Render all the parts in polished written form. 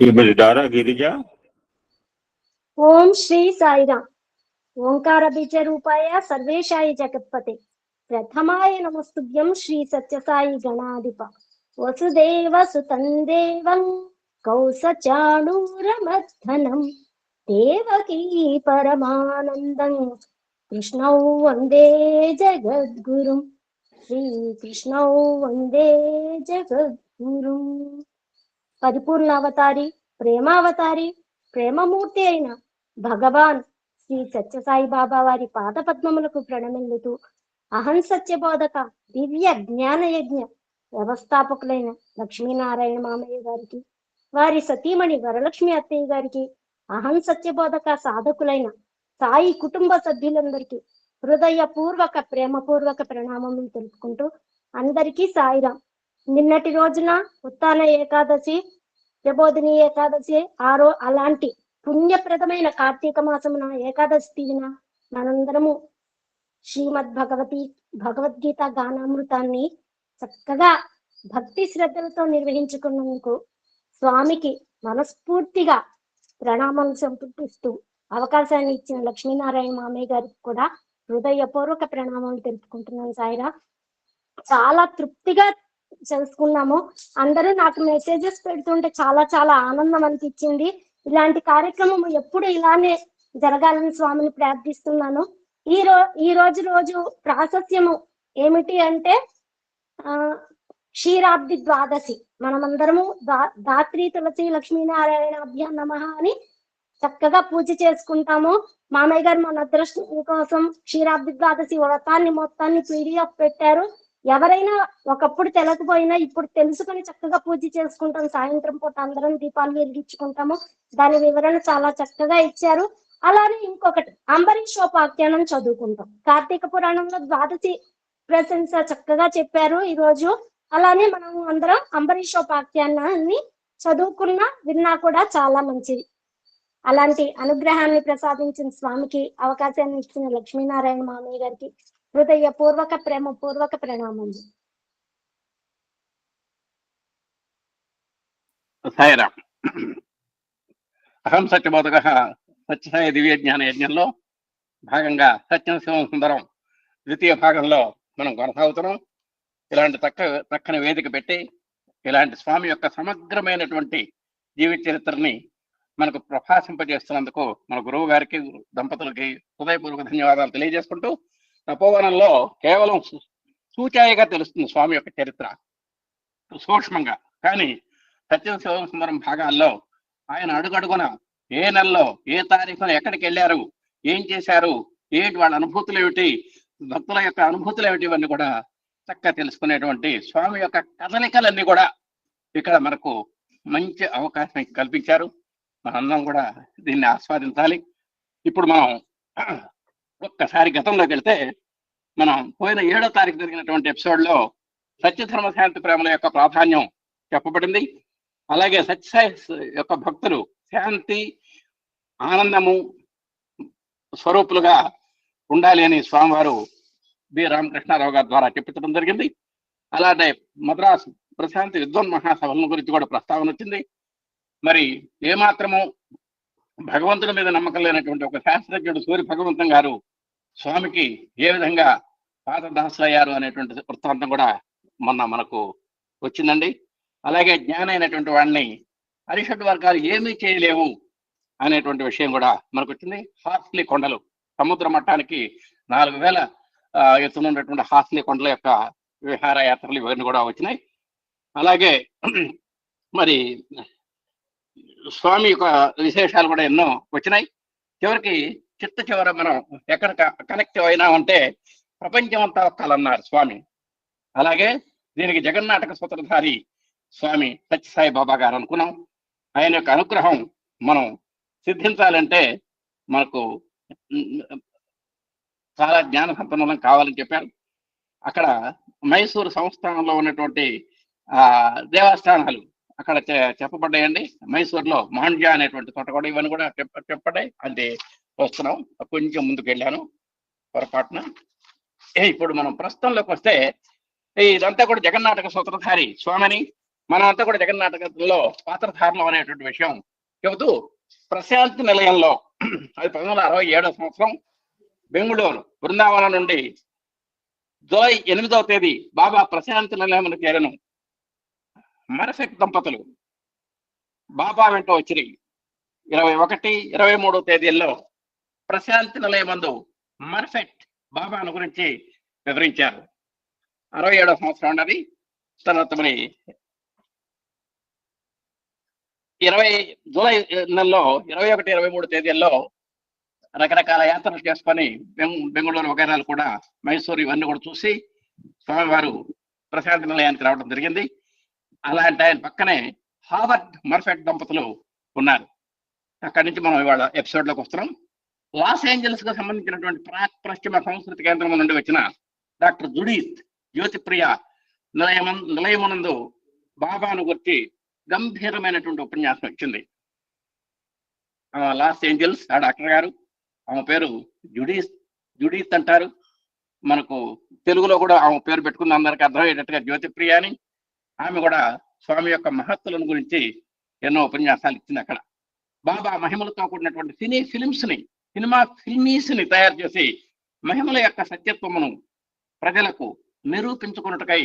శ్రీమతి దారా గిరిజ. ఓం శ్రీ సాయిరామ్. ఓంకార బీజ రూపాయ సర్వేశాయ జగత్పతే ప్రథమాయ నమస్తుభ్యం శ్రీ సత్యసాయి గణాధిప వసుదేవ సుతం దేవం కౌసచాణూరమర్ధనం దేవకీ పరమానందం కృష్ణౌ వందే జగద్గురుం శ్రీకృష్ణౌ వందే జగద్గురుం. పరిపూర్ణావతారి, ప్రేమావతారి, ప్రేమమూర్తి అయిన భగవాన్ శ్రీ సత్యసాయి బాబా వారి పాద పద్మములకు ప్రణమిల్లుతూ అహం సత్యబోధక దివ్య జ్ఞాన యజ్ఞ వ్యవస్థాపకులైన లక్ష్మీనారాయణ మామయ్య గారికి, వారి సతీమణి వరలక్ష్మి అత్తయ్య గారికి, అహం సత్యబోధక సాధకులైన సాయి కుటుంబ సభ్యులందరికీ హృదయపూర్వక ప్రేమపూర్వక ప్రణామములు తెలుపుకుంటూ అందరికీ సాయిరాం. నిన్నటి రోజున ఉత్తాన ఏకాదశి, ప్రబోధిని ఏకాదశి, అలాంటి పుణ్యప్రదమైన కార్తీక మాసమున ఏకాదశి తిథిన మనందరము శ్రీమద్ భగవద్గీత గానామృతాన్ని చక్కగా భక్తి శ్రద్ధలతో నిర్వహించుకున్నందుకు స్వామికి మనస్ఫూర్తిగా ప్రణామాలు సమర్పిస్తూ అవకాశాన్ని ఇచ్చిన లక్ష్మీనారాయణ మామయ్య గారికి కూడా హృదయపూర్వక ప్రణామాలు తెలుపుకుంటున్నాను. సాయిరా, చాలా తృప్తిగా చేసుకున్నాము. అందరూ నాకు మెసేజెస్ పెడుతుంటే చాలా చాలా ఆనందం అనిపించింది. ఇలాంటి కార్యక్రమం ఎప్పుడు ఇలానే జరగాలని స్వామిని ప్రార్థిస్తున్నాను. ఈ రోజు ప్రాశస్యము ఏమిటి అంటే క్షీరాబ్ది ద్వాదశి. మనమందరము దాత్రి తులసి లక్ష్మీనారాయణ అభ్యా నమః అని చక్కగా పూజ చేసుకుంటాము. మామయ్య గారు మన అదృష్టం కోసం క్షీరాబ్ది ద్వాదశి వ్రతాన్ని మొత్తాన్ని PDF పెట్టారు. ఎవరైనా ఒకప్పుడు తెలకపోయినా ఇప్పుడు తెలుసుకొని చక్కగా పూజ చేసుకుంటాం. సాయంత్రం పూట అందరం దీపాలు వెలిగించుకుంటాము. దాని వివరణ చాలా చక్కగా ఇచ్చారు. అలానే ఇంకొకటి అంబరీషోపాఖ్యానం చదువుకుంటాం. కార్తీక పురాణంలో ద్వాదశి ప్రశంస చక్కగా చెప్పారు ఈ రోజు. అలానే మనం అందరం అంబరీషోపాఖ్యానాన్ని చదువుకున్నా విన్నా కూడా చాలా మంచిది. అలాంటి అనుగ్రహాన్ని ప్రసాదించిన స్వామికి, అవకాశాన్ని ఇచ్చిన లక్ష్మీనారాయణ మామయ్య గారికి హృదయపూర్వక ప్రేమపూర్వక ప్రణామములు. సాయిరామ్. అహం సత్యబోధక సత్యసాయి దివ్య జ్ఞాన యజ్ఞంలో భాగంగా సత్యం శివం సుందరం ద్వితీయ భాగంలో మనం కొనసాగుతున్నాం. ఇలాంటి చక్కని వేదిక పెట్టి ఇలాంటి స్వామి యొక్క సమగ్రమైనటువంటి జీవిత చరిత్రని మనకు ప్రకాశింపజేస్తున్నందుకు మన గురువు గారికి, దంపతులకి హృదయపూర్వక ధన్యవాదాలు తెలియజేసుకుంటూ, తపోవనంలో కేవలం సూచాయిగా తెలుస్తుంది స్వామి యొక్క చరిత్ర సూక్ష్మంగా. కానీ సత్యం శివం సుందరం భాగాల్లో ఆయన అడుగడుగున ఏ నెలలో ఏ తారీఖున ఎక్కడికి వెళ్ళారు, ఏం చేశారు, ఏంటి వాళ్ళ అనుభూతులు ఏమిటి, భక్తుల యొక్క అనుభూతులు ఏమిటి, ఇవన్నీ కూడా చక్కగా తెలుసుకునేటువంటి స్వామి యొక్క కదలికలన్నీ కూడా ఇక్కడ మనకు మంచి అవకాశం కల్పించారు. మనందరం కూడా దీన్ని ఆస్వాదించాలి. ఇప్పుడు మనం ఒక్కసారి గతంలోకి వెళ్తే, మనం పోయిన 7వ తారీఖు జరిగినటువంటి ఎపిసోడ్లో సత్యధర్మ శాంతి ప్రేమల యొక్క ప్రాధాన్యం చెప్పబడింది. అలాగే సత్యసాయి యొక్క భక్తులు శాంతి ఆనందము స్వరూపులుగా ఉండాలి అని స్వామివారు బి రామకృష్ణారావు గారి ద్వారా చెప్పించడం జరిగింది. అలాగే మద్రాసు ప్రశాంతి విద్వాన్ మహాసభల గురించి కూడా ప్రస్తావన వచ్చింది. మరి ఏమాత్రము భగవంతుడి మీద నమ్మకం లేనటువంటి ఒక శాస్త్రజ్ఞుడు సూర్య భగవంతం గారు స్వామికి ఏ విధంగా పాదదాసులయ్యారు అనేటువంటి వృత్తాంతం కూడా మొన్న మనకు వచ్చిందండి. అలాగే జ్ఞానైనటువంటి వాడిని అరిషడ్ వర్గాలు ఏమీ చేయలేవు అనేటువంటి విషయం కూడా మనకు వచ్చింది. హాస్లీ కొండలు, సముద్ర మట్టానికి 4000 ఎత్తునున్నటువంటి హాస్లీ కొండల యొక్క విహారయాత్రలు ఇవన్నీ కూడా వచ్చినాయి. అలాగే మరి స్వామి యొక్క విశేషాలు కూడా ఎన్నో వచ్చినాయి. చివరికి చివర మనం ఎక్కడ కనెక్ట్ అయినామంటే ప్రపంచం అంతా ఒక్కాలన్నారు స్వామి. అలాగే దీనికి జగన్నాటక సూత్రధారి స్వామి సత్యసాయి బాబా గారు అనుకున్నాం. ఆయన యొక్క అనుగ్రహం మనం సిద్ధించాలంటే మనకు చాలా జ్ఞాన సంపన్నం కావాలని చెప్పారు. అక్కడ మైసూరు సంస్థానంలో ఉన్నటువంటి దేవస్థానాలు అక్కడ చెప్పబడ్డాయండి. మైసూరులో మాండ్యా అనేటువంటి చోట కూడా ఇవన్నీ కూడా చెప్పబడ్డాయి. అంటే వస్తున్నాం, కొంచెం ముందుకు వెళ్ళాను పొరపాటున. ఇప్పుడు మనం ప్రస్తుతంలోకి వస్తే ఇదంతా కూడా జగన్నాటక సూత్రధారి స్వామిని, మనం అంతా కూడా జగన్నాటకంలో పాత్రధారణం అనేటువంటి విషయం చెబుతూ ప్రశాంతి నిలయంలో అది 1967 సంవత్సరం బెంగుళూరు బృందావనం నుండి జూలై 8వ తేదీ బాబా ప్రశాంతి నిలయం చేరను మర్ఫెక్ట్ దంపతులు బాబా వెంట వచ్చి 21, 23 తేదీల్లో ప్రశాంతి నిలయమందు మర్ఫెక్ట్ బాబాను గురించి వివరించారు. 67వ సంవత్సరం ఉన్నది. తర్వాత మరి 20 జూలై నెలలో 21, 23 తేదీల్లో రకరకాల యాత్రలు చేసుకొని బెంగళూరు వగైరాలు కూడా మైసూరు ఇవన్నీ కూడా చూసి స్వామివారు ప్రశాంతి నిలయానికి రావడం జరిగింది. అలాంటి ఆయన పక్కనే హావర్డ్ మర్ఫెట్ దంపతులు ఉన్నారు. అక్కడి నుంచి మనం ఇవాళ ఎపిసోడ్ లోకి వస్తున్నాం. లాస్ ఏంజల్స్ కు సంబంధించినటువంటి పశ్చిమ సంస్కృతి కేంద్రం నుండి వచ్చిన డాక్టర్ జుడీత్ జ్యోతిప్రియ నిలయమునందు బాబాను గురించి గంభీరమైనటువంటి ఉపన్యాసం ఇచ్చింది. లాస్ ఏంజల్స్ ఆ డాక్టర్ గారు, ఆమె పేరు జుడీత్ అంటారు. మనకు తెలుగులో కూడా ఆమె పేరు పెట్టుకున్న అందరికి అర్థమయ్యేటట్టుగా జ్యోతిప్రియ అని. ఆమె కూడా స్వామి యొక్క మహత్తులను గురించి ఎన్నో ఉపన్యాసాలు ఇచ్చింది. అక్కడ బాబా మహిమలతో కూడినటువంటి సినిమా ఫిల్మీస్ ని తయారు చేసి మహిమల యొక్క సత్యత్వమును ప్రజలకు నిరూపించుకున్నట్టుకై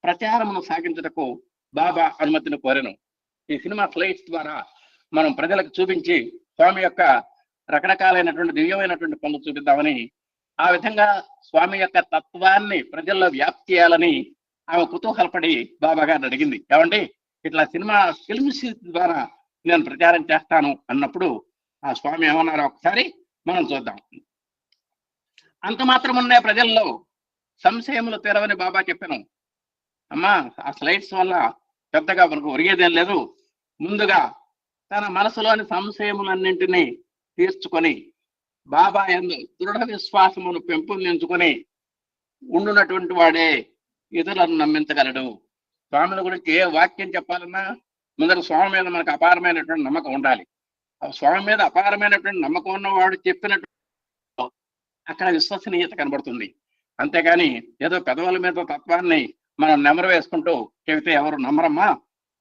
ప్రచారమును సాగించుటకు బాబా అనుమతిని కోరెను. ఈ సినిమా ఫ్లైట్స్ ద్వారా మనం ప్రజలకు చూపించి స్వామి యొక్క రకరకాలైనటువంటి దివ్యమైనటువంటి పనులు చూపిద్దామని, ఆ విధంగా స్వామి యొక్క తత్వాన్ని ప్రజల్లో వ్యాప్తి చేయాలని ఆమె కుతూహలపడి బాబా గారిని అడిగింది. ఏమండి, ఇట్లా సినిమా ఫిల్మ్స్ ద్వారా నేను ప్రచారం చేస్తాను అన్నప్పుడు ఆ స్వామి ఏమన్నారో ఒకసారి మనం చూద్దాం. అంత మాత్రం ఉన్న ప్రజల్లో సంశయములు తెరవని బాబా చెప్పాను. అమ్మా, ఆ స్లైడ్స్ వల్ల పెద్దగా మనకు ఒరిగేదేం లేదు. ముందుగా తన మనసులోని సంశయములన్నింటినీ తీర్చుకొని బాబా యందు దృఢ విశ్వాసమును పెంపొందించుకొని ఉండునటువంటి వాడే ఇతరులను నమ్మించగలడు. స్వాముల గురించి ఏ వాక్యం చెప్పాలన్నా ముందర స్వామి మీద మనకు అపారమైనటువంటి నమ్మకం ఉండాలి. స్వామి మీద అపారమైనటువంటి నమ్మకం ఉన్నవాడు చెప్పినట్టు అక్కడ విశ్వసనీయత కనబడుతుంది. అంతేగాని ఏదో పెదవుల మీద తత్వాన్ని మనం నెమరు వేసుకుంటూ చెబితే ఎవరు నమ్మరమ్మా.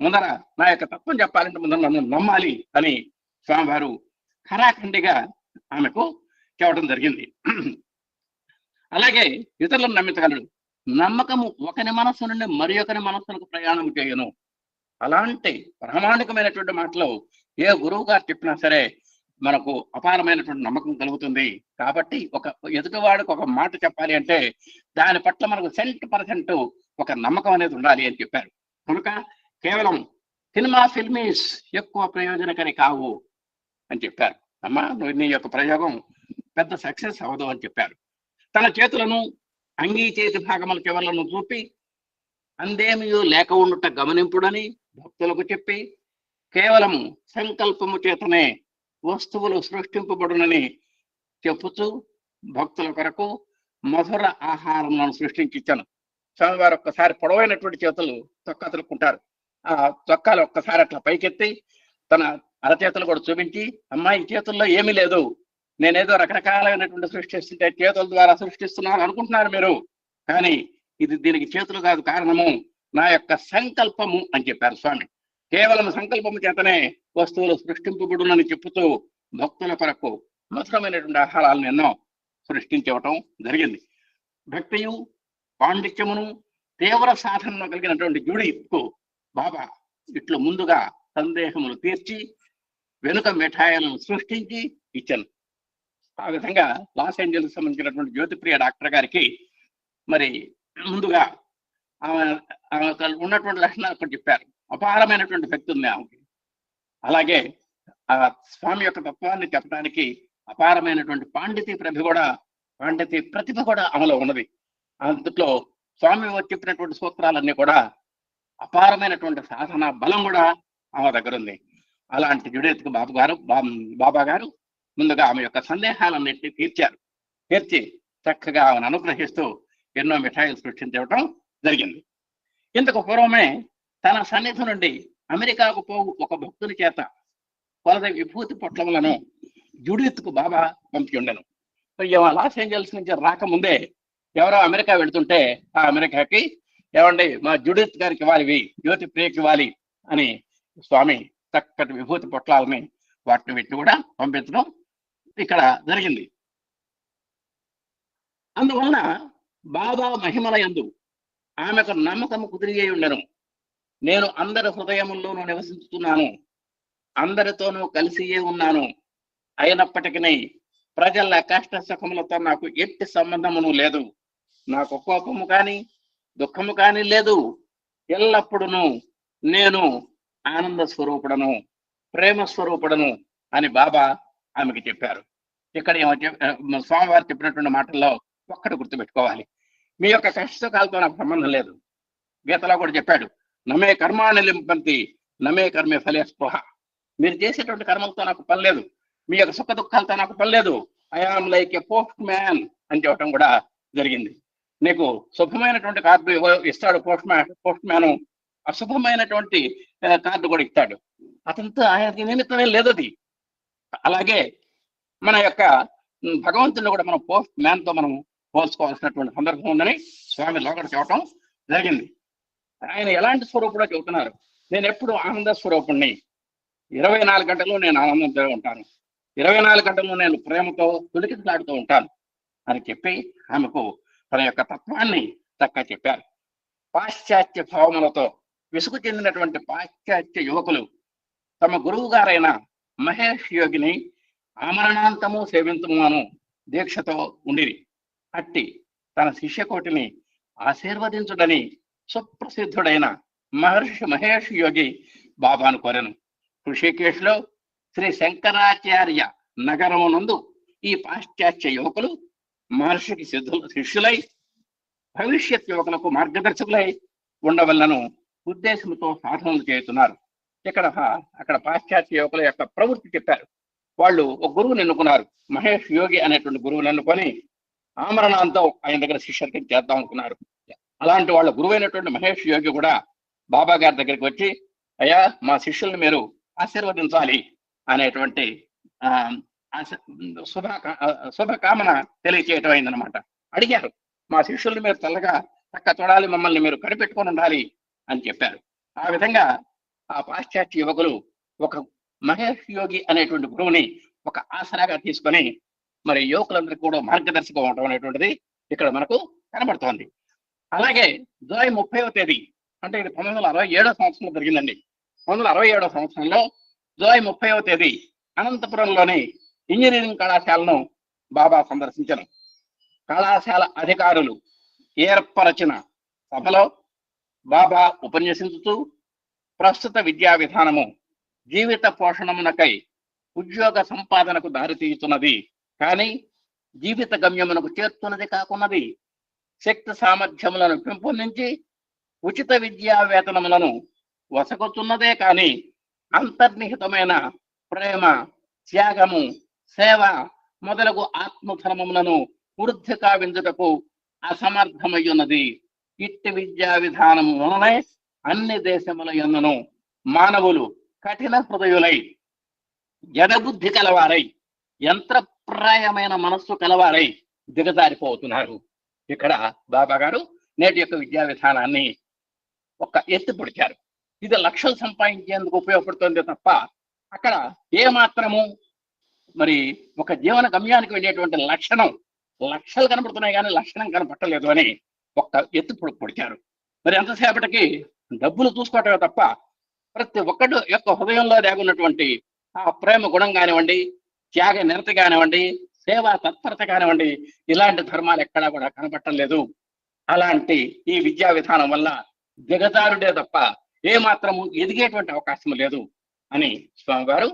ముందర నా యొక్క తత్వం చెప్పాలంటే ముందర నన్ను నమ్మాలి అని స్వామివారు ఖరాఖండిగా ఆమెకు చెప్పడం జరిగింది. అలాగే ఇతరులను నమ్మించగలడు. నమ్మకము ఒకని మనస్సు నుండి మరి ఒకరి మనస్సులకు ప్రయాణం చేయను. అలాంటి ప్రామాణికమైనటువంటి మాటలు ఏ గురువు గారు చెప్పినా సరే మనకు అపారమైనటువంటి నమ్మకం కలుగుతుంది. కాబట్టి ఒక ఎదుటివాడికి ఒక మాట చెప్పాలి అంటే దాని పట్ల మనకు 100% ఒక నమ్మకం అనేది ఉండాలి అని చెప్పారు. కనుక కేవలం సినిమా ఫిల్మీస్ ఎక్కువ ప్రయోజనకరి కావు అని చెప్పారు. అమ్మా, నీ యొక్క ప్రయోగం పెద్ద సక్సెస్ అవ్వదు అని చెప్పారు. తన చేతులను అంగీ చేతి భాగముల చివర్లను చూపి అందేమియో లేక ఉండుట గమనింపుడని భక్తులకు చెప్పి కేవలము సంకల్పము చేతనే వస్తువులు సృష్టింపబడునని చెప్పుచు భక్తుల కొరకు మధుర ఆహారములను సృష్టించాను. స్వామివారు ఒక్కసారి పొడవైనటువంటి చేతులు తొక్కతులుకుంటారు. ఆ తొక్కాలు ఒక్కసారి అట్లా పైకెత్తి తన అరచేతులు కూడా చూపించి, అమ్మాయి చేతుల్లో ఏమీ లేదు, నేనేదో రకరకాలైనటువంటి సృష్టిస్తుంటే చేతుల ద్వారా సృష్టిస్తున్నాను అనుకుంటున్నారు మీరు, కానీ ఇది దీనికి చేతులు కాదు, కారణము నా యొక్క సంకల్పము అని చెప్పారు స్వామి. కేవలం సంకల్పము చేతనే వస్తువులు సృష్టింపబడునని చెప్పుతూ భక్తుల కొరకు మధురమైనటువంటి ఆహారాలను ఎన్నో సృష్టించవటం జరిగింది. భక్తియు పాండిత్యమును తీవ్ర సాధనలో కలిగినటువంటి జుడీత్కు బాబా ఇట్లు ముందుగా సందేహములు తీర్చి వెనుక మిఠాయిలను సృష్టించి ఇచ్చాను. ఆ విధంగా లాస్ ఏంజల్స్ సంబంధించినటువంటి జ్యోతిప్రియ డాక్టర్ గారికి మరి ముందుగా ఆమె ఉన్నటువంటి లక్షణాలు అక్కడ చెప్పారు. అపారమైనటువంటి శక్తి ఉంది ఆమెకి. అలాగే ఆ స్వామి యొక్క తత్వాన్ని చెప్పడానికి అపారమైనటువంటి పాండితీ ప్రతిభ కూడా ఆమెలో ఉన్నది. అందులో స్వామి చెప్పినటువంటి సూత్రాలన్నీ కూడా అపారమైనటువంటి సాధన బలం కూడా ఆమె దగ్గర ఉంది. అలాంటి జుడీత్కు బాబా గారు ముందుగా ఆమె యొక్క సందేహాలన్నింటినీ తీర్చి చక్కగా ఆమెను అనుగ్రహిస్తూ ఎన్నో మిఠాయిలు సృష్టించడం జరిగింది. ఇంతకు పూర్వమే తన సన్నిధి నుండి అమెరికాకు పోగు ఒక భక్తుని చేత కొలది విభూతి పొట్లములను జుడీత్కు బాబా పంపి ఉండను. లాస్ ఏంజల్స్ నుంచి రాకముందే ఎవరో అమెరికా వెళుతుంటే ఆ అమెరికాకి ఏమండి మా జుడిత్ గారికి ఇవ్వాలి, జ్యోతి ప్రియకి ఇవ్వాలి అని స్వామి చక్కటి విభూతి పొట్లాలని వాటిని పెట్టి కూడా పంపించడం ఇక్కడ జరిగింది. అందువలన బాబా మహిమల యందు ఆమెకు నమ్మకము కుదిరి ఉండను. నేను అందరి హృదయముల్లోనూ నివసిస్తున్నాను, అందరితోనూ కలిసియే ఉన్నాను. అయినప్పటికీ ప్రజల కష్ట సుఖములతో నాకు ఎట్టి సంబంధమును లేదు. నాకు కోపము కానీ దుఃఖము కానీ లేదు. ఎల్లప్పుడూ నేను ఆనంద స్వరూపుడను, ప్రేమ స్వరూపుడను అని బాబా ఆమెకి చెప్పారు. ఇక్కడ స్వామివారు చెప్పినటువంటి మాటల్లో ఒక్కటి గుర్తుపెట్టుకోవాలి, మీ యొక్క కష్ట సుఖాలతో నాకు సంబంధం లేదు. గీతలో కూడా చెప్పాడు, నమే కర్మాణి లింపంతి నమే కర్మే ఫలే స్పృహ. మీరు చేసేటువంటి కర్మలతో నాకు పని లేదు, మీ యొక్క సుఖ దుఃఖాలతో నాకు పని లేదు. I am like a post man అని చెప్పడం కూడా జరిగింది. నీకు శుభమైనటువంటి కార్డు ఇస్తాడు పోస్ట్ మ్యాన్, అశుభమైనటువంటి కార్డు కూడా ఇస్తాడు. అతనితో ఆయనకి నిమిత్తమే లేదు అది. అలాగే మన యొక్క భగవంతుని కూడా మనం పోస్ట్ మ్యాన్ తో మనం పోల్చుకోవాల్సినటువంటి సందర్భం ఉందని స్వామి లోకడ చెప్పడం జరిగింది. ఆయన ఎలాంటి స్వరూపుడో చెబుతున్నారు, నేను ఎప్పుడు ఆనంద స్వరూపుణ్ణి, 24 గంటలు నేను ఆనందంతో ఉంటాను, 24 గంటలు నేను ప్రేమతో తొలికిట్లాడుతూ ఉంటాను అని చెప్పి ఆమెకు తన యొక్క తత్వాన్ని చక్కగా చెప్పారు. పాశ్చాత్య భావములతో విసుగు చెందినటువంటి పాశ్చాత్య యువకులు తమ గురువు గారైన మహేష్ యోగిని ఆమరణాంతము సేవించమును దీక్షతో ఉండిరి. అట్టి తన శిష్యకోటిని ఆశీర్వదించుడని సుప్రసిద్ధుడైన మహర్షి మహేష్ యోగి బాబాను కోరెను. ఋషికేశ్లో శ్రీ శంకరాచార్య నగరమునందు ఈ పాశ్చాత్య యువకులు మహర్షికి శిష్యులై భవిష్యత్ యువకులకు మార్గదర్శకులై ఉండవల్లను ఉద్దేశంతో సాధనలు చేస్తున్నారు. అక్కడ పాశ్చాత్య యువకుల యొక్క ప్రవృత్తి చెప్పారు. వాళ్ళు ఒక గురువుని ఎన్నుకున్నారు, మహేష్ యోగి అనేటువంటి గురువుని ఎన్నుకొని ఆమరణాంతం ఆయన దగ్గర శిష్యత్వం చేద్దాం అనుకున్నారు. అలాంటి వాళ్ళ గురువైనటువంటి మహేష్ యోగి కూడా బాబా గారి దగ్గరికి వచ్చి, అయ్యా మా శిష్యుల్ని మీరు ఆశీర్వదించాలి అనేటువంటి శుభకామన తెలియచేయటం అయిందనమాట. అడిగారు, మా శిష్యుల్ని మీరు చక్క చూడాలి, మమ్మల్ని మీరు కనిపెట్టుకొని ఉండాలి అని చెప్పారు. ఆ విధంగా ఆ పాశ్చాత్య యువకులు ఒక మహేష్ యోగి అనేటువంటి గురువుని ఒక ఆసరాగా తీసుకొని మరి యువకులందరికీ కూడా మార్గదర్శకం అవడం అనేటువంటిది ఇక్కడ మనకు కనబడుతోంది. అలాగే జూలై 30వ తేదీ అంటే ఇది 1967 సంవత్సరంలో జరిగిందండి. 1967 సంవత్సరంలో జూలై 30వ తేదీ అనంతపురంలోని ఇంజనీరింగ్ కళాశాలను బాబా సందర్శించను. కళాశాల అధికారులు ఏర్పరచిన సభలో బాబా ఉపన్యసించుతూ ప్రస్తుత విద్యా విధానము జీవిత పోషణమునకై ఉద్యోగ సంపాదనకు దారితీయుతున్నది, కానీ జీవిత గమ్యమునకు చేర్చున్నది కాకున్నది. శక్తి సామర్థ్యములను పెంపొందించి ఉచిత విద్యా వేతనములను వసగుతున్నదే కానీ అంతర్నిహితమైన ప్రేమ, త్యాగము, సేవ మొదలగు ఆత్మధర్మములను వృద్ధి కావించుటకు అసమర్థమయ్యున్నది. ఇట్టి విద్యా విధానము వలనే అన్ని దేశముల యందును మానవులు కఠిన హృదయులై, జడబుద్ధి కలవారై, యంత్రప్రాయమైన మనస్సు కలవారై దిగజారిపోతున్నారు. ఇక్కడ బాబా గారు నేటి యొక్క విద్యా విధానాన్ని ఒక ఎత్తి పొడిచారు. ఇది లక్షలు సంపాదించేందుకు ఉపయోగపడుతుంది తప్ప అక్కడ ఏ మాత్రము మరి ఒక జీవన గమ్యానికి వెళ్ళేటువంటి లక్షలు కనపడుతున్నాయి కానీ లక్షణం కనపట్టలేదు అని ఒక ఎత్తి పొడిచారు. మరి ఎంతసేపటికి డబ్బులు చూసుకోవటమే తప్ప ప్రతి ఒక్కడు యొక్క హృదయంలో దాగున్నటువంటి ఆ ప్రేమ గుణం కానివ్వండి, త్యాగ నిరత కానివ్వండి, సేవా తత్పరత కానివ్వండి, ఇలాంటి ధర్మాలు ఎక్కడా కూడా కనపట్టలేదు. అలాంటి ఈ విద్యా విధానం వల్ల దిగజారుడే తప్ప ఏ మాత్రము ఎదిగేటువంటి అవకాశం లేదు అని స్వామివారు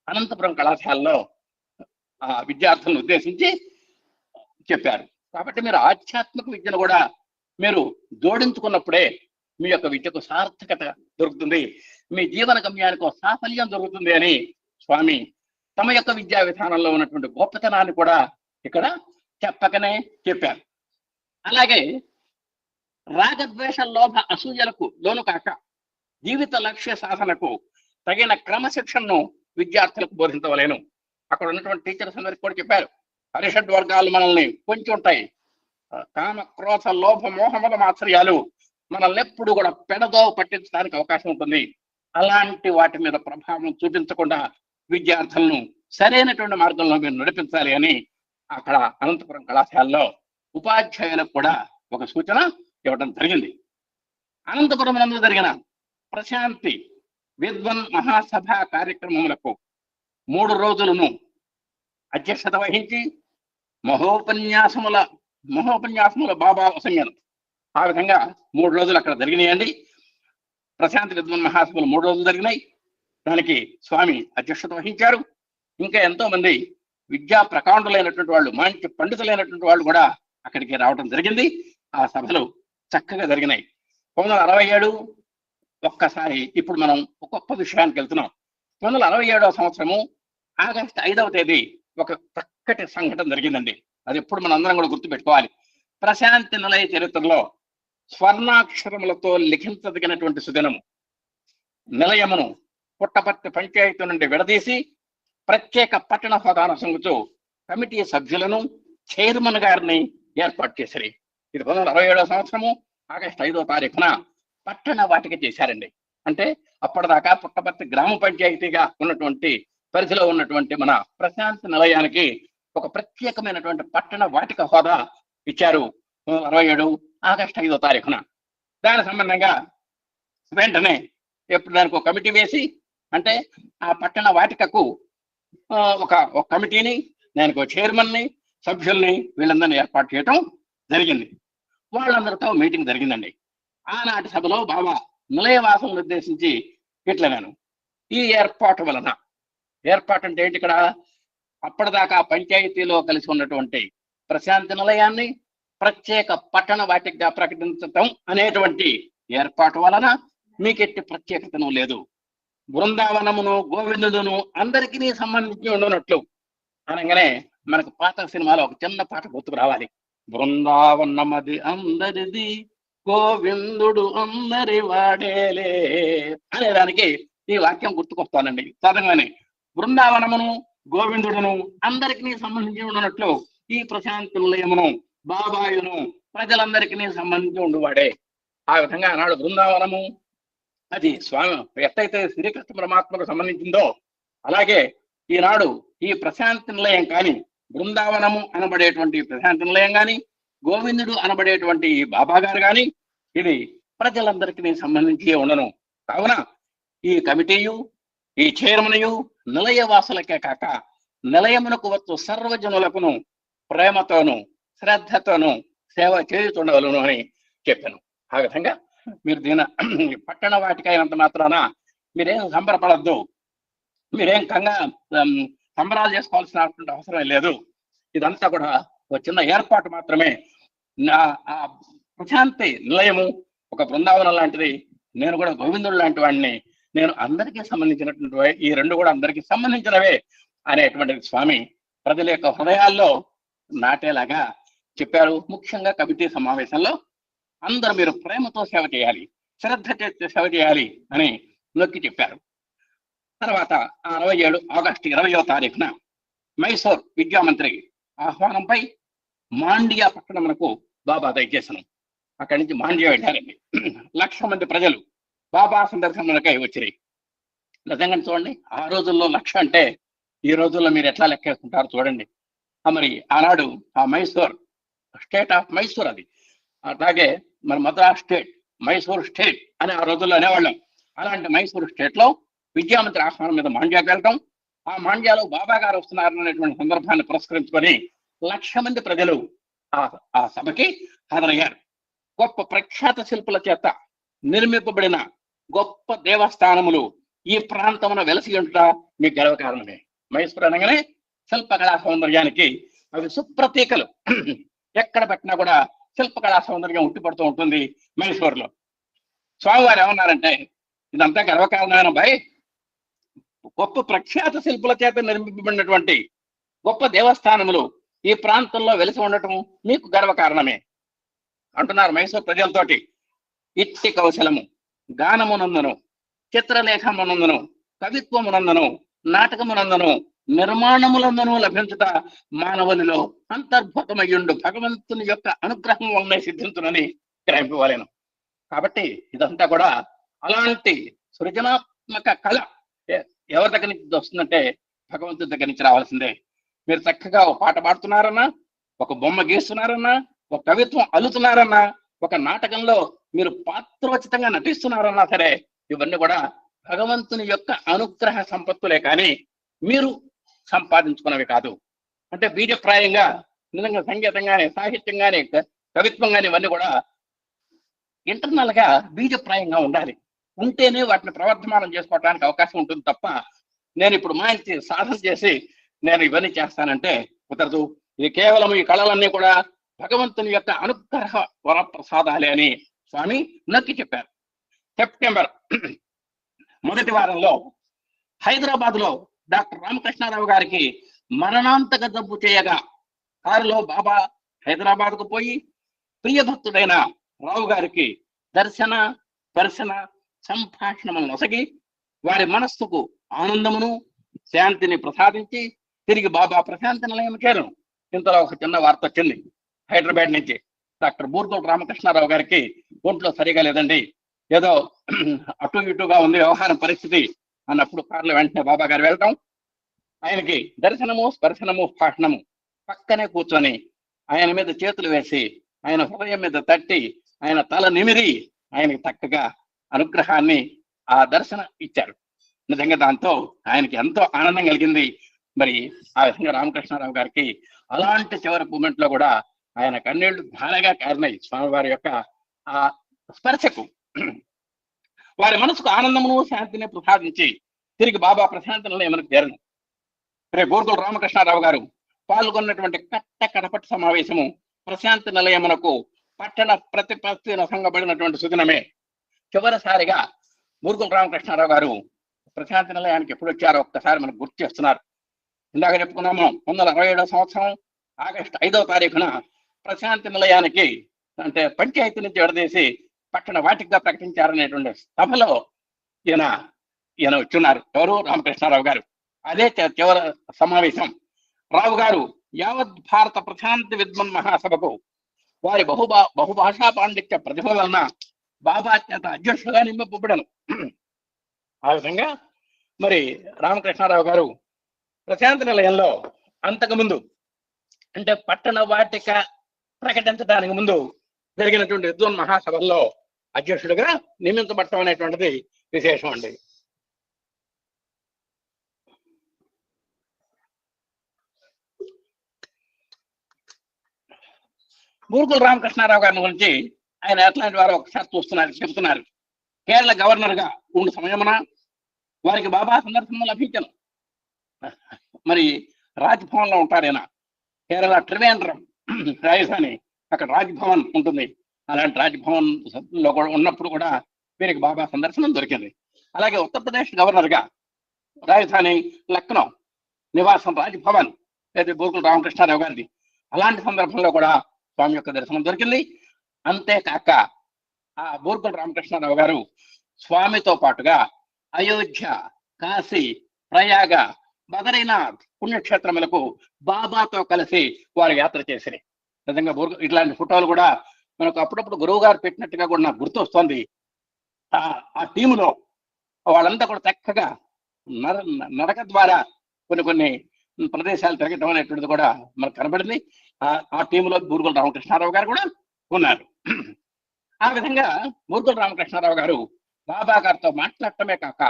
అనంతపురం కళాశాలలో విద్యార్థులను ఉద్దేశించి చెప్పారు. కాబట్టి మీరు ఆధ్యాత్మిక విద్యను కూడా మీరు జోడించుకున్నప్పుడే మీ యొక్క విద్యకు సార్థకత దొరుకుతుంది, మీ జీవన గమ్యానికి సాఫల్యం దొరుకుతుంది అని స్వామి తమ యొక్క విద్యా విధానంలో ఉన్నటువంటి గొప్పతనాన్ని కూడా ఇక్కడ చెప్పకనే చెప్పారు. అలాగే రాగద్వేష లోభ అసూయలకు లోను కాక జీవిత లక్ష్య సాధనకు తగిన క్రమశిక్షణను విద్యార్థులకు బోధించవలేను. అక్కడ ఉన్నటువంటి టీచర్స్ అందరికి కూడా చెప్పారు, పరిషత్ వర్గాలు మనల్ని కొంచెం ఉంటాయి, కామ క్రోధ లోభ మోహమద మాత్సర్యాలు మనల్ని ఎప్పుడు కూడా పెడదో పట్టించడానికి అవకాశం ఉంటుంది. అలాంటి వాటి మీద ప్రభావం చూపించకుండా విద్యార్థులను సరైనటువంటి మార్గంలో మీరు నడిపించాలి అని అక్కడ అనంతపురం కళాశాలలో ఉపాధ్యాయులకు కూడా ఒక సూచన ఇవ్వడం జరిగింది. అనంతపురం నందు జరిగిన ప్రశాంతి విద్వన్ మహాసభ కార్యక్రమములకు 3 రోజులను అధ్యక్షత వహించి మహోపన్యాసముల బాబా సంగం ఆ విధంగా 3 రోజులు అక్కడ జరిగినాయండి. ప్రశాంతి విద్వన్ మహాసభలు 3 రోజులు జరిగినాయి. దానికి స్వామి అధ్యక్షత వహించారు. ఇంకా ఎంతో మంది విద్యా ప్రకాండులైనటువంటి వాళ్ళు, మంచి పండితులైనటువంటి వాళ్ళు కూడా అక్కడికి రావడం జరిగింది. ఆ సభలు చక్కగా జరిగినాయి. 1967 ఒక్కసారి ఇప్పుడు మనం ఒక గొప్ప విషయానికి వెళ్తున్నాం. 1967వ సంవత్సరము ఆగస్టు 5వ తేదీ ఒక చక్కటి సంఘటన జరిగిందండి. అది ఎప్పుడు మనం అందరం కూడా గుర్తుపెట్టుకోవాలి. ప్రశాంతి నిలయ చరిత్రలో స్వర్ణాక్షరములతో లిఖించదగినటువంటి సుదినము. నిలయమును పుట్టపర్తి పంచాయతీ నుండి విడదీసి ప్రత్యేక పట్టణ హోదాను సంగుతూ కమిటీ సభ్యులను చైర్మన్ గారిని ఏర్పాటు చేశారు. ఇది 1967వ సంవత్సరము ఆగస్టు 5వ తారీఖున పట్టణ వాటిక చేశారండి. అంటే అప్పటిదాకా పుట్టపర్తి గ్రామ పంచాయతీగా ఉన్నటువంటి పరిధిలో ఉన్నటువంటి మన ప్రశాంతి నిలయానికి ఒక ప్రత్యేకమైనటువంటి పట్టణ వాటిక హోదా ఇచ్చారు 1967 ఆగస్టు 5వ తారీఖున. దాని సంబంధంగా వెంటనే ఎప్పుడు దానికి ఒక కమిటీ వేసి, అంటే ఆ పట్టణ వాటికకు ఒక కమిటీని, దానికి ఒక చైర్మన్ని, సభ్యుల్ని, వీళ్ళందరినీ ఏర్పాటు చేయటం జరిగింది. వాళ్ళందరితో మీటింగ్ జరిగిందండి. ఆనాటి సభలో బాబా నిలయవాసం నిర్దేశించి ఇట్లగాను, ఈ ఏర్పాటు వలన, ఏర్పాటు అంటే ఏంటి, ఇక్కడ అప్పటిదాకా పంచాయతీలో కలిసి ఉన్నటువంటి ప్రశాంతి నిలయాన్ని ప్రత్యేక పట్టణ వాటికగా ప్రకటించటం అనేటువంటి ఏర్పాటు వలన మీకెట్టి ప్రత్యేకతను లేదు. బృందావనమును గోవిందుడును అందరికీ సంబంధించి ఉండనట్లు అనగానే మనకు పాత సినిమాలో ఒక చిన్న పాట గుర్తుకు రావాలి. బృందావనమది అందరిది, గోవిందుడు అందరి వాడేలే అనేదానికి ఈ వాక్యం గుర్తుకొస్తానండి. సాధారణంగానే బృందావనమును గోవిందుడును అందరికీ సంబంధించి ఉండనట్లు ఈ ప్రశాంతి నిలయమును బాబాయును ప్రజలందరికీ సంబంధించి ఉండువాడే. ఆ విధంగా ఆనాడు బృందావనము అది స్వామి ఎట్టయితే శ్రీకృష్ణ పరమాత్మకు సంబంధించిందో, అలాగే ఈనాడు ఈ ప్రశాంతి నిలయం కానీ, బృందావనము అనబడేటువంటి ప్రశాంతి నిలయం కానీ, గోవిందుడు అనబడేటువంటి ఈ బాబా గారు కానీ, ఇది ప్రజలందరికీ సంబంధించి ఉండను. కావున ఈ కమిటీయు, ఈ చైర్మనియు నిలయవాసులకే కాక నిలయమునకు వచ్చు సర్వజనులకును ప్రేమతోను శ్రద్ధతోను సేవ చేయుతుండవలను అని చెప్పాను. ఆ విధంగా మీరు దీని పట్టణ వాటిక అయినంత మాత్రాన మీరేం సంబరపడద్దు, మీరేం సంబరాలు చేసుకోవాల్సినటువంటి అవసరం లేదు. ఇదంతా కూడా ఒక చిన్న ఏర్పాటు మాత్రమే. ఆ ప్రశాంతి నిలయము ఒక బృందావనం లాంటిది, నేను కూడా గోవిందుడు లాంటి వాడిని, నేను అందరికీ సంబంధించినటువంటి ఈ రెండు కూడా అందరికీ సంబంధించినవే అనేటువంటి స్వామి ప్రజల యొక్క హృదయాల్లో నాటేలాగా చెప్పారు. ముఖ్యంగా కమిటీ సమావేశంలో అందరూ మీరు ప్రేమతో సేవ చేయాలి, శ్రద్ధ చేస్తే సేవ చేయాలి అని నొక్కి చెప్పారు. తర్వాత 67 ఆగస్టు 20వ తారీఖున మైసూర్ విద్యామంత్రి ఆహ్వానంపై మాండియా పట్టణమునకు బాబా దయచేసను. అక్కడి నుంచి మాండియా వెళ్ళారండి. 1,00,000 మంది ప్రజలు బాబా సందర్శనకై వచ్చినాయి. నిజంగా చూడండి, ఆ రోజుల్లో 1,00,000 అంటే ఈ రోజుల్లో మీరు ఎట్లా లెక్కేసుకుంటారు చూడండి. మరి ఆనాడు ఆ మైసూర్ స్టేట్ ఆఫ్ మైసూర్, అది అలాగే మన మద్రాస్ స్టేట్, మైసూర్ స్టేట్ అని ఆ రోజుల్లో అనేవాళ్ళం. అలాంటి మైసూర్ స్టేట్ లో విద్యామంత్రి ఆహ్వానం మీద మాండ్యాకి వెళ్ళటం, ఆ మాండ్యాలో బాబా గారు వస్తున్నారనేటువంటి సందర్భాన్ని పురస్కరించుకొని 1,00,000 మంది ప్రజలు ఆ సభకి హాజరయ్యారు. గొప్ప ప్రఖ్యాత శిల్పుల చేత నిర్మింపబడిన గొప్ప దేవస్థానములు ఈ ప్రాంతమున వెలసి ఉంట మీకు గర్వకారణమే. మైసూర్ అనగానే శిల్పకళా సౌందర్యానికి అవి సుప్రతీకలు. ఎక్కడ పెట్టినా కూడా శిల్పకళా సౌందర్యం ఉట్టిపడుతూ ఉంటుంది మైసూరులో. స్వామివారు ఏమన్నారంటే, ఇదంతా గర్వకారణమైన బాయ్, గొప్ప ప్రఖ్యాత శిల్పుల చేత నిర్మింపబడినటువంటి గొప్ప దేవస్థానములు ఈ ప్రాంతంలో వెలిసి ఉండటం మీకు గర్వకారణమే అంటున్నారు మైసూర్ ప్రజలతోటి. ఇట్టి కౌశలము గానమునందును, చిత్రలేఖమునందును, కవిత్వమునందును, నాటకమునందును నిర్మాణములందనూ లభించుట మానవునిలో అంతర్భూతమయ్యుండు భగవంతుని యొక్క అనుగ్రహం వల్లనే సిద్ధించునని గ్రహింపవలేను. కాబట్టి ఇదంతా కూడా అలాంటి సృజనాత్మక కళ ఎవరి దగ్గర నుంచి వస్తుందంటే భగవంతుడి దగ్గర నుంచి రావాల్సిందే. మీరు చక్కగా ఒక పాట పాడుతున్నారన్నా, ఒక బొమ్మ గీస్తున్నారన్నా, ఒక కవిత్వం అల్లుతున్నారన్నా, ఒక నాటకంలో మీరు పాత్రోచితంగా నటిస్తున్నారన్నా సరే, ఇవన్నీ కూడా భగవంతుని యొక్క అనుగ్రహ సంపత్తులే కానీ మీరు సంపాదించుకున్నవి కాదు. అంటే బీజప్రాయంగా నిజంగా సంగీతంగానే, సాహిత్యంగానే, కవిత్వంగానే ఇవన్నీ కూడా ఇంటర్నల్ గా బీజప్రాయంగా ఉండాలి. ఉంటేనే వాటిని ప్రవర్ధమానం చేసుకోవడానికి అవకాశం ఉంటుంది తప్ప నేను ఇప్పుడు మంచి సాధన చేసి నేను ఇవన్నీ చేస్తానంటే కుదరదు. ఇది కేవలం ఈ కళలన్నీ కూడా భగవంతుని యొక్క అనుగ్రహ వరప్రసాదాలే అని స్వామి నొక్కి చెప్పారు. సెప్టెంబర్ మొదటి వారంలో హైదరాబాద్ లో డాక్టర్ రామకృష్ణారావు గారికి మరణాంతక జబ్బు చేయగా కారులో బాబా హైదరాబాద్ కు పోయి ప్రియభక్తుడైన రావు గారికి దర్శన సంభాషణములను నొసగి వారి మనస్సుకు ఆనందమును శాంతిని ప్రసాదించి తిరిగి బాబా ప్రశాంతి నిలయం చేరను. ఇంతలో ఒక చిన్న వార్త వచ్చింది హైదరాబాద్ నుంచి. డాక్టర్ బూర్గోల్ రామకృష్ణారావు గారికి ఒంట్లో సరిగా లేదండి, ఏదో అటు ఇటుగా ఉంది వ్యవహారం పరిస్థితి అన్నప్పుడు కార్లో వెంటనే బాబా గారు వెళ్ళటం, ఆయనకి దర్శనము స్పర్శనము భాషణము పక్కనే కూర్చొని ఆయన మీద చేతులు వేసి ఆయన హృదయం మీద తట్టి ఆయన తల నిమిరి ఆయనకి చక్కగా అనుగ్రహాన్ని ఆ దర్శనం ఇచ్చారు. నిజంగా దాంతో ఆయనకి ఎంతో ఆనందం కలిగింది. మరి ఆ విధంగా రామకృష్ణారావు గారికి అలాంటి చివరి మూమెంట్ లో కూడా ఆయన కన్నీళ్లు ధారగా కారినాయి. స్వామివారి యొక్క ఆ స్పర్శకు వారి మనసుకు ఆనందమును శాంతిని ప్రసాదించి తిరిగి బాబా ప్రశాంతి నిలయమునకు చేరను. రేపు బూర్గోల్ రామకృష్ణారావు గారు పాల్గొన్నటువంటి కడపటి సమావేశము ప్రశాంతి నిలయమునకు పట్టణ ప్రతిపత్తిన సంగబడినటువంటి సుదినమే. చివరిసారిగా బూర్గోల్ రామకృష్ణారావు గారు ప్రశాంతి నిలయానికి ఎప్పుడు వచ్చారో ఒక్కసారి మనకు గుర్తు చేస్తున్నారు. ఇందాక చెప్పుకున్నాము 1967 సంవత్సరం ఆగస్టు 5వ తారీఖున ప్రశాంతి నిలయానికి అంటే పంచాయతీ నుంచి విడదీసి పట్టణ వాటికగా ప్రకటించారనేటువంటి సభలో ఈయన వచ్చున్నారు. ఎవరు? రామకృష్ణారావు గారు. అదే చివరి సమావేశం. రావు గారు యావత్ భారత ప్రశాంతి విద్వన్ మహాసభకు వారి బహుభాషా పాండిత్య ప్రతిభ వలన బాబా చేత అధ్యక్షులుగా నింపబడను. ఆ విధంగా మరి రామకృష్ణారావు గారు ప్రశాంతి నిలయంలో అంతకుముందు అంటే పట్టణ వాటిక ప్రకటించడానికి ముందు జరిగినటువంటి విద్వన్ మహాసభల్లో అధ్యక్షుడిగా నియమించబడటం అనేటువంటిది విశేషం అండి. బూర్గోల్ రామకృష్ణారావు గారి గురించి ఆయన ఎట్లాంటి వారు ఒకసారి చెబుతున్నారు. కేరళ గవర్నర్ గా ఉండు సమయమున వారికి బాబా సందర్శనం లభించను. మరి రాజ్భవన్ లో ఉంటారు ఆయన. కేరళ త్రివేంద్రం రాజధాని, అక్కడ రాజ్భవన్ ఉంటుంది. అలాంటి రాజ్భవన్ లో కూడా ఉన్నప్పుడు కూడా వీరికి బాబా సందర్శనం దొరికింది. అలాగే ఉత్తరప్రదేశ్ గవర్నర్ గా రాజధాని లక్నో నివాసం రాజ్భవన్ అయితే బూర్గోల్ రామకృష్ణారావు గారిది. అలాంటి సందర్భంలో కూడా స్వామి యొక్క దర్శనం దొరికింది. అంతేకాక ఆ బూర్గోల్ రామకృష్ణారావు గారు స్వామితో పాటుగా అయోధ్య, కాశీ, ప్రయాగ, బదరీనాథ్ పుణ్యక్షేత్రములకు బాబాతో కలిసి వారు యాత్ర చేసిరి. నిజంగా ఇట్లాంటి ఫోటోలు కూడా మనకు అప్పుడప్పుడు గురువు గారు పెట్టినట్టుగా కూడా నాకు గుర్తు వస్తుంది. ఆ టీములో వాళ్ళంతా కూడా చక్కగా నడక ద్వారా కొన్ని ప్రదేశాలు తిరగటం అనేటువంటిది కూడా మనకు కనబడింది. ఆ టీంలో బూర్గోల్ రామకృష్ణారావు గారు కూడా ఉన్నారు. ఆ విధంగా బూర్గోల్ రామకృష్ణారావు గారు బాబా గారితో మాట్లాడటమే కాక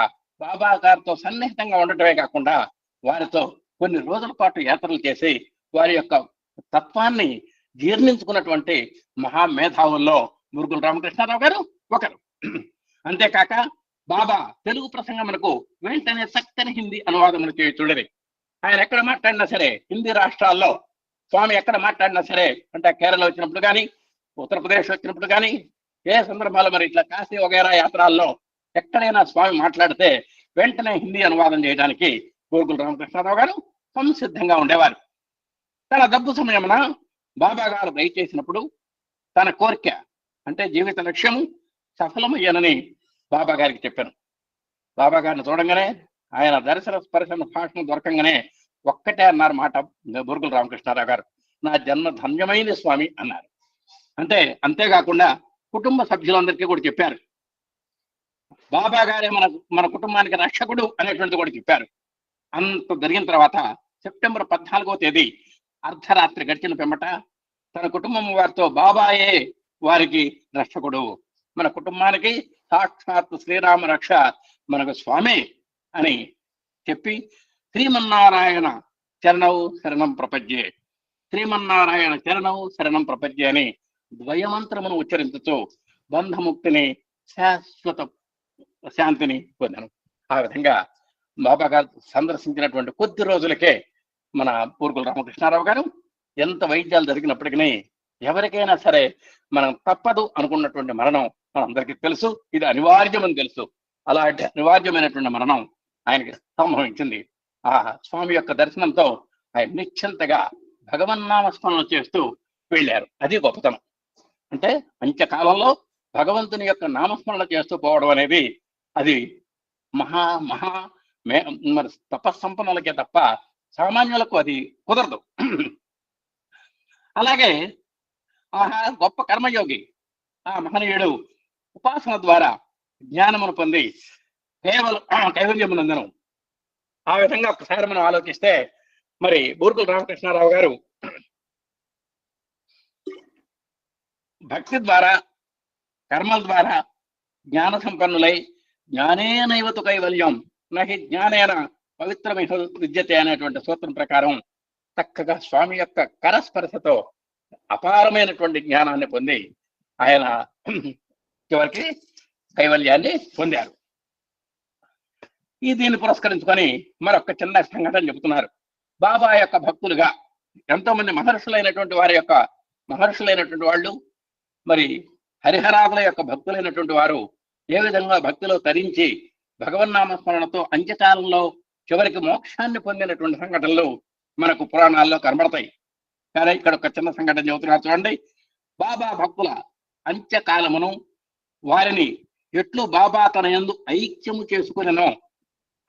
బాబా గారితో సన్నిహితంగా ఉండటమే కాకుండా వారితో కొన్ని రోజుల పాటు యాత్రలు చేసి వారి యొక్క తత్వాన్ని జీర్ణించుకున్నటువంటి మహామేధావుల్లో బూర్గోల్ రామకృష్ణారావు గారు ఒకరు. అంతేకాక బాబా తెలుగు ప్రసంగమునకు వెంటనే చక్కని హిందీ అనువాదములు చూడరి. ఆయన ఎక్కడ మాట్లాడినా సరే, హిందీ రాష్ట్రాల్లో స్వామి ఎక్కడ మాట్లాడినా సరే, అంటే కేరళ వచ్చినప్పుడు కానీ, ఉత్తరప్రదేశ్ వచ్చినప్పుడు కానీ, ఏ సందర్భాలు మరి ఇట్లా కాశీ వగైరా యాత్రల్లో ఎక్కడైనా స్వామి మాట్లాడితే వెంటనే హిందీ అనువాదం చేయడానికి బూర్గోల్ రామకృష్ణారావు గారు సంసిద్ధంగా ఉండేవారు. తన డబ్బు సమయమున బాబా గారు దయచేసినప్పుడు తన కోరిక అంటే జీవిత లక్ష్యము సఫలమయ్యానని బాబా గారికి చెప్పాను. బాబా గారిని చూడంగానే ఆయన దర్శన స్పర్శన భాషను దొరకంగానే ఒక్కటే అన్నారు మాట బూర్గుల రామకృష్ణారావు గారు, నా జన్మ ధన్యమైంది స్వామి అన్నారు. అంతేకాకుండా కుటుంబ సభ్యులందరికీ కూడా చెప్పారు, బాబా గారే మన కుటుంబానికి రక్షకుడు అనేటువంటిది కూడా చెప్పారు. అంత జరిగిన తర్వాత సెప్టెంబర్ 14వ తేదీ అర్ధరాత్రి గడిచిన పిమ్మట తన కుటుంబం వారితో బాబాయే వారికి రక్షకుడు, మన కుటుంబానికి సాక్షాత్ శ్రీరామ రక్ష మనకు స్వామి అని చెప్పి శ్రీమన్నారాయణ చరణవు శరణం ప్రపంచే, శ్రీమన్నారాయణ చరణవు శరణం ప్రపంచే అని ద్వయమంత్రమును ఉచ్చరించుతూ బంధముక్తిని శాశ్వత శాంతిని పొందాను. ఆ విధంగా బాబా గారు సందర్శించినటువంటి కొద్ది రోజులకే మన బూర్గుల రామకృష్ణారావు గారు ఎంత వైద్యాలు జరిగినప్పటికీ ఎవరికైనా సరే మనం తప్పదు అనుకున్నటువంటి మరణం మనందరికీ తెలుసు, ఇది అనివార్యమని తెలుసు. అలాంటి అనివార్యమైనటువంటి మరణం ఆయనకి సంభవించింది. ఆ స్వామి యొక్క దర్శనంతో ఆయన నిశ్చింతగా భగవన్నామస్మరణ చేస్తూ వెళ్ళారు. అది గొప్పతనం. అంటే అంత్యకాలంలో భగవంతుని యొక్క నామస్మరణ చేస్తూ పోవడం అనేది అది మరి తపస్సంపన్నులకే తప్ప సామాన్యులకు అది కుదరదు. అలాగే గొప్ప కర్మయోగి ఆ మహనీయుడు ఉపాసన ద్వారా జ్ఞానమును పొంది కైవల్యమునందను. ఆ విధంగా ఒకసారి మనం ఆలోచిస్తే మరి బూర్గుల రామకృష్ణారావు గారు భక్తి ద్వారా కర్మల ద్వారా జ్ఞాన సంపన్నులై జ్ఞానేనైవతు కైవల్యం నహి జ్ఞానేన పవిత్రమైన విద్యతే అనేటువంటి సూత్రం ప్రకారం చక్కగా స్వామి యొక్క కరస్పర్శతో అపారమైనటువంటి జ్ఞానాన్ని పొంది ఆయన చివరికి కైవల్యాన్ని పొందారు. దీన్ని పురస్కరించుకొని మరొక చిన్న సంఘటన చెబుతున్నారు. బాబా యొక్క భక్తులుగా ఎంతో మంది మహర్షులైనటువంటి వాళ్ళు మరి హరిహరాదుల యొక్క భక్తులైనటువంటి వారు ఏ విధంగా భక్తిలో తరించి భగవన్నామస్మరణతో అంత్యకాలంలో చివరికి మోక్షాన్ని పొందినటువంటి సంఘటనలు మనకు పురాణాల్లో కనబడతాయి. కానీ ఇక్కడ ఒక చిన్న సంఘటన చెబుతున్నారు చూడండి. బాబా భక్తుల అంత్యకాలమును వారిని ఎట్లు బాబా తన యందు ఐక్యము చేసుకునో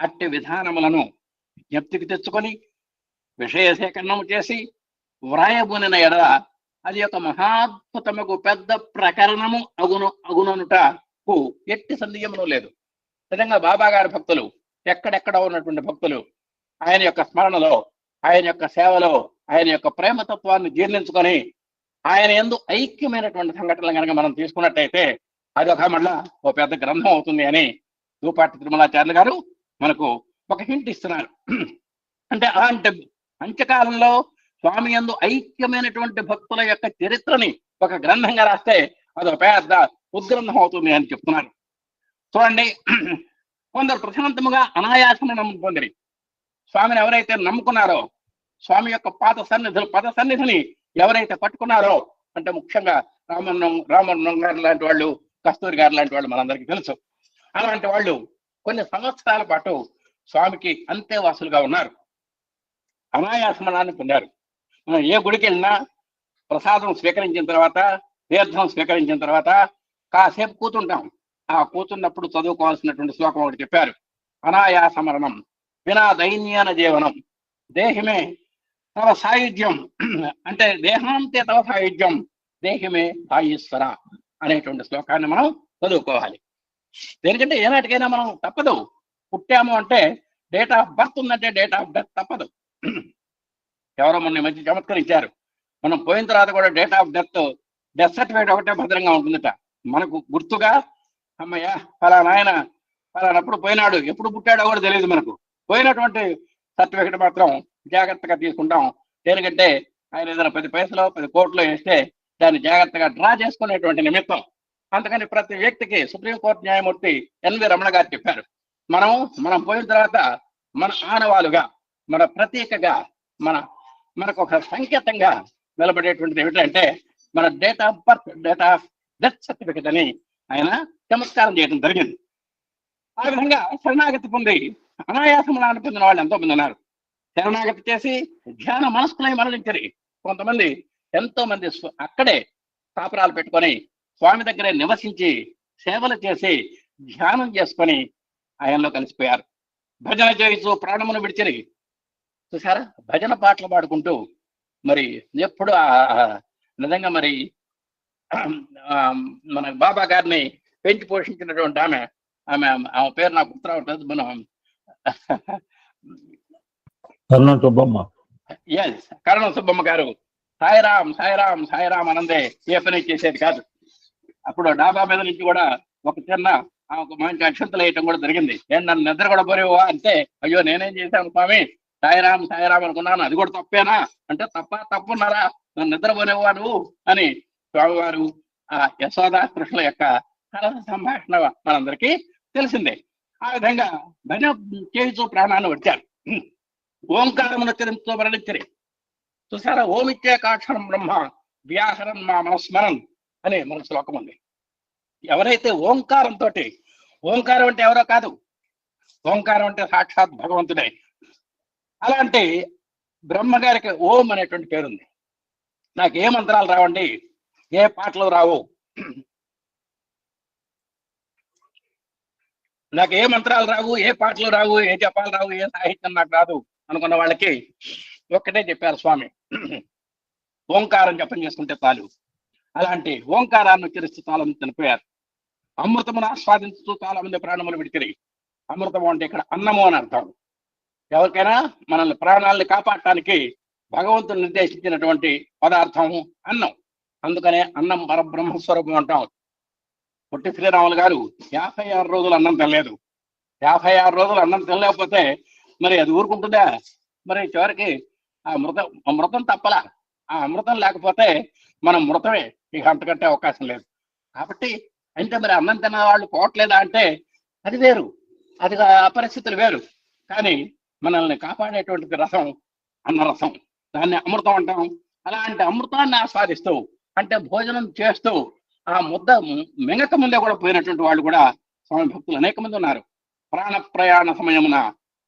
అట్టి విధానములను జ్ఞప్తికి తెచ్చుకొని విషయ సేకరణము చేసి వ్రాయబోనిన ఎడల అది ఒక మహాద్భుతముకు పెద్ద ప్రకరణము అగుననుటకు ఎట్టి సందేహమును లేదు. నిజంగా బాబా గారి భక్తులు ఎక్కడెక్కడ ఉన్నటువంటి భక్తులు ఆయన యొక్క స్మరణలో, ఆయన యొక్క సేవలో, ఆయన యొక్క ప్రేమతత్వాన్ని జీర్ణించుకొని ఆయన యందు ఐక్యమైనటువంటి సంఘటనలు కనుక మనం తీసుకున్నట్టయితే అది ఒక మళ్ళా ఓ పెద్ద గ్రంథం అవుతుంది అని దూపాటి తిరుమలాచార్యులు గారు మనకు ఒక హింట్ ఇస్తున్నారు. అంటే అలాంటి అంత్యకాలంలో స్వామి యందు ఐక్యమైనటువంటి భక్తుల యొక్క చరిత్రని ఒక గ్రంథంగా రాస్తే అది ఒక పెద్ద ఉద్గ్రంథం అవుతుంది అని చెప్తున్నారు. చూడండి, కొందరు ప్రశాంతముగా అనాయాసమును పొందిరి. స్వామిని ఎవరైతే నమ్ముకున్నారో, స్వామి యొక్క పద సన్నిధిని ఎవరైతే పట్టుకున్నారో, అంటే ముఖ్యంగా రామన్నం గారు లాంటి వాళ్ళు, కస్తూరి గారు లాంటి వాళ్ళు మనందరికీ తెలుసు. అలాంటి వాళ్ళు కొన్ని సంవత్సరాల పాటు స్వామికి అంతేవాసులుగా ఉన్నారు, అనాయాసమనాన్ని పొందారు. మనం ఏ గుడికి వెళ్ళినా ప్రసాదం స్వీకరించిన తర్వాత, తీర్థం స్వీకరించిన తర్వాత కాసేపు కూతుంటాం. ఆ కూతున్నప్పుడు చదువుకోవాల్సినటువంటి శ్లోకం ఒకటి చెప్పారు. అనాయాసమరణం వినా దైన్యాన జీవనం దేహిమే తవ సాయుధ్యం, అంటే దేహాంతే తవ సాయుధ్యం దేహిమే సాయీశ్వర అనేటువంటి శ్లోకాన్ని మనం చదువుకోవాలి. దేనికంటే ఏనాటికైనా మనం తప్పదు. పుట్టాము అంటే డేట్ ఆఫ్ బర్త్ ఉందంటే డేట్ ఆఫ్ డెత్ తప్పదు. ఎవరో మొన్న మంచి చమత్కరించారు, మనం పోయిన తర్వాత కూడా డేట్ ఆఫ్ డెత్ సర్టిఫికేట్ ఒకటే భద్రంగా ఉంటుందట. మనకు గుర్తుగా అమ్మయ్య ఫలానా ఆయన ఫలానప్పుడు పోయినాడు, ఎప్పుడు పుట్టాడో కూడా తెలియదు. మనకు పోయినటువంటి సర్టిఫికేట్ మాత్రం జాగ్రత్తగా తీసుకుంటాం. దేనికంటే ఆయన ఏదైనా 10 పైసలో 10 కోట్లు వేస్తే దాన్ని జాగ్రత్తగా డ్రా చేసుకునేటువంటి నిమిత్తం. అందుకని ప్రతి వ్యక్తికి సుప్రీంకోర్టు న్యాయమూర్తి ఎన్వి రమణ గారు చెప్పారు, మనం పోయిన తర్వాత మన ఆనవాలుగా, మన ప్రతీకగా, మనకు ఒక సంకేతంగా నిలబడేటువంటిది ఏమిటంటే మన date of birth, date of death certificate అని ఆయన చమత్కారం చేయడం జరిగింది. ఆ విధంగా శరణాగతి పొంది అనాయాసములను పొందిన వాళ్ళు ఎంతో మంది ఉన్నారు. శరణాగతి చేసి ధ్యాన మనస్కులై మరణించరు. కొంతమంది ఎంతో మంది అక్కడే కాపురాలు పెట్టుకొని స్వామి దగ్గరే నివసించి సేవలు చేసి ధ్యానం చేసుకొని ఆయనలో కలిసిపోయారు. భజన చేస్తూ ప్రాణమును విడిచిరి. చూసారా, భజన పాటలు పాడుకుంటూ మరి ఎప్పుడు నిజంగా మరి మన బాబా గారిని పెంచి పోషించినటువంటి ఆమె ఆమె ఆమె పేరు నాకు గుర్తు రావట్లేదు. మనం కర్ణం సుబ్బమ్మ, కరణం సుబ్బమ్మ గారు సాయిరాం సాయిరాం సాయిరాం అనందే ఏ పని చేసేది కాదు. అప్పుడు డాబా మీద నుంచి కూడా ఒక చిన్న ఒక మంచి అక్షంతలు వేయటం కూడా జరిగింది. నన్ను నిద్ర కూడా పోరేవా అంటే, అయ్యో నేనేం చేశాను స్వామి, సాయిరాం సాయిరాం అనుకున్నాను, అది కూడా తప్పేనా అంటే, తప్పున్నారా, నన్ను నిద్ర పోరేవా నువ్వు అని స్వామివారు ఆ యశోద కృష్ణుల యొక్క సరస సంభాషణ మనందరికీ తెలిసిందే. ఆ విధంగా భజన చేయుచూ ప్రాణాన్ని వచ్చారు. ఓంకారమును చరించు మరణించరి. చూసారా, ఓమిత్యేకాక్షరం బ్రహ్మ వ్యాహరన్ మా మనస్మరన్ అనే మన శ్లోకం ఉంది. ఎవరైతే ఓంకారంతో, ఓంకారం అంటే ఎవరో కాదు, ఓంకారం అంటే సాక్షాత్ భగవంతుడే. అలాంటి బ్రహ్మగారికి ఓం అనేటువంటి పేరుంది. నాకు ఏ మంత్రాలు రావండి, ఏ పాటలు రావు, నాకు ఏ మంత్రాలు రావు, ఏ పాటలు రావు, ఏ జపాలు రావు, ఏ సాహిత్యం నాకు రాదు అనుకున్న వాళ్ళకి ఒక్కటే చెప్పారు స్వామి, ఓంకారం జపం చేసుకుంటే చాలు. అలాంటి ఓంకారాన్ని ఉచ్చరిస్తూ చాలా మంది చనిపోయారు. అమృతమును ఆస్వాదించుతూ చాలా మంది ప్రాణములు విడిచిరి. అమృతము అంటే ఇక్కడ అన్నము అని అర్థం. ఎవరికైనా మనల్ని ప్రాణాలని కాపాడటానికి భగవంతుడు నిర్దేశించినటువంటి పదార్థం అన్నం. అందుకనే అన్నం పరబ్రహ్మస్వరూపం అంటాం. పొట్టి శ్రీరాములు గారు 56 రోజులు అన్నం తినలేదు. 56 రోజులు అన్నం తినలేకపోతే మరి అది ఊరుకుంటుందా? మరి చివరికి ఆ మృతం తప్పలా. ఆ అమృతం లేకపోతే మనం మృతమే, ఇక అంతకంటే అవకాశం లేదు. కాబట్టి అంటే మరి అన్నం తిన్న వాళ్ళు పోవట్లేదా అంటే అది వేరు, అది ఆ పరిస్థితులు వేరు. కానీ మనల్ని కాపాడేటువంటిది రసం, అన్నరసం, దాన్ని అమృతం అంటాం. అలాంటి అమృతాన్ని ఆస్వాదిస్తూ, అంటే భోజనం చేస్తూ ఆ ముద్ద మింగక ముందే కూడా పోయినటువంటి వాళ్ళు కూడా స్వామి భక్తులు అనేక మంది ఉన్నారు. ప్రాణ ప్రయాణ సమయమున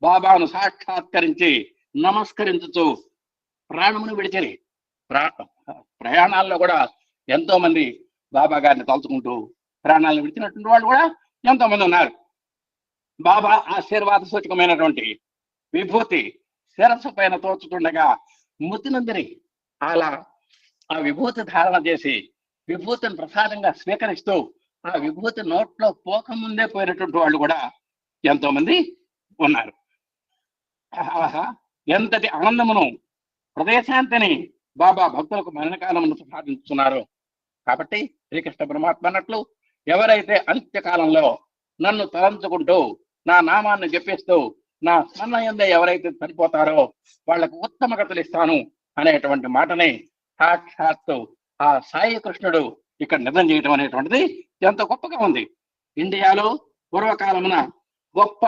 బాబాను సాక్షాత్కరించి నమస్కరించుతూ ప్రాణమును విడిచిరి. ప్రయాణాల్లో కూడా ఎంతో మంది బాబా గారిని తలుచుకుంటూ ప్రాణాలను విడిచినటువంటి వాళ్ళు కూడా ఎంతో మంది ఉన్నారు. బాబా ఆశీర్వాద సూచకమైనటువంటి విభూతి శిరస్సు పైన తోచుతుండగా మృతినందిని అలా ఆ విభూతి ధారణ చేసి విభూతిని ప్రసాదంగా స్వీకరిస్తూ ఆ విభూతి నోట్లో పోకముందే పోయినటువంటి వాళ్ళు కూడా ఎంతో మంది ఉన్నారు. ఎంతటి ఆనందమును ప్రదేశాంతిని బాబా భక్తులకు మరణకాలమును సాధించుతున్నారు. కాబట్టి శ్రీకృష్ణ పరమాత్మ అన్నట్లు ఎవరైతే అంత్యకాలంలో నన్ను తలంచుకుంటూ నా నామాన్ని జపిస్తూ నా స్మరణయందే ఎవరైతే చనిపోతారో వాళ్లకు ఉత్తమ గతులు ఇస్తాను అనేటువంటి మాటని సాక్షాత్తు ఆ సాయి కృష్ణుడు ఇక్కడ నిజం చేయటం అనేటువంటిది ఎంతో గొప్పగా ఉంది. ఇండియాలో పూర్వకాలమున గొప్ప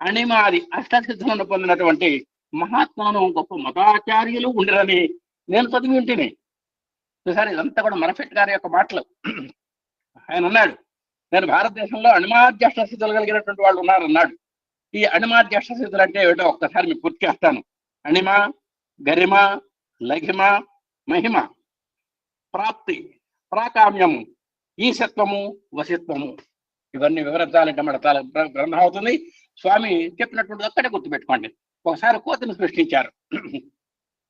అణిమాది అష్టసిద్ధులను పొందినటువంటి మహాత్మాను గొప్ప మతాచార్యులు ఉండిరని నేను చదివి ఉంటేనే. చూసారు, ఇదంతా కూడా మరఫెట్ గారి యొక్క మాటలు. ఆయన అన్నాడు, నేను భారతదేశంలో అణిమాద్య అష్టసిద్ధులు కలిగినటువంటి వాళ్ళు ఉన్నారన్నాడు. ఈ అణిమాద్య అష్టసిద్ధులు అంటే ఏమిటో ఒక్కసారి మీకు పూర్తి చేస్తాను. అణిమ, గరిమ, లఘిమ, మహిమ, ప్రాప్తి, ప్రాకామ్యము, ఈశత్వము, వశిత్వము. ఇవన్నీ వివరించాలంటే మన గ్రంథం అవుతుంది. స్వామి చెప్పినటువంటి ఒక్కటే గుర్తుపెట్టుకోండి. ఒకసారి కోతిని సృష్టించారు,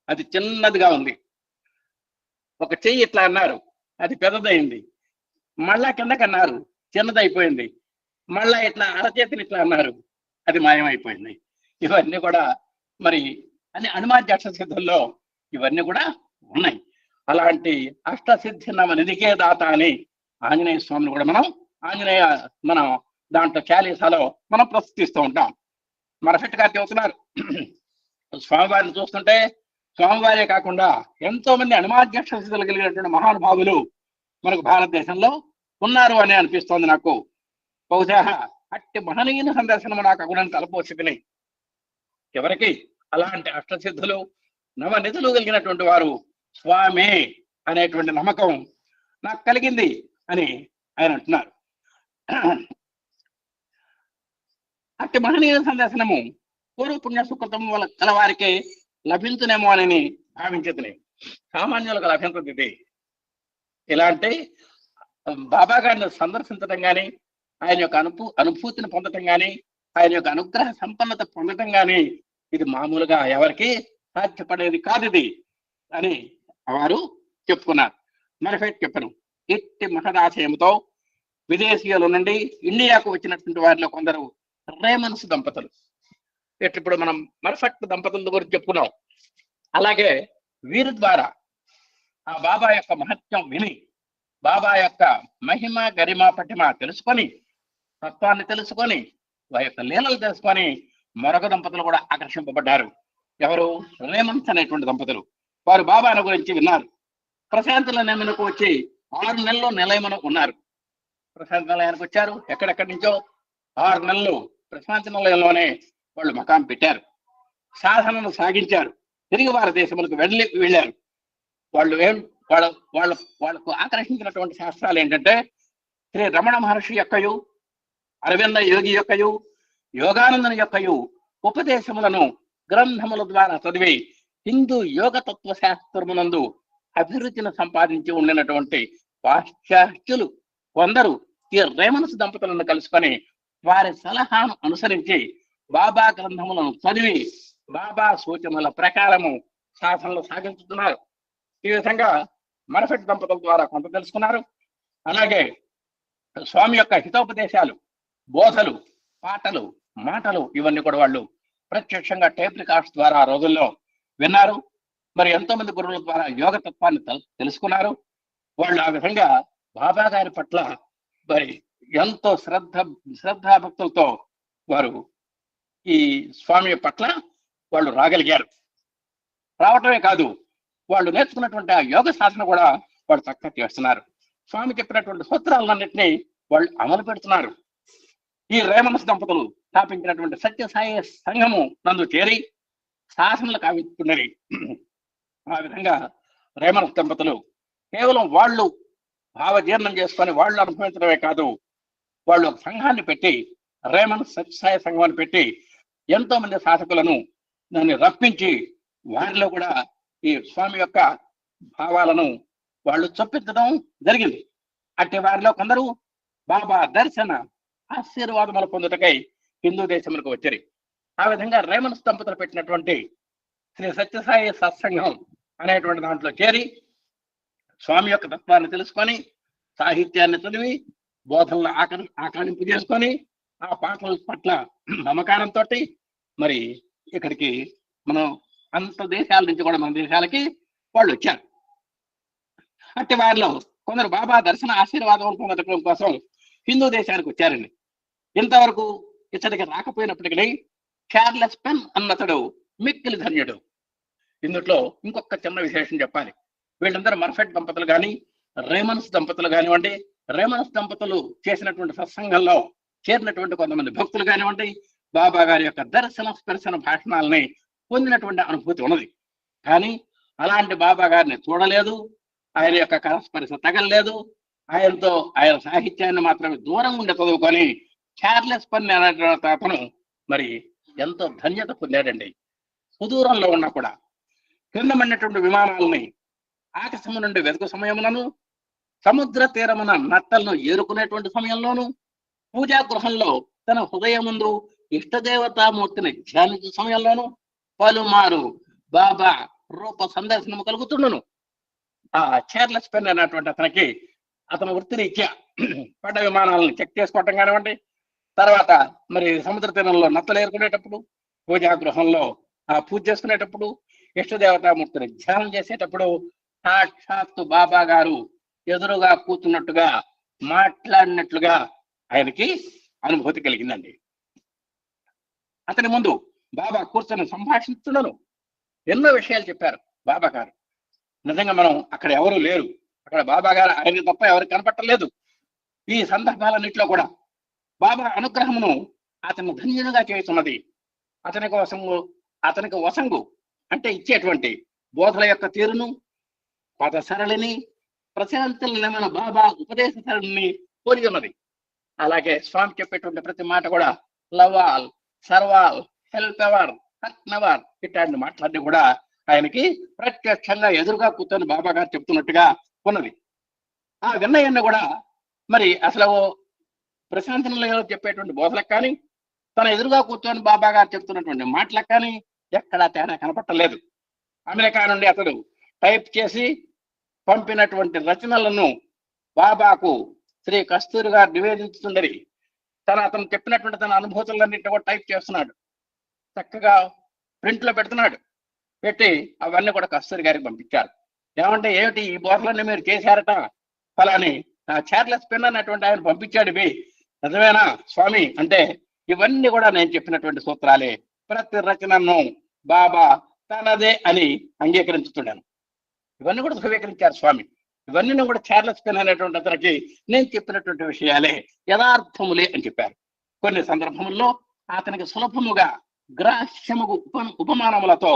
అది చిన్నదిగా ఉంది. ఒక చెయ్యి ఇట్లా అన్నారు, అది పెద్దదైంది. మళ్ళా కిందకి అన్నారు, చిన్నదైపోయింది. మళ్ళా ఇట్లా అరచేతిని ఇట్లా అన్నారు, అది మాయమైపోయింది. ఇవన్నీ కూడా మరి అని అణిమాద్య అష్టసిద్ధుల్లో ఇవన్నీ కూడా ఉన్నాయి. అలాంటి అష్టసిద్ధి నవ నిధికే దాత అని ఆంజనేయ స్వామిని కూడా మనం దాంట్లో చాలీసాలో మనం ప్రస్తుతిస్తూ ఉంటాం. మరఫెట్ గారు చెబుతున్నారు, స్వామివారిని చూస్తుంటే స్వామివారే కాకుండా ఎంతో మంది అణిమాద్య అష్టసిద్ధులు కలిగినటువంటి మహానుభావులు మనకు భారతదేశంలో ఉన్నారు అని అనిపిస్తోంది నాకు. బహుశా అట్టి మహనీయుని సందర్శనము నాకు అగుణం తలపోసిపోయి ఎవరికి అలాంటి అష్టసిద్ధులు నవనిధులు కలిగినటువంటి వారు స్వామి అనేటువంటి నమ్మకం నాకు కలిగింది అని ఆయన అంటున్నారు. అట్టి మహనీయ సందర్శనము పూర్వపుణ్య సుకృతం వల్ల కలవారికి లభించునేమో అని భావించదులే, సామాన్యులకు లభించదు ఇది. ఇలాంటి బాబా గారిని సందర్శించడం కానీ, ఆయన యొక్క అనుభూతిని పొందటం కానీ, ఆయన యొక్క అనుగ్రహ సంపన్నత పొందటం కానీ ఇది మామూలుగా ఎవరికి సాధ్యపడేది కాదు ఇది అని వారు చెప్పుకున్నారు. మరొకటి చెప్పను, ఇట్టి మహదాశయంతో విదేశీయుల నుండి ఇండియాకు వచ్చినటువంటి వారిలో కొందరు రేమన్స్ దంపతులు, ఇప్పుడు మనం మర్ఫట్ దంపతుల గురించి చెప్పుకున్నాం. అలాగే వీరి ద్వారా ఆ బాబా యొక్క మహత్యం విని, బాబా యొక్క మహిమ గరిమ పటిమ తెలుసుకొని, తత్వాన్ని తెలుసుకొని, వారి యొక్క లీలలు తెలుసుకొని మరొక దంపతులు కూడా ఆకర్షింపబడ్డారు. ఎవరు? రేమన్స్ అనేటువంటి దంపతులు. వారు బాబాను గురించి విన్నారు. ప్రశాంత నిలయమునకు వచ్చి 6 నెలలు నిలయమున ఉన్నారు. ప్రశాంత నిలయానికి వచ్చారు, ఎక్కడెక్కడి నుంచో 6 నెలలు ప్రశాంత నిలయంలోనే వాళ్ళు మకాం పెట్టారు, సాధనను సాగించారు, తిరిగి భారతదేశములకు వెళ్ళారు. వాళ్ళు వాళ్ళకు ఆకర్షించినటువంటి శాస్త్రాలు ఏంటంటే శ్రీ రమణ మహర్షి యొక్కయు, అరవింద యోగి యొక్కయు, యోగానందని యొక్కయు ఉపదేశములను గ్రంథముల ద్వారా చదివి హిందూ యోగ తత్వ శాస్త్రమునందు అభిరుచిని సంపాదించి ఉండినటువంటి పాశ్చాత్యులు కొందరు ఈ రేమన్స్ దంపతులను కలుసుకొని వారి సలహాను అనుసరించి బాబా గ్రంథములను చదివి బాబా సూచనల ప్రకారము సాధనలు సాగించుతున్నారు. ఈ విధంగా మరఫెట్ దంపతుల ద్వారా కొంత తెలుసుకున్నారు. అలాగే స్వామి యొక్క హితోపదేశాలు, బోధలు, పాటలు, మాటలు ఇవన్నీ కూడా వాళ్ళు ప్రత్యక్షంగా టేప్ రికార్డ్స్ ద్వారా ఆ రోజుల్లో విన్నారు. మరి ఎంతో మంది గురువుల ద్వారా యోగ తత్వాన్ని తెలుసుకున్నారు. వాళ్ళు ఆ విధంగా బాబా గారి పట్ల మరి ఎంతో శ్రద్ధాభక్తులతో వారు ఈ స్వామి పట్ల వాళ్ళు రాగలిగారు. రావటమే కాదు, వాళ్ళు నేర్చుకున్నటువంటి ఆ యోగ సాధన కూడా వాళ్ళు చక్కగా చేస్తున్నారు. స్వామి చెప్పినటువంటి సూత్రాలన్నింటినీ వాళ్ళు అమలు పెడుతున్నారు. ఈ రేమన్స్ దంపతులు స్థాపించినటువంటి సత్యసాయి సంఘము నందు చేరి సాధనలు కావిస్తున్నది. ఆ విధంగా రేమన్స్ దంపతులు కేవలం వాళ్ళు భావజీర్ణం చేసుకొని వాళ్ళు అనుభవించడమే కాదు, వాళ్ళు ఒక సంఘాన్ని పెట్టి రేమన్స్ సత్యసాయి సంఘాన్ని పెట్టి ఎంతో మంది సాధకులను దాన్ని రప్పించి వారిలో కూడా ఈ స్వామి యొక్క భావాలను వాళ్ళు చొప్పించడం జరిగింది. అట్టి వారిలో కొందరు బాబా దర్శన ఆశీర్వాదములు పొందుటకై హిందూ దేశములకు వచ్చారు. ఆ విధంగా రేమన్స్ దంపతులు పెట్టినటువంటి శ్రీ సత్యసాయి సత్సంగం అనేటువంటి దాంట్లో చేరి స్వామి యొక్క తత్వాన్ని తెలుసుకొని, సాహిత్యాన్ని చదివి, బోధనలు ఆకలింపు చేసుకొని, ఆ పాటల పట్ల మమకారంతో మరి ఇక్కడికి మనం అంత దేశాల నుంచి కూడా మన దేశాలకి వాళ్ళు వచ్చారు. అట్టి వారిలో కొందరు బాబా దర్శన ఆశీర్వాదం పొందడం కోసం హిందూ దేశానికి వచ్చారండి. ఇంతవరకు ఇతడికి రాకపోయినప్పటికీ చార్లెస్ పెన్ అన్నతడు మిక్కిలి ధన్యుడు. ఇందులో ఇంకొక చిన్న విశేషం చెప్పాలి. వీళ్ళందరూ మర్ఫెట్ దంపతులు కానీ, రేమన్స్ దంపతులు కానివ్వండి, రేమన్స్ దంపతులు చేసినటువంటి సత్సంగంలో చేరినటువంటి కొంతమంది భక్తులు కానివ్వండి, బాబా గారి యొక్క దర్శన స్పర్శన భాషణాలని పొందినటువంటి అనుభూతి ఉన్నది. కానీ అలాంటి బాబా గారిని చూడలేదు, ఆయన యొక్క కరస్పర్శ తగలలేదు. ఆయనతో ఆయన సాహిత్యాన్ని మాత్రమే దూరం ఉండి చదువుకొని చార్లెస్ పెన్ అనేటువంటి అతను మరి ఎంతో ధన్యత పొందాడండి. సుదూరంలో ఉన్నా కూడా కింద పడినటువంటి విమానాలని ఆకాశము నుండి వెతుకు సమయములను, సముద్ర తీరమున నత్తలను ఏరుకునేటువంటి సమయంలోను, పూజా గృహంలో తన హృదయం ముందు ఇష్టదేవతామూర్తిని ధ్యానించే సమయంలోను పలుమారు బాబా రూప సందర్శనము కలుగుతుండను. ఆ చార్లెస్ పెన్ అనేటువంటి అతనికి అతను వృత్తిరీత్యా పడ్డ విమానాలను చెక్ చేసుకోవటం కానివ్వండి, తర్వాత మరి సముద్ర తీరంలో నత్తలు ఏరుకునేటప్పుడు, పూజా గృహంలో ఆ పూజ చేసుకునేటప్పుడు, ఇష్టదేవతామూర్తిని ధ్యానం చేసేటప్పుడు సాక్షాత్తు బాబా గారు ఎదురుగా కూర్చున్నట్టుగా మాట్లాడినట్లుగా ఆయనకి అనుభూతి కలిగిందండి. అతని ముందు బాబా కూర్చొని సంభాషించుండను ఎన్నో విషయాలు చెప్పారు బాబా గారు. నిజంగా మనం అక్కడ ఎవరు లేరు, అక్కడ బాబా గారు ఆయన తప్ప ఎవరికి కనపట్టలేదు. ఈ సందర్భాలన్నింటిలో కూడా బాబా అనుగ్రహమును అతను ధన్యునిగా చేస్తున్నది. అతనికి వసంగు అంటే ఇచ్చేటువంటి బోధల యొక్క తీరును, పద సరళిని, ప్రశాంతమైన బాబా ఉపదేశ సరళిని పోలి ఉన్నది. అలాగే స్వామి చెప్పేటువంటి ప్రతి మాట కూడా love all, serve all, help ever, hurt never ఇట్లాంటి మాటలన్నీ కూడా ఆయనకి ప్రత్యక్షంగా ఎదురుగా కూర్చొని బాబా గారు చెప్తున్నట్టుగా ఉన్నది. ఆ విన్నయన్ని కూడా మరి అసలు ప్రశాంతంలో చెప్పేటువంటి బోధలకు కానీ, తన ఎదురుగా కూర్చొని బాబా గారు చెప్తున్నటువంటి మాటలకు కానీ ఎక్కడా తేడా కనపట్టలేదు. అమెరికా నుండి అతడు టైప్ చేసి పంపినటువంటి రచనలను బాబాకు శ్రీ కస్తూరి గారు నివేదించుతుండరి అతను చెప్పినటువంటి తన అనుభూతులన్నింటినీ కూడా టైప్ చేస్తున్నాడు, చక్కగా ప్రింట్ లో పెడుతున్నాడు. పెట్టి అవన్నీ కూడా కస్తూరి గారికి పంపించారు. ఏమంటే ఏమిటి ఈ బోర్లన్నీ మీరు చేశారట ఫలాని చార్లెస్ పెన్ అన్నటువంటి ఆయన పంపించాడు, ఇవి నిజమేనా స్వామి అంటే ఇవన్నీ కూడా నేను చెప్పినటువంటి సూత్రాలే. ప్రతి రచనను బాబా తనదే అని అంగీకరించుతున్నాను. ఇవన్నీ కూడా ధృవీకరించారు స్వామి. ఇవన్నీ కూడా చార్లెస్ పెన్ అనేటువంటి అతనికి నేను చెప్పినటువంటి విషయాలే, యథార్థములే అని చెప్పారు. కొన్ని సందర్భముల్లో అతనికి సులభముగా గ్రాహ్యముగు ఉపమానములతో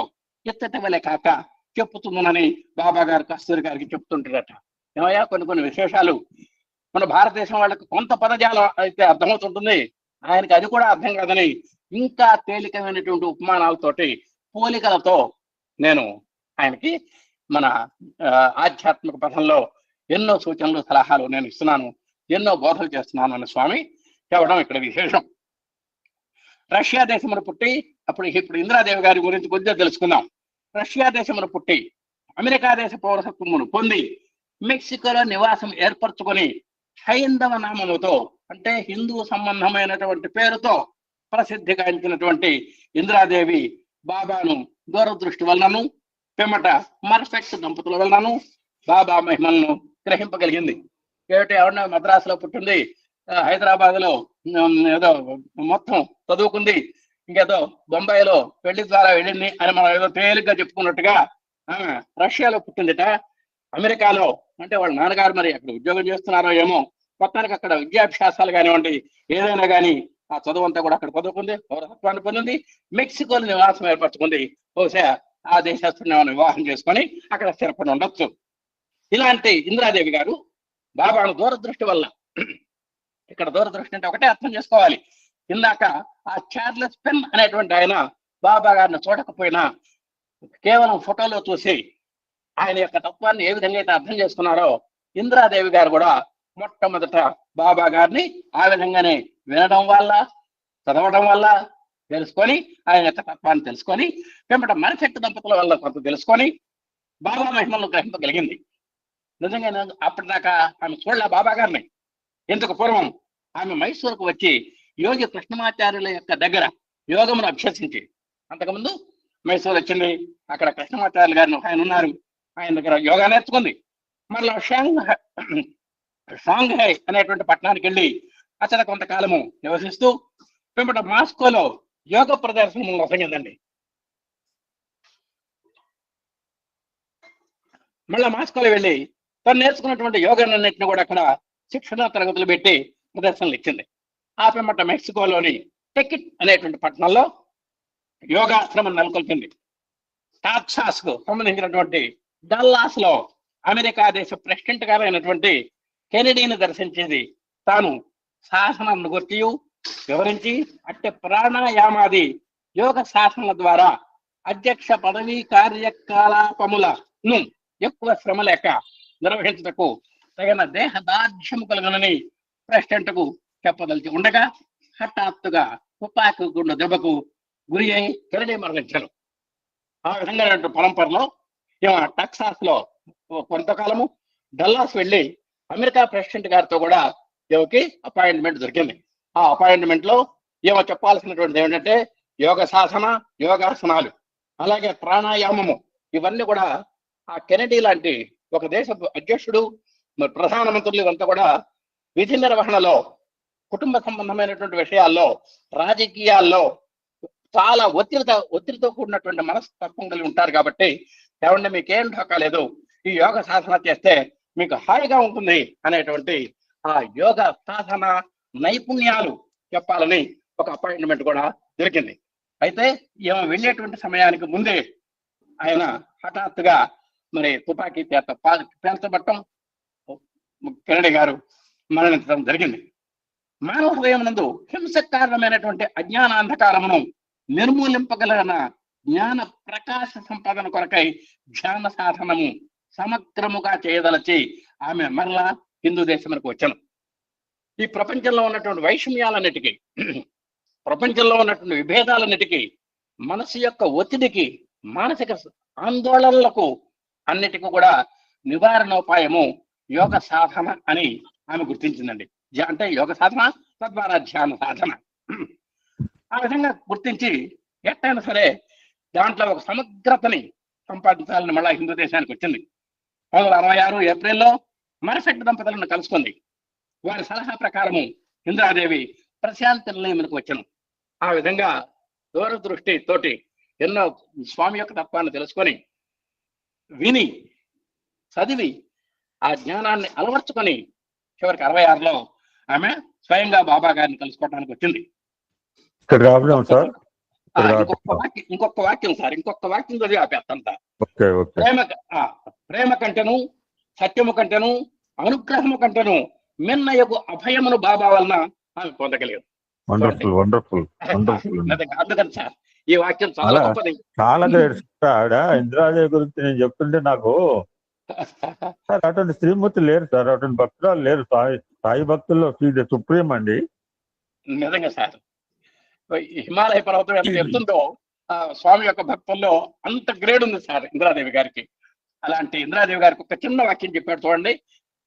ఎత్తటి వలె కాక చెప్పుతుందనని బాబా గారు కస్తూరి గారికి చెప్తుంటారట. ఏమయ్యా కొన్ని విశేషాలు మన భారతదేశం వాళ్ళకి కొంత పదజాలం అయితే అర్థమవుతుంటుంది, ఆయనకి అది కూడా అర్థం కాదని ఇంకా తేలికమైనటువంటి ఉపమానాలతోటి పోలికలతో నేను ఆయనకి మన ఆధ్యాత్మిక పథంలో ఎన్నో సూచనలు సలహాలు నేను ఇస్తున్నాను, ఎన్నో బోధలు చేస్తున్నాను అని స్వామి చెప్పడం ఇక్కడ విశేషం. రష్యా దేశమును పుట్టి ఇప్పుడు ఇందిరాదేవి గారి గురించి కొద్దిగా తెలుసుకుందాం. రష్యా దేశమును పుట్టి అమెరికా దేశ పౌరసత్వమును పొంది మెక్సికోలో నివాసం ఏర్పరచుకొని హైందవ నామముతో అంటే హిందూ సంబంధమైనటువంటి పేరుతో ప్రసిద్ధి గాంచినటువంటి ఇందిరాదేవి బాబాను దూరదృష్టి వలనను పిమ్మట మర్ఫెక్ట్ దంపతుల వలనను బాబా మహిమలను గ్రహింపగలిగింది. ఏమిటి ఎవరిన మద్రాసులో పుట్టింది, హైదరాబాద్ లో ఏదో మొత్తం చదువుకుంది, ఇంకేదో బొంబాయిలో పెళ్లి ద్వారా వెళ్ళింది అని మనం ఏదో తేలిగ్గా చెప్పుకున్నట్టుగా రష్యాలో పుట్టిందిట. అమెరికాలో అంటే వాళ్ళ నాన్నగారు మరి అక్కడ ఉద్యోగం చేస్తున్నారో ఏమో, మొత్తానికి అక్కడ విద్యాభ్యాసాలు కానివ్వండి ఏదైనా కానీ ఆ చదువు అంతా కూడా అక్కడ చదువుకుంది, పౌరసత్వాన్ని పొందింది, మెక్సికోలో నివాసం ఏర్పరచుకుంది. బహుశా ఆ దేశస్తుని వివాహం చేసుకొని అక్కడ స్థిరపడి ఉండొచ్చు. ఇలాంటి ఇందిరాదేవి గారు బాబాను దూరదృష్టి వల్ల, ఇక్కడ దూరదృష్టి అంటే ఒకటే అర్థం చేసుకోవాలి, ఇందాక ఆ చార్లెస్ పెన్ అనేటువంటి ఆయన బాబా గారిని చూడకపోయినా కేవలం ఫోటోలో చూసి ఆయన యొక్క తత్వాన్ని ఏ విధంగా అయితే అర్థం చేసుకున్నారో ఇందిరాదేవి గారు కూడా మొట్టమొదట బాబా గారిని ఆ విధంగానే వినడం వల్ల చదవడం వల్ల తెలుసుకొని ఆయన యొక్క తత్వాన్ని తెలుసుకొని వెంబట మరిచెట్టు దంపతుల వల్ల కొంత తెలుసుకొని బాబా మహిమలను గ్రహింపగలిగింది. నిజంగా అప్పటిదాకా ఆమె చూడలే బాబా గారిని. ఇంతకు పూర్వం ఆమె మైసూరుకు వచ్చి యోగి కృష్ణమాచార్యుల యొక్క దగ్గర యోగమును అభ్యసించి, అంతకుముందు మైసూరు వచ్చింది, అక్కడ కృష్ణమాచార్యులు గారిని ఆయన ఉన్నారు, ఆయన దగ్గర యోగా నేర్చుకుంది. మళ్ళీ షాంఘై అనేటువంటి పట్టణానికి వెళ్ళి అక్కడ కొంతకాలము నివసిస్తూ వెంబట మాస్కోలో యోగ ప్రదర్శన మొదలైందండి. మళ్ళీ మాస్కోలో వెళ్ళి తను నేర్చుకున్నటువంటి యోగాలన్నింటినీ కూడా అక్కడ శిక్షణ తరగతులు పెట్టి ప్రదర్శనలు ఇచ్చింది. ఆ పిమ్మట మెక్సికోలోని టెకిట్ అనేటువంటి పట్టణంలో యోగాశ్రమం నెలకొల్పింది. టాక్సాస్ కు సంబంధించినటువంటి డల్లాస్ లో అమెరికా దేశ ప్రెసిడెంట్ గారు అయినటువంటి కెనడీని దర్శించేది తాను శాసనాన్ని గురించి వివరించి అట్టే ప్రాణాయామాది యోగ శాసనాల ద్వారా అధ్యక్ష పదవీ కార్యకలాపములను ఎక్కువ శ్రమ లేక నిర్వహించటకు తగిన దేహ దార్ఢ్యము కలుగునని ప్రెసిడెంట్ కు చెప్పదలిచి ఉండగా హఠాత్తుగా తుపాకి గుండె దెబ్బకు గురి అయి కెనడీ మరణించారు. ఆ విధంగా పరంపరలో టెక్సాస్ లో కొంతకాలము డల్లాస్ వెళ్ళి అమెరికా ప్రెసిడెంట్ గారితో కూడా ఈమెకి అపాయింట్మెంట్ దొరికింది. ఆ అపాయింట్మెంట్ లో ఏమో చెప్పాల్సినటువంటిది ఏమిటంటే యోగ శాసన, యోగాసనాలు, అలాగే ప్రాణాయామము, ఇవన్నీ కూడా ఆ కెనడీ లాంటి ఒక దేశ అధ్యక్షుడు ప్రధానమంత్రులు ఇవంతా కూడా విధి నిర్వహణలో, కుటుంబ సంబంధమైనటువంటి విషయాల్లో, రాజకీయాల్లో చాలా ఒత్తిడితో కూడినటువంటి మనస్తత్వం కలిగి ఉంటారు. కాబట్టి ఏమంటే మీకేం ఢోకా లేదు, ఈ యోగ సాధన చేస్తే మీకు హాయిగా ఉంటుంది అనేటువంటి ఆ యోగ సాధన నైపుణ్యాలు చెప్పాలని ఒక అపాయింట్మెంట్ కూడా దొరికింది. అయితే ఏమో వెళ్ళేటువంటి సమయానికి ముందే ఆయన హఠాత్తుగా మరి తుపాకీ చేత పేల్చబట్టం, కెనడీ గారు మరణించడం జరిగింది. మానవ హృదయం నందు హింస కారణమైనటువంటి అజ్ఞానాంధకారమును నిర్మూలింపగలిగిన జ్ఞాన ప్రకాశ సంపాదన కొరకై ధ్యాన సాధనము సమగ్రముగా చేయదలచి ఆమె మరలా హిందూ దేశమునకు వచ్చాను. ఈ ప్రపంచంలో ఉన్నటువంటి వైషమ్యాలన్నిటికీ, ప్రపంచంలో ఉన్నటువంటి విభేదాలన్నిటికీ మనసు యొక్క ఒత్తిడికి, మానసిక ఆందోళనలకు అన్నిటికీ కూడా నివారణోపాయము యోగ సాధన అని ఆమె గుర్తించిందండి. అంటే యోగ సాధన తద్వారా ధ్యాన సాధన. ఆ విధంగా గుర్తించి ఎట్టయినా సరే దాంట్లో ఒక సమగ్రతని సంపాదించాలని మళ్ళా హిందూ దేశానికి వచ్చింది. 1966 ఏప్రిల్లో మరసెట్టి దంపతులను కలుసుకుంది. వారి సలహా ప్రకారము ఇంద్రాదేవి ప్రశాంతి నిలయంకు వచ్చాను. ఆ విధంగా దూరదృష్టి తోటి ఎన్నో స్వామి యొక్క తత్వాన్ని తెలుసుకొని, విని, చదివి, ఆ జ్ఞానాన్ని అలవర్చుకొని చివరికి 66లో ఆమె స్వయంగా బాబా గారిని కలుసుకోవడానికి వచ్చింది. ఇంకొక వాక్యం సార్, ఇంకొక వాక్యం చదివి ఆపేస్తంతా. ప్రేమ కంటెను, సత్యము కంటెను, అనుగ్రహము కంటెను మిన్నయకు అభయమును బాబా వలన ఆమె పొందగలిగారు. అందుకని సార్ ఈ వాక్యం చాలా గొప్పది. చాలా గ్రేట్. ఆవిడ ఇంద్రాదేవి గురించి నేను చెప్తుంటే నాకు సార్ అటువంటి శ్రీమూర్తి లేరు సార్, అటువంటి భక్తురాలు లేరు. సాయి భక్తుల్లో సుప్రీం అండి. నిజంగా సార్, హిమాలయ పర్వతం ఎంత ఎత్తుందో ఆ స్వామి యొక్క భక్తుల్లో అంత గ్రేడ్ ఉంది సార్ ఇంద్రాదేవి గారికి. అలాంటి ఇంద్రాదేవి గారికి ఒక చిన్న వాక్యం చెప్పాడు చూడండి.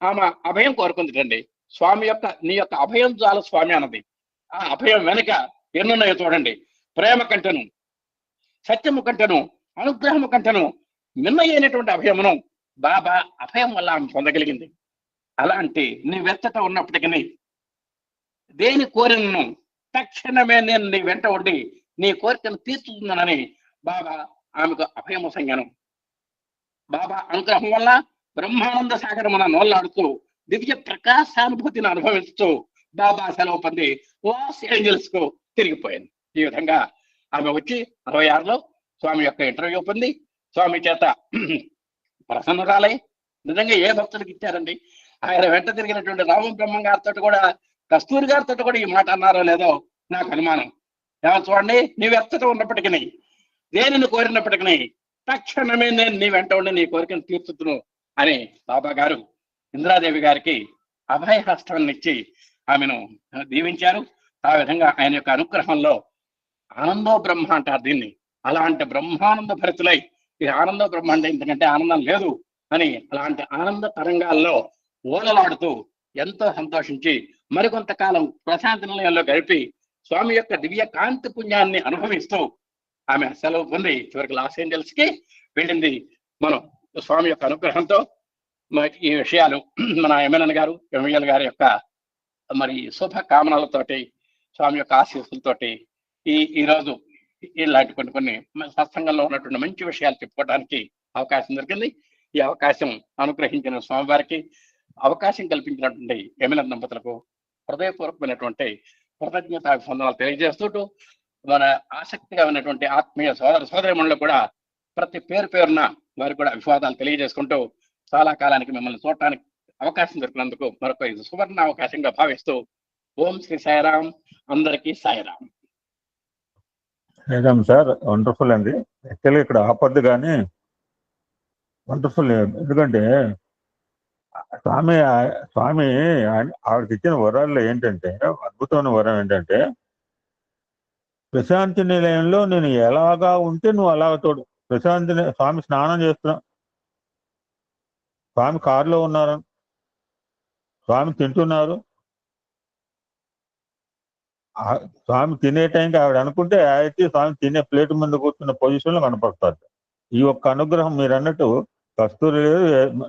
ఆమె అభయం కోరుకుందిటండి. స్వామి యొక్క నీ యొక్క అభయం చాలు స్వామి అన్నది. ఆ అభయం వెనుక ఎన్నున్నాయో చూడండి. ప్రేమ కంటెను, సత్యము కంటెను, అనుగ్రహము కంటెను మిన్నయైనటువంటి అభయమును బాబా అభయం వల్ల ఆమె పొందగలిగింది. అలాంటి నీ వెచ్చట ఉన్నప్పటికీ దేని కోరినను తక్షణమే నేను నీ వెంట ఉండి నీ కోరికను తీర్చుతున్నానని బాబా ఆమెకు అభయము సంజ్ఞను. బాబా అనుగ్రహం వల్ల బ్రహ్మానంద సాగరమున నోళ్లాడుతూ దివ్య ప్రకాశానుభూతిని అనుభవిస్తూ బాబా సెలవు పొంది లాస్ ఏంజల్స్ కు తిరిగిపోయింది. ఈ విధంగా ఆమె వచ్చి 66లో స్వామి యొక్క ఇంటర్వ్యూ పొంది స్వామి చేత ప్రసన్నరాలై, నిజంగా ఏ భక్తుడికి ఇచ్చారండి. ఆయన వెంట తిరిగినటువంటి రామం బ్రహ్మం గారితో కూడా, కస్తూరి గారితో కూడా ఈ మాట అన్నారో లేదో నాకు అనుమానం. ఏమో చూడండి, నీ వెచ్చట ఉన్నప్పటికీ, దేనిని కోరినప్పటికీ తక్షణమే నేను నీ వెంట ఉండి నీ కోరికను తీర్చుతును అని బాబా గారు ఇంద్రాదేవి గారికి అభయహస్తాన్ని ఇచ్చి ఆమెను దీవించారు. ఆ విధంగా ఆయన యొక్క అనుగ్రహంలో ఆనందో బ్రహ్మ అంటారు దీన్ని. అలాంటి బ్రహ్మానంద భరితులై, ఈ ఆనంద బ్రహ్మ అంటే ఇంతకంటే ఆనందం లేదు అని అలాంటి ఆనంద తరంగాల్లో ఓలలాడుతూ ఎంతో సంతోషించి మరికొంతకాలం ప్రశాంతి నిలయంలో గడిపి స్వామి యొక్క దివ్య కాంతి పుణ్యాన్ని అనుభవిస్తూ ఆమె సెలవు పొంది చివరికి లాస్ ఏంజల్స్ కి వెళ్ళింది. మనం స్వామి యొక్క అనుగ్రహంతో ఈ విషయాలు మన ఎమ్మెల్యే గారు, ఎంఎల్ గారి యొక్క మరి శుభ కామనలతోటి, స్వామి యొక్క ఆశీస్సులతోటి ఈరోజు ఇలాంటి కొన్ని సత్సంగంలో ఉన్నటువంటి మంచి విషయాలు చెప్పుకోవడానికి అవకాశం దొరికింది. ఈ అవకాశం అనుగ్రహించిన స్వామివారికి, అవకాశం కల్పించినటువంటి ఎమ్మెల్యే దంపతులకు హృదయపూర్వకమైనటువంటి కృతజ్ఞతాభివందనాలు తెలియజేస్తూ, మన ఆసక్తిగా ఉన్నటువంటి ఆత్మీయ సోదరమణులు కూడా ప్రతి పేరున వారికి కూడా అభివాదాలు తెలియజేసుకుంటూ, చాలా కాలానికి మిమ్మల్ని చూడటానికి అవకాశం దొరికినందుకు మరొక సువర్ణ అవకాశంగా భావిస్తూ, ఓం శ్రీ సాయిరాం, అందరికీ సాయిరాం. నిజం సార్, వండర్ఫుల్ అండి. యాక్చువల్గా ఇక్కడ ఆపద్దు కానీ వండర్ఫుల్. ఎందుకంటే స్వామి ఆవిడకి ఇచ్చిన వరాల్లో ఏంటంటే, అద్భుతమైన వరం ఏంటంటే, ప్రశాంతి నిలయంలో నేను ఎలాగా ఉంటే నువ్వు అలాగ తోడు. స్వామి స్నానం చేస్తున్నా, స్వామి కారులో ఉన్నారు, స్వామి తింటున్నారు, స్వామి తినే టైంకి ఆవిడ అనుకుంటే అయితే స్వామి తినే ప్లేట్ ముందు కూర్చున్న పొజిషన్లో కనపడతారు. ఈ ఒక్క అనుగ్రహం మీరు అన్నట్టు కస్తూరి లేదు,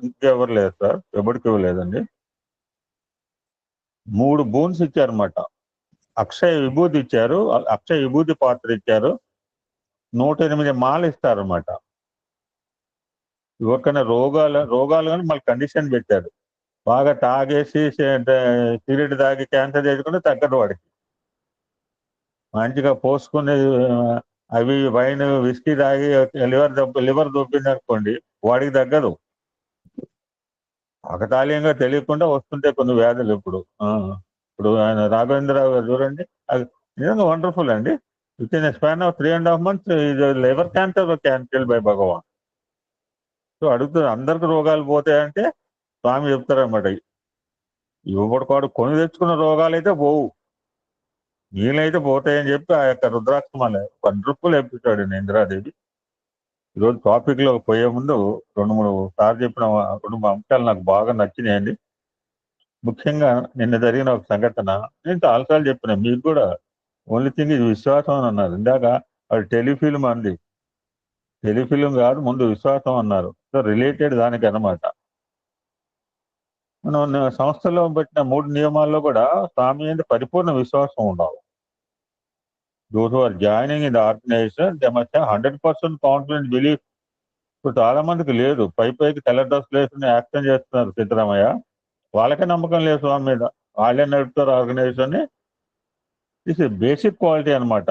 ఇంకెవరు లేదు సార్, ఎవరికి ఇవ్వలేదండి. 3 బూన్స్ ఇచ్చారన్నమాట. అక్షయ విభూతి ఇచ్చారు, అక్షయ విభూతి పాత్ర ఇచ్చారు, 108 మాల ఇస్తారన్నమాట. ఎవరికైనా రోగాలు కానీ మళ్ళీ కండిషన్ పెట్టారు. బాగా తాగేసి సిగరెట్ తాగి క్యాన్సర్ చేసుకుంటే తగ్గదు వాడికి. మంచిగా పోసుకుని అవి వైన్ విస్కీ తాగి లివర్ దొబ్బింది అనుకోండి, వాడికి తగ్గదు. అకతాళీయంగా తెలియకుండా వస్తుంటే కొన్ని వ్యాధులు. ఇప్పుడు ఆయన రాఘవేంద్రరావు గారు చూడండి, అది నిజంగా వండర్ఫుల్ అండి. Within span of 3.5 months liver cancer cancel by Bhagwan. So అడుగుతుంది, అందరికి రోగాలు పోతాయంటే స్వామి చెప్తారన్నమాట. ఇవ్వబడుకోడు కొని తెచ్చుకున్న రోగాలు అయితే పోవు. నీళ్ళైతే పోతాయని చెప్పి ఆ యొక్క రుద్రాక్షమాల వండర్ఫుల్ ఎపిసోడ్ అండి ఇందిరాదేవి. ఈరోజు టాపిక్ లో పోయే ముందు 2-3 సార్లు చెప్పిన 2 అంశాలు నాకు బాగా నచ్చినాయండి. ముఖ్యంగా నిన్న జరిగిన ఒక సంఘటన నేను చాలాసార్లు చెప్పిన మీకు కూడా. ఓన్లీ థింగ్ ఇది విశ్వాసం అని అన్నారు. ఇందాక అది టెలిఫిల్మ్ అంది. టెలిఫిల్మ్ కాదు, ముందు విశ్వాసం అన్నారు. సో రిలేటెడ్ దానికి అన్నమాట. మనం సంస్థలో పెట్టిన 3 నియమాల్లో కూడా స్వామి మీద పరిపూర్ణ విశ్వాసం ఉండాలి. Those who are joining in the organization, they must have 100% confident belief. ఇప్పుడు చాలా మందికి లేదు. పైకి తెల్ల డ్రెస్ వేసుకుని యాక్షన్ చేస్తున్నారు సిద్ధరామయ్య. వాళ్ళకే నమ్మకం లేదు స్వామి మీద. వాళ్ళే నడుపుతారు ఆర్గనైజేషన్ ని. దిస్ ఇస్ బేసిక్ క్వాలిటీ అనమాట.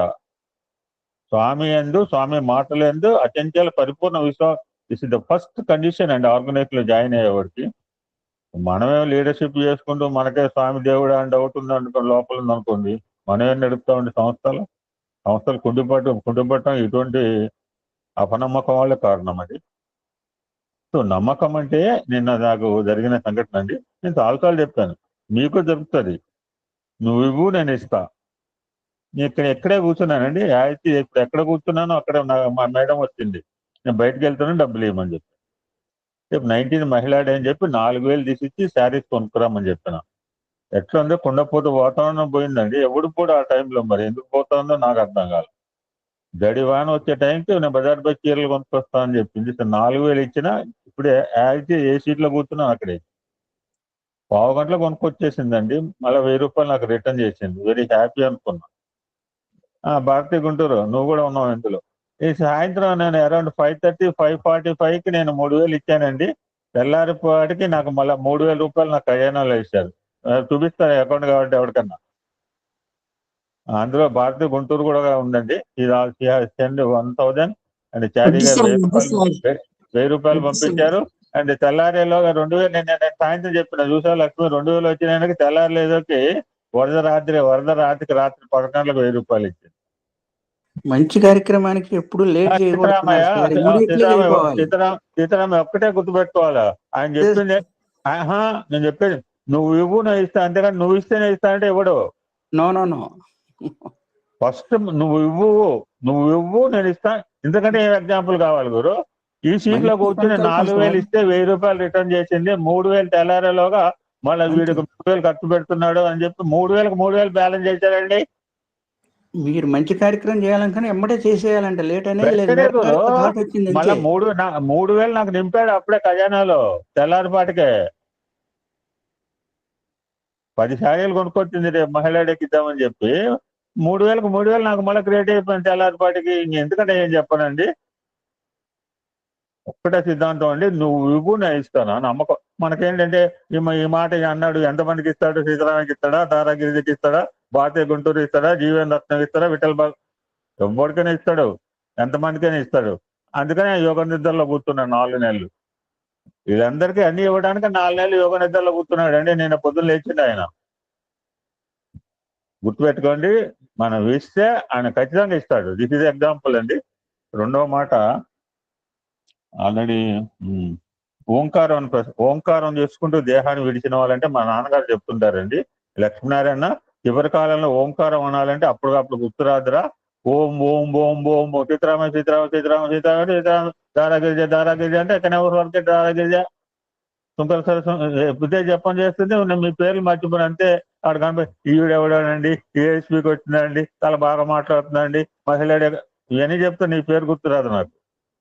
స్వామి ఎందు, స్వామి మాటలు ఎందు అత్యంత పరిపూర్ణ విశ్వాసం. This is the first condition అండి ఆర్గనైజేషన్ లో జాయిన్ అయ్యేవాడికి. మనమే లీడర్షిప్ చేసుకుంటూ మనకే స్వామి దేవుడు అని డౌట్ ఉంది అనుకో, లోపల ఉందనుకోండి, మనమే నడుపుతామండి సంస్థలు కుండిపట్టడం ఇటువంటి అపనమ్మకం వాళ్ళే కారణం అది. సో నమ్మకం అంటే నిన్న నాకు జరిగిన సంఘటన అండి. నేను చాలాసార్లు చెప్పాను, మీకు జరుగుతుంది. నువ్వు ఇవ్వు, నేను ఇస్తా. నేను ఎక్కడే కూర్చున్నానండి. అయితే ఇప్పుడు ఎక్కడ కూర్చున్నానో అక్కడ మా మేడం వచ్చింది, నేను బయటకు వెళ్తాను డబ్బులు ఇవ్వమని చెప్పి. రేపు 19 మహిళా డే అని చెప్పి 4,000 తీసిచ్చి శారీస్ కొనుక్కురామని చెప్పిన. ఎట్లా ఉందో కుండపోతూ వాతావరణం పోయిందండి. ఎవడు కూడా ఆ టైంలో మరి ఎందుకు పోతుందో నాకు అర్థం కాదు. గడి వాన వచ్చే టైంకి నేను బజార్ పోయి చీరలు కొనుక్కొస్తా అని చెప్పింది. 4,000 ఇచ్చినా ఇప్పుడే అయితే ఏ సీట్లో కూర్చున్నా అక్కడే. పావు గంటలో కొనుక్కొచ్చేసిందండి. మళ్ళీ 1,000 రూపాయలు నాకు రిటర్న్ చేసింది. వెరీ హ్యాపీ అనుకున్నా. భారతీయ గుంటూరు నువ్వు కూడా ఉన్నావు ఇందులో. ఈ సాయంత్రం నేను అరౌండ్ 5:30, 5:45కి నేను 3,000 ఇచ్చానండి. తెల్లారిపాటికి నాకు మళ్ళీ 3,000 రూపాయలు నాకు ఖజానాలో ఇచ్చారు. చూపిస్తారు అకౌంట్ కాబట్టి ఎవరికన్నా. అందులో భారతీయ గుంటూరు కూడా ఉందండి. ఇది సెండ్ 1,000 అండ్ చారీగా 1,000 రూపాయలు పంపించారు. అండ్ తెల్లారేలోగా 2,000 నేను సాయంత్రం చెప్పిన, చూసా లక్ష్మి 2,000 వచ్చినాయనకి తెల్లారలేదోకి వరద రాత్రికి 11 గంటలకు 1,000 రూపాయలు ఇచ్చింది. మంచి కార్యక్రమానికి ఎప్పుడు లేట్ సీతారామయ్య ఒక్కటే గుర్తుపెట్టుకోవాలా. ఆయన చెప్పింది నేను చెప్పేది నువ్వు ఇవ్వు నేను ఇస్తా, అంతేకాని నువ్వు ఇస్తే నేను ఇస్తా అంటే ఇవ్వడు. నో ఫస్ట్ నువ్వు ఇవ్వు నేను ఇస్తా. ఎందుకంటే ఏం ఎగ్జాంపుల్ కావాలి గురు. ఈ సీట్ లో కూర్చుని 4,000 ఇస్తే 1,000 రూపాయలు రిటర్న్ చేసింది. 3,000 తెల్లారేలోగా మళ్ళీ వీడికి 3,000 ఖర్చు పెడుతున్నాడు అని చెప్పి 3,000కి 3,000 బ్యాలెన్స్ చేశారండి. మీరు మంచి కార్యక్రమం చేయాలనుకుని ఎమ్మటే చేసేయాలంటే లేట్ అనేది మళ్ళీ 3,000 నాకు నింపాడు అప్పుడే ఖజానాలో తెల్లారిపాటికే. 10 శారీలు కొనుక్కొచ్చింది రేపు మహిళా డేకి ఇద్దామని చెప్పి. 3,000 నాకు మళ్ళీ క్రియేట్ అయిపోయింది తెల్లారిపాటికి. ఎందుకంటే ఏం చెప్పనండి, ఒక్కటే సిద్ధాంతం అండి, నువ్వు ఇవ్వు నేను ఇస్తాను నమ్మకం. మనకేంటంటే ఈ మాట అన్నాడు, ఎంతమందికి ఇస్తాడు? సీతారామకి ఇస్తాడా, దారాగిరికి ఇస్తాడా, భారతీయ గుంటూరు ఇస్తాడా, జీవన్ రత్నం ఇస్తాడా, విఠల్ బాబు ఎవరికైనా ఇస్తాడు, ఎంతమందికైనా ఇస్తాడు. అందుకనే యోగ నిద్రలో కూర్చున్నాడు 4 నెలలు. వీళ్ళందరికీ అన్ని ఇవ్వడానికి 4 నెలలు యోగ నిద్రలో కూర్చున్నాడు అండి. నేను పొద్దున్న లేచింది ఆయన. గుర్తుపెట్టుకోండి, మనం ఇస్తే ఆయన ఖచ్చితంగా ఇస్తాడు. దిస్ ఇస్ ఎగ్జాంపుల్ అండి. రెండవ మాట, ఆల్రెడీ ఓంకారం చేసుకుంటూ దేహాన్ని విడిచిన వాళ్ళంటే మా నాన్నగారు చెప్తుంటారండి. లక్ష్మీనారాయణ చివరి కాలంలో ఓంకారం అనాలంటే అప్పటికప్పుడు గుర్తురాదురా, ఓం ఓం ఓం ఓం సీతారామ సీతారామ సీతారామ సీతారామ సీతారామ దారాగిరిజ అంటే ఎక్కడ వరకు దారాగిరిజ సుంకర సరస్వతి జపం చేస్తుంది. మీ పేర్లు మర్చిపోయిన అంతే. అక్కడ కనిపి ఈవిడ ఎవడానండి, ఏఎస్పీకి వచ్చిందండి, చాలా బాగా మాట్లాడుతుందండి, మహిళ ఇవన్నీ చెప్తే నీ పేరు గుర్తురాదు నాకు.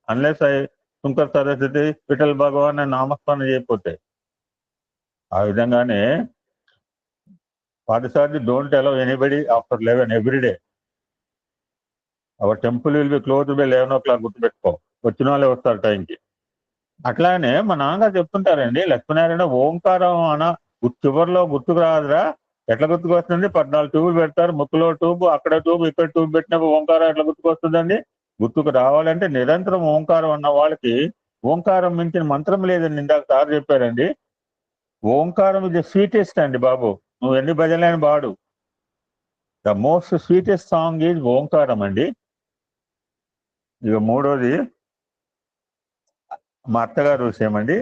అన్లెస్ శంకర్ సరస్వతి, విఠల్ భగవాన్ నామస్మరణ చేయకపోతే. ఆ విధంగానే పాదసారి don't allow anybody after 11 every day. Our temple will be close by 11 o'clock. గుర్తుపెట్టుకో, వచ్చిన వాళ్ళే వస్తారు టైంకి. అట్లానే మా నాన్నగారు చెప్తుంటారండి, లక్ష్మీనారాయణ ఓంకారం చివరిలో గుర్తుకు రాదురా. ఎట్లా గుర్తుకు వస్తుంది? 14 ట్యూబులు పెడతారు, ముక్కులో ట్యూబ్, అక్కడ ట్యూబ్, ఇక్కడ ట్యూబ్ పెట్టినప్పుడు ఓంకారం ఎట్లా గుర్తుకు వస్తుందండి? గుర్తుకు రావాలంటే నిరంతరం ఓంకారం అన్న వాళ్ళకి ఓంకారం మించిన మంత్రం లేదండి. ఇందాక సార్ చెప్పారండి, ఓంకారం ఇది స్వీటెస్ట్ అండి బాబు. నువ్వు ఎన్ని భజనలైన పాడు, the most sweetest song is ఓంకారం అండి. ఇక మూడోది మా అత్తగారు విషయం అండి.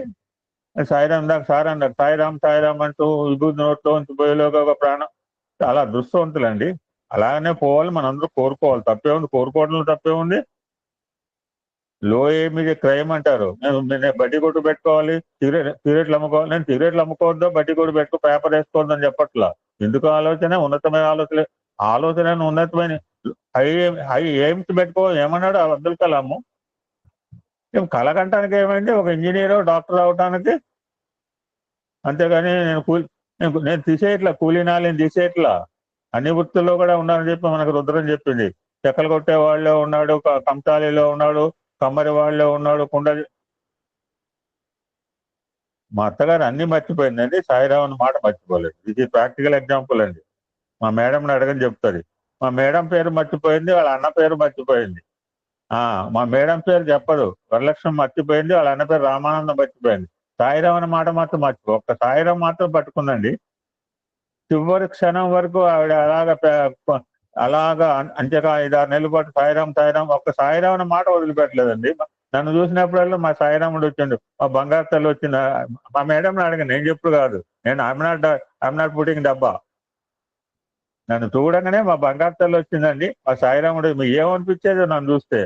సాయిరామ్ దాకా సార్ అన్నారు, సాయిరామ్ సాయిరామ్ అంటూ విభూతి నోట్లో ఉంచి పోయేలోగా ఒక ప్రాణం. చాలా దుస్తవంతులండి. అలాగనే పోవాలి, మనందరూ కోరుకోవాలి. తప్పే ఉంది, కోరుకోవడంలో తప్పే ఉంది. లో ఏమి క్రైమ్ అంటారు. నేను బడ్డీ కొట్టు పెట్టుకోవాలి, సిగరెట్లు అమ్ముకోవాలి. నేను సిగరెట్లు అమ్ముకోవద్దు, బడ్డీ కొట్టు పెట్టుకో, పేపర్ వేసుకోవద్దు అని చెప్పట్లా. ఎందుకు ఆలోచన? ఉన్నతమైన ఆలోచన ఉన్నతమైన హై హై ఎయిమ్స్ పెట్టుకో. ఏమన్నాడు అబ్దుల్ కలాం? కలగంటానికి ఏమైంది? ఒక ఇంజనీర్ డాక్టర్ అవటానికి. అంతేగాని నేను తీసేయట్లా, కూలీనాలని తీసేయట్లా. అన్ని వృత్తుల్లో కూడా ఉన్నారని చెప్పి మనకు రుద్రం చెప్పింది. చెక్కలు కొట్టే వాళ్ళే ఉన్నాడు, కంసాలిలో ఉన్నాడు, కమ్మరి వాళ్ళే ఉన్నాడు, మా అత్తగారు అన్ని మర్చిపోయిందండి, సాయిరామ్ మాట మర్చిపోలేదు. ఇది ప్రాక్టికల్ ఎగ్జాంపుల్ అండి. మా మేడంని అడగని చెప్తుంది. మా మేడం పేరు మర్చిపోయింది, వాళ్ళ అన్న పేరు మర్చిపోయింది. మా మేడం పేరు చెప్పదు, వరలక్ష్మి మర్చిపోయింది, వాళ్ళ అన్న పేరు రామానందం మర్చిపోయింది. సాయిరామ్ అనే మాట మాత్రం ఒక్క సాయిరామ్ మాత్రం పట్టుకుందండి. చివరి క్షణం వరకు ఆవిడ అలాగా అంతేగా 5-6 నెలల పాటు సాయిరామ్ సాయిరామ్, ఒక్క సాయిరామ్ అనే మాట వదిలిపెట్టలేదండి. నన్ను చూసినప్పుడల్లా మా సాయిరాముడు వచ్చిండు, మా బంగారు తల్లి వచ్చింది. మా మేడం అడిగాను, నేను చెప్పుడు కాదు, నేను ఐఎమ్ నాట్ పుట్టింగ్ డబ్బా. నన్ను చూడంగానే మా బంగారు తల్లి వచ్చిందండి. మా సాయిరాముడు ఏమనిపించేది నన్ను చూస్తే?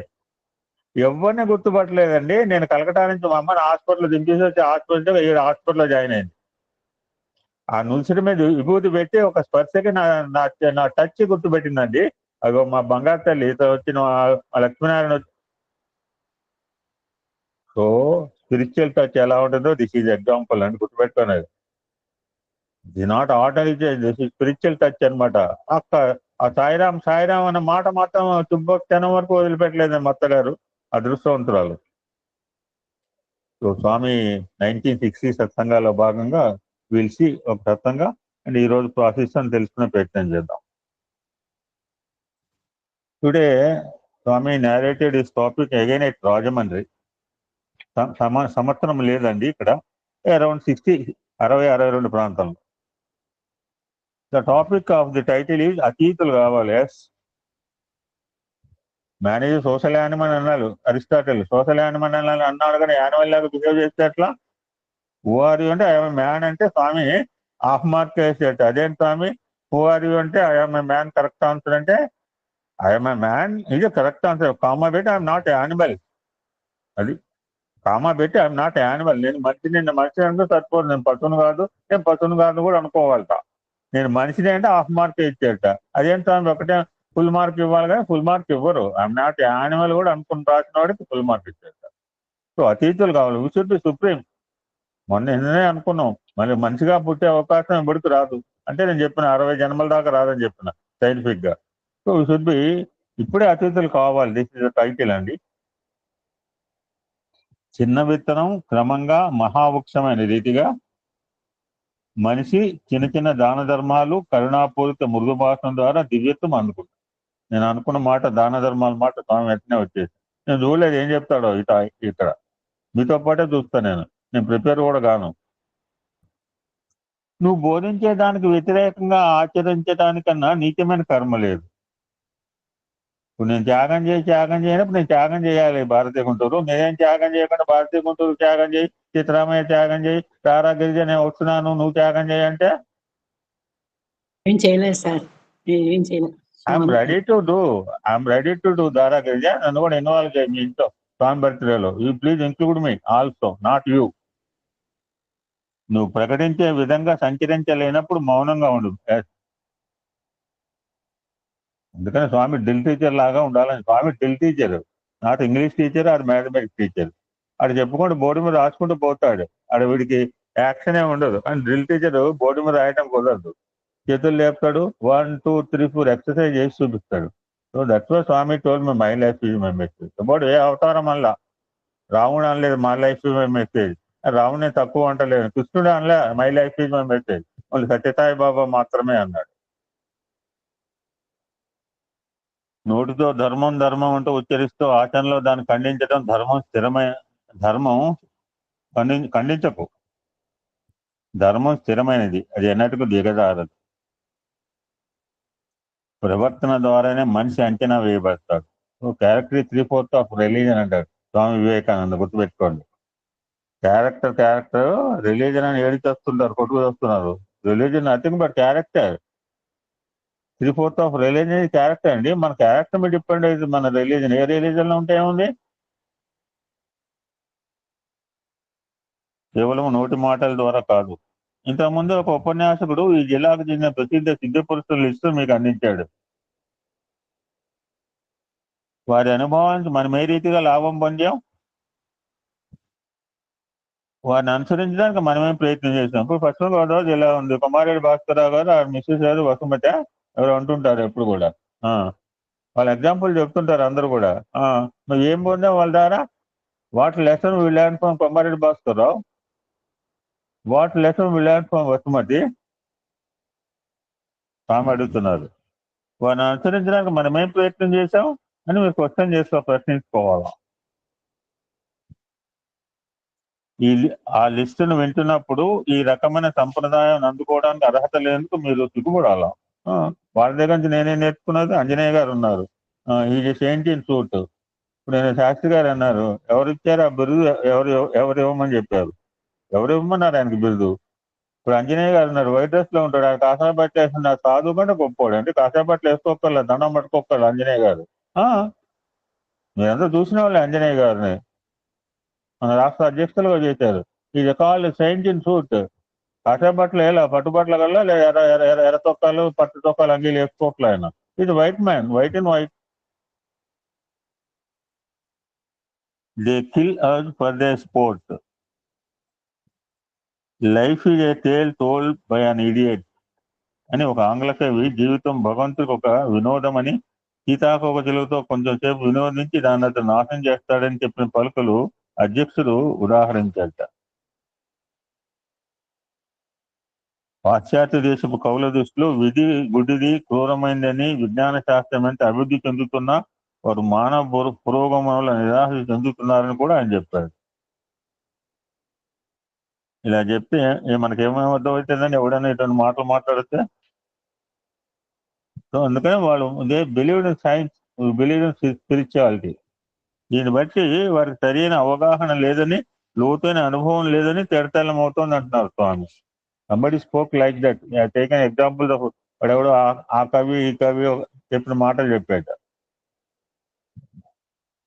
ఎవరిని గుర్తుపట్టలేదండి. నేను కలకటా నుంచి మా అమ్మని హాస్పిటల్ దింపేసి వచ్చి హాస్పిటల్లో జాయిన్ అయింది. ఆ నులుసుడి మీద విభూతి పెట్టి ఒక స్పర్శకి నా టచ్ గుర్తుపెట్టిందండి. అగో మా బంగారు తల్లి వచ్చిన లక్ష్మీనారాయణ. సో స్పిరిచువల్ టచ్ ఎలా ఉంటుందో దిస్ ఈజ్ ఎగ్జాంపుల్ అండి, గుర్తుపెట్టుకునేది. The not ordinary, this is spiritual touch అనమాట. ఆ సాయిరామ్ సాయిరామ్ అన్న మాట మాత్రం క్షణం వరకు వదిలిపెట్టలేదు మా అత్తగారు, అదృష్టవంతురాలు. సో స్వామి 1960 సత్సంగాల్లో భాగంగా పిలిచి ఒక సత్సంగా అండ్ ఈ రోజు ప్రాసెస్ అని తెలుసుకునే ప్రయత్నం చేద్దాం. Today Swami narrated his topic again at Rajahmundry. సంవత్సరం లేదండి ఇక్కడ, అరౌండ్ 60-62 ప్రాంతంలో. The topic of the title is అతీతులు కావాలి. మేనేజ్ సోషల్ యానిమల్ అన్నాడు అరిస్టాటిల్. సోషల్ యానిమల్ అన్నాడు కానీ యానిమల్ లాగా బిహేవ్ చేస్తే ఎట్లా? హూ ఆర్ యూ అంటే ఐఎమ్ మ్యాన్ అంటే స్వామి హాఫ్ మార్క్ వేసేట. అదేం స్వామి హూ ఆర్ యూ అంటే I'm a man correct answer అంటే ఐఎమ్ ఏ మ్యాన్ ఇది కరెక్ట్ ఆన్సర్. కామా పెట్టి ఐఎమ్ నాట్ యానిమల్. అది కామా పెట్టి ఐఎమ్ నాట్ యానిమల్. నేను మనిషి అంటే సరిపోదు. నేను పశువును కాదు కూడా అనుకోవాలట. నేను మనిషిని అంటే హాఫ్ మార్క్ ఇచ్చేట. అదేం స్వామి ఒకటే ఫుల్ మార్క్ ఇవ్వాలి కానీ ఫుల్ మార్క్ ఇవ్వరు. ఐఎమ్ నాట్ యానిమల్ కూడా అనుకుని రాసిన వాడికి ఫుల్ మార్క్ ఇచ్చేట. సో అతీతులు కావాలి. We should be supreme. నిన్ననే అనుకున్నాం, మళ్ళీ మనిషిగా పుట్టే అవకాశం ఎప్పటికి రాదు అంటే నేను చెప్పిన 60 జన్మల దాకా రాదని చెప్పిన సైంటిఫిక్ గా. సో షుడ్ బి ఇప్పుడే అతిథులు కావాలి. దిస్ ఇస్ టైటిల్ అండి. చిన్న విత్తనం క్రమంగా మహావృక్షమైన రీతిగా మనిషి చిన్న చిన్న దాన ధర్మాలు కరుణాపూరిత మృదు భాషం ద్వారా దివ్యత్వం అందుకుంటాడు. నేను అనుకున్న మాట దాన ధర్మాల మాట స్వామి వెంటనే వచ్చేసి నేను చూడలేదు ఏం చెప్తాడో ఇక్కడ మీతో పాటే చూస్తాను. నేను ప్రిపేర్ కూడా కాను. నువ్వు బోధించే దానికి వ్యతిరేకంగా ఆచరించడానికన్నా నీచమైన కర్మ లేదు. ఇప్పుడు నేను త్యాగం చేయనప్పుడు నేను త్యాగం చేయాలి భారతీయ గుంటూరు. నేనేం త్యాగం చేయకుండా భారతీయ గుంటూరు త్యాగం చేయి, చిత్రామయ్య త్యాగం చేయి, తారా గిరిజ నేను వస్తున్నాను నువ్వు త్యాగం చేయంటే ఏం చేయలేదు సార్, ఏం చేయలేదు. ఐఎమ్ రెడీ టు డూ దారా గిరిజ. నన్ను కూడా ఇన్వాల్వ్ చేయి మీ ఇంట్లో స్వామి బర్త్డేలో. You please include me also, not you. నువ్వు ప్రకటించే విధంగా సంచరించలేనప్పుడు మౌనంగా ఉండు. అందుకని స్వామి డ్రిల్ టీచర్ లాగా ఉండాలని. Swami drill teacher, not English teacher or mathematics teacher. ఆడు చెప్పుకుంటూ బోర్డు మీద రాసుకుంటూ పోతాడు. ఆడ వీడికి యాక్షనే ఉండదు. కానీ డ్రిల్ టీచర్ బోర్డు మీద రాయటం కుదరదు. చేతులు లేపుతాడు, 1, 2, 3, 4 ఎక్సర్సైజ్ చేసి చూపిస్తాడు. So that's why Swami told my life is my message. About a అవతారం వల్ల రావణుడు అనలేదు my life is my message. రావణ్ణి తక్కువ అంటలేదు. కృష్ణుడు అనలే my life is my message. Only Sathya Sai Baba మాత్రమే అన్నాడు. నోటితో ధర్మం ధర్మం అంటూ ఉచ్చరిస్తూ ఆచరణలో దాన్ని ఖండించడం ధర్మం ఖండించకు. ధర్మం స్థిరమైనది, అది ఎన్నటికూ దిగజారదు. ప్రవర్తన ద్వారానే మనిషి అంచనా వేయబడతాడు. క్యారెక్టర్ 3/4 ఆఫ్ రిలీజన్ అంటారు స్వామి వివేకానంద. గుర్తుపెట్టుకోండి. క్యారెక్టర్ రిలీజన్ అని ఏడిచేస్తుంటారు, కొట్టుకు వస్తున్నారు. Religion nothing but character. 3/4 of religion character అండి. మన క్యారెక్టర్ మీద డిపెండ్ అయితే మన రిలీజన్ ఏ రిలీజన్ లో ఉంటే ఏముంది, కేవలం నోటి మాటల ద్వారా కాదు. ఇంతకుముందు ఒక ఉపన్యాసకుడు ఈ జిల్లాకు చెందిన ప్రసిద్ధ సిద్ధ పురుషుల లిస్టు మీకు అందించాడు. వారి అనుభవానికి మనం ఏ రీతిగా లాభం పొందాం, వారిని అనుసరించడానికి మనమేం ప్రయత్నం చేసాం. ఇప్పుడు పశ్చిమ గోదావరి జిల్లా ఉంది, కొమారెడ్డి భాస్కరరావు గారు ఆ మిస్సెస్ గారు వసుమత ఎవరు అంటుంటారు ఎప్పుడు కూడా. వాళ్ళ ఎగ్జాంపుల్ చెప్తుంటారు అందరూ కూడా. నువ్వు ఏం పొందాం వాళ్ళ ద్వారా, what lesson we learn from Komareddy Bhaskara Rao, what lesson we learn from Vasumathi Swami అడుగుతున్నారు. వారిని అనుసరించడానికి మనం ఏం ప్రయత్నం చేశాం అని మీరు క్వశ్చన్ ప్రశ్నించుకోవాలి. ఆ లిస్టును వింటున్నప్పుడు ఈ రకమైన సంప్రదాయం అందుకోవడానికి అర్హత లేనందుకు మీరు సిగ్గుపడాల. వాళ్ళ దగ్గర నుంచి నేనే నేర్చుకున్నది. అంజనేయ గారు ఉన్నారు, ఈ సెయింటిన్ సూట్. ఇప్పుడు నేను శాస్త్రి గారు అన్నారు, ఎవరు ఇచ్చారు ఆ బిరుదు, ఎవరు ఇవ్వమని చెప్పారు, ఎవరు ఇవ్వమన్నారు ఆయనకి బిరుదు. ఇప్పుడు అంజనేయ గారు ఉన్నారు, వైట్ డ్రెస్ లో ఉంటాడు, ఆయన కాషాయ బట్టలు వేస్తున్న సాధువు కంటే గొప్పోడు అంటే. కాషాయ బట్టలు వేసుకోగలరు, దండం పట్టుకోగలరు అంజనేయ గారు. మీరందరూ చూసిన వాళ్ళే అంజనేయ గారిని, మన రాష్ట్ర అధ్యక్షులుగా చేశారు. ఇది కాల్డ్ సెయింటిన్ సూట్. కాషాయ బట్టలు వేలా, పట్టుబట్టల కల్లా ఎర్ర తొక్కలు పట్టు తొక్కలు అంగీలు వేసుకోవట్లే ఆయన. ఇది white man, white and white. They kill us for their sport. Life is a tale told by an idiot అని ఒక ఆంగ్ల కవి జీవితం భగవంతుడికి ఒక వినోదం అని, సీతాకోక చిలుకతో కొంచెం సేపు వినోదించి దాన్ని అతను నాశనం చేస్తాడని చెప్పిన పలుకులు అధ్యక్షుడు ఉదాహరించాట. పాశ్చాత్య దేశపు కవుల దృష్టిలో విధి గుడ్డిది, క్రూరమైందని, విజ్ఞాన శాస్త్రం అంటే అభివృద్ధి చెందుతున్నా వారు మానవ పురోగమనంలో నిరాశ చెందుతున్నారని కూడా ఆయన చెప్పాడు. ఇలా చెప్తే మనకేమేమి అర్థమవుతుందని ఎవడైనా ఇటువంటి మాటలు మాట్లాడితే. సో అందుకని వాళ్ళు they believe in science, believe in spirituality. దీన్ని బట్టి వారికి సరైన అవగాహన లేదని, లోతైన అనుభవం లేదని తెడతెల్లం అవుతుంది అంటున్నారు Swami. Somebody spoke like that. Take an example of వాడెవడో ఆ కవి ఈ కవి చెప్పిన మాటలు చెప్పాట.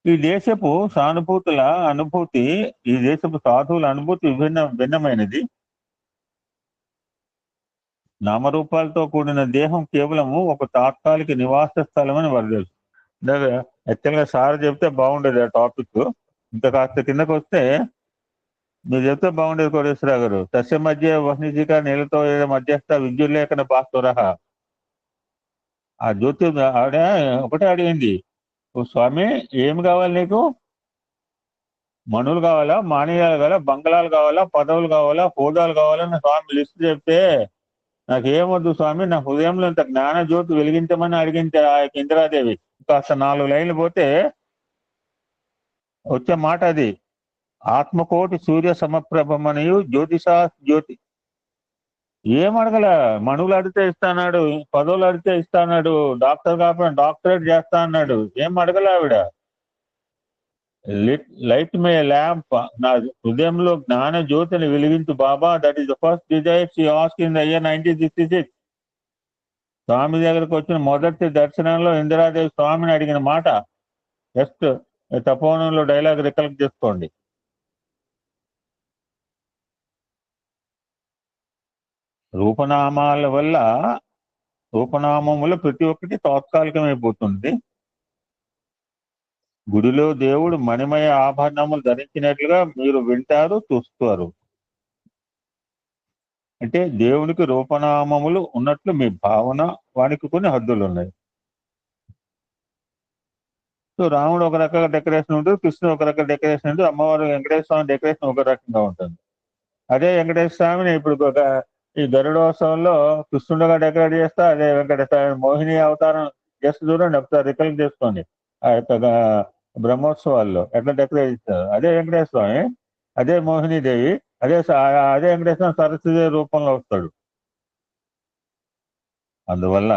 ఈ దేశపు సానుభూతుల అనుభూతి, ఈ దేశపు సాధువుల అనుభూతి భిన్నమైనది. నామరూపాలతో కూడిన దేహం కేవలము ఒక తాత్కాలిక నివాస స్థలం అని వారు తెలుసు. యాక్చువల్గా సార్ చెప్తే బాగుండేది ఆ టాపిక్. ఇంకా కాస్త కిందకు వస్తే మీరు చెప్తే బాగుండేది కోటేశ్వరరావు గారు. సస్య మధ్య వహ్నిజిక నీళ్ళతో మధ్యస్థ విద్యుల్లేఖన భాస్వరః. ఆ జ్యోతి ఆవిడ ఒకటే అడిగింది, ఓ స్వామి ఏమి కావాలి నీకు, మనులు కావాలా, మానీయాలు కావాలా, బంగళాలు కావాలా, పదవులు కావాలా, హోదాలు కావాలని స్వామి లిస్ట్ చెప్తే, నాకేమొద్దు స్వామి, నా హృదయంలో ఇంత జ్ఞాన జ్యోతి వెలిగించమని అడిగింది ఆ యొక్క ఇందిరాదేవి. కాస్త 4 లైన్లు పోతే వచ్చే మాట అది. ఆత్మకోటి సూర్య సమప్రభమనియు జ్యోతిషా జ్యోతి. ఏం అడగల, మనువులు అడిగితే ఇస్తాన్నాడు, పదవులు అడిగితే ఇస్తాన్నాడు, డాక్టర్ కాకపోయినా డాక్టరేట్ చేస్తా అన్నాడు. ఏం అడగల ఆవిడ. లైట్ మే ల్యాంప్, నా హృదయంలో జ్ఞాన జ్యోతిని వెలిగించు Baba. That is the first desire she asked in the year 1966. Swami దగ్గరకు వచ్చిన మొదటి దర్శనంలో ఇందిరాదేవి స్వామిని అడిగిన మాట. జస్ట్ తపోవనంలో డైలాగ్ రికలెక్ట్ చేసుకోండి. రూపనామాల వల్ల, రూపనామములు ప్రతి ఒక్కటి తాత్కాలికమైపోతుంది. గుడిలో దేవుడు మణిమయ ఆభరణములు ధరించినట్లుగా మీరు వింటారు, చూస్తారు. అంటే దేవునికి రూపనామములు ఉన్నట్లు మీ భావన, వానికి కొన్ని హద్దులు ఉన్నాయి. సో రాముడు ఒక రకంగా డెకరేషన్ ఉంటుంది, కృష్ణుడు ఒక రకంగా డెకరేషన్ ఉంటుంది, అమ్మవారు వెంకటేశ్వర స్వామి డెకరేషన్ ఒక రకంగా ఉంటుంది. అదే వెంకటేశ్వర స్వామిని ఇప్పుడు ఈ గరుడోత్సవంలో కృష్ణుడుగా డెకరేట్ చేస్తా, అదే వెంకటేశ్వర స్వామి మోహిని అవతారం జస్ట్ చూడండి, ఒకసారి రికలెక్ట్ చేసుకోండి. ఆ యొక్క బ్రహ్మోత్సవాల్లో ఎట్లా డెకరేట్ చేస్తారు. అదే వెంకటేశ్వర స్వామి, అదే మోహినీదేవి, అదే వెంకటేశ్వర సరస్వతి రూపంలో వస్తాడు. అందువల్ల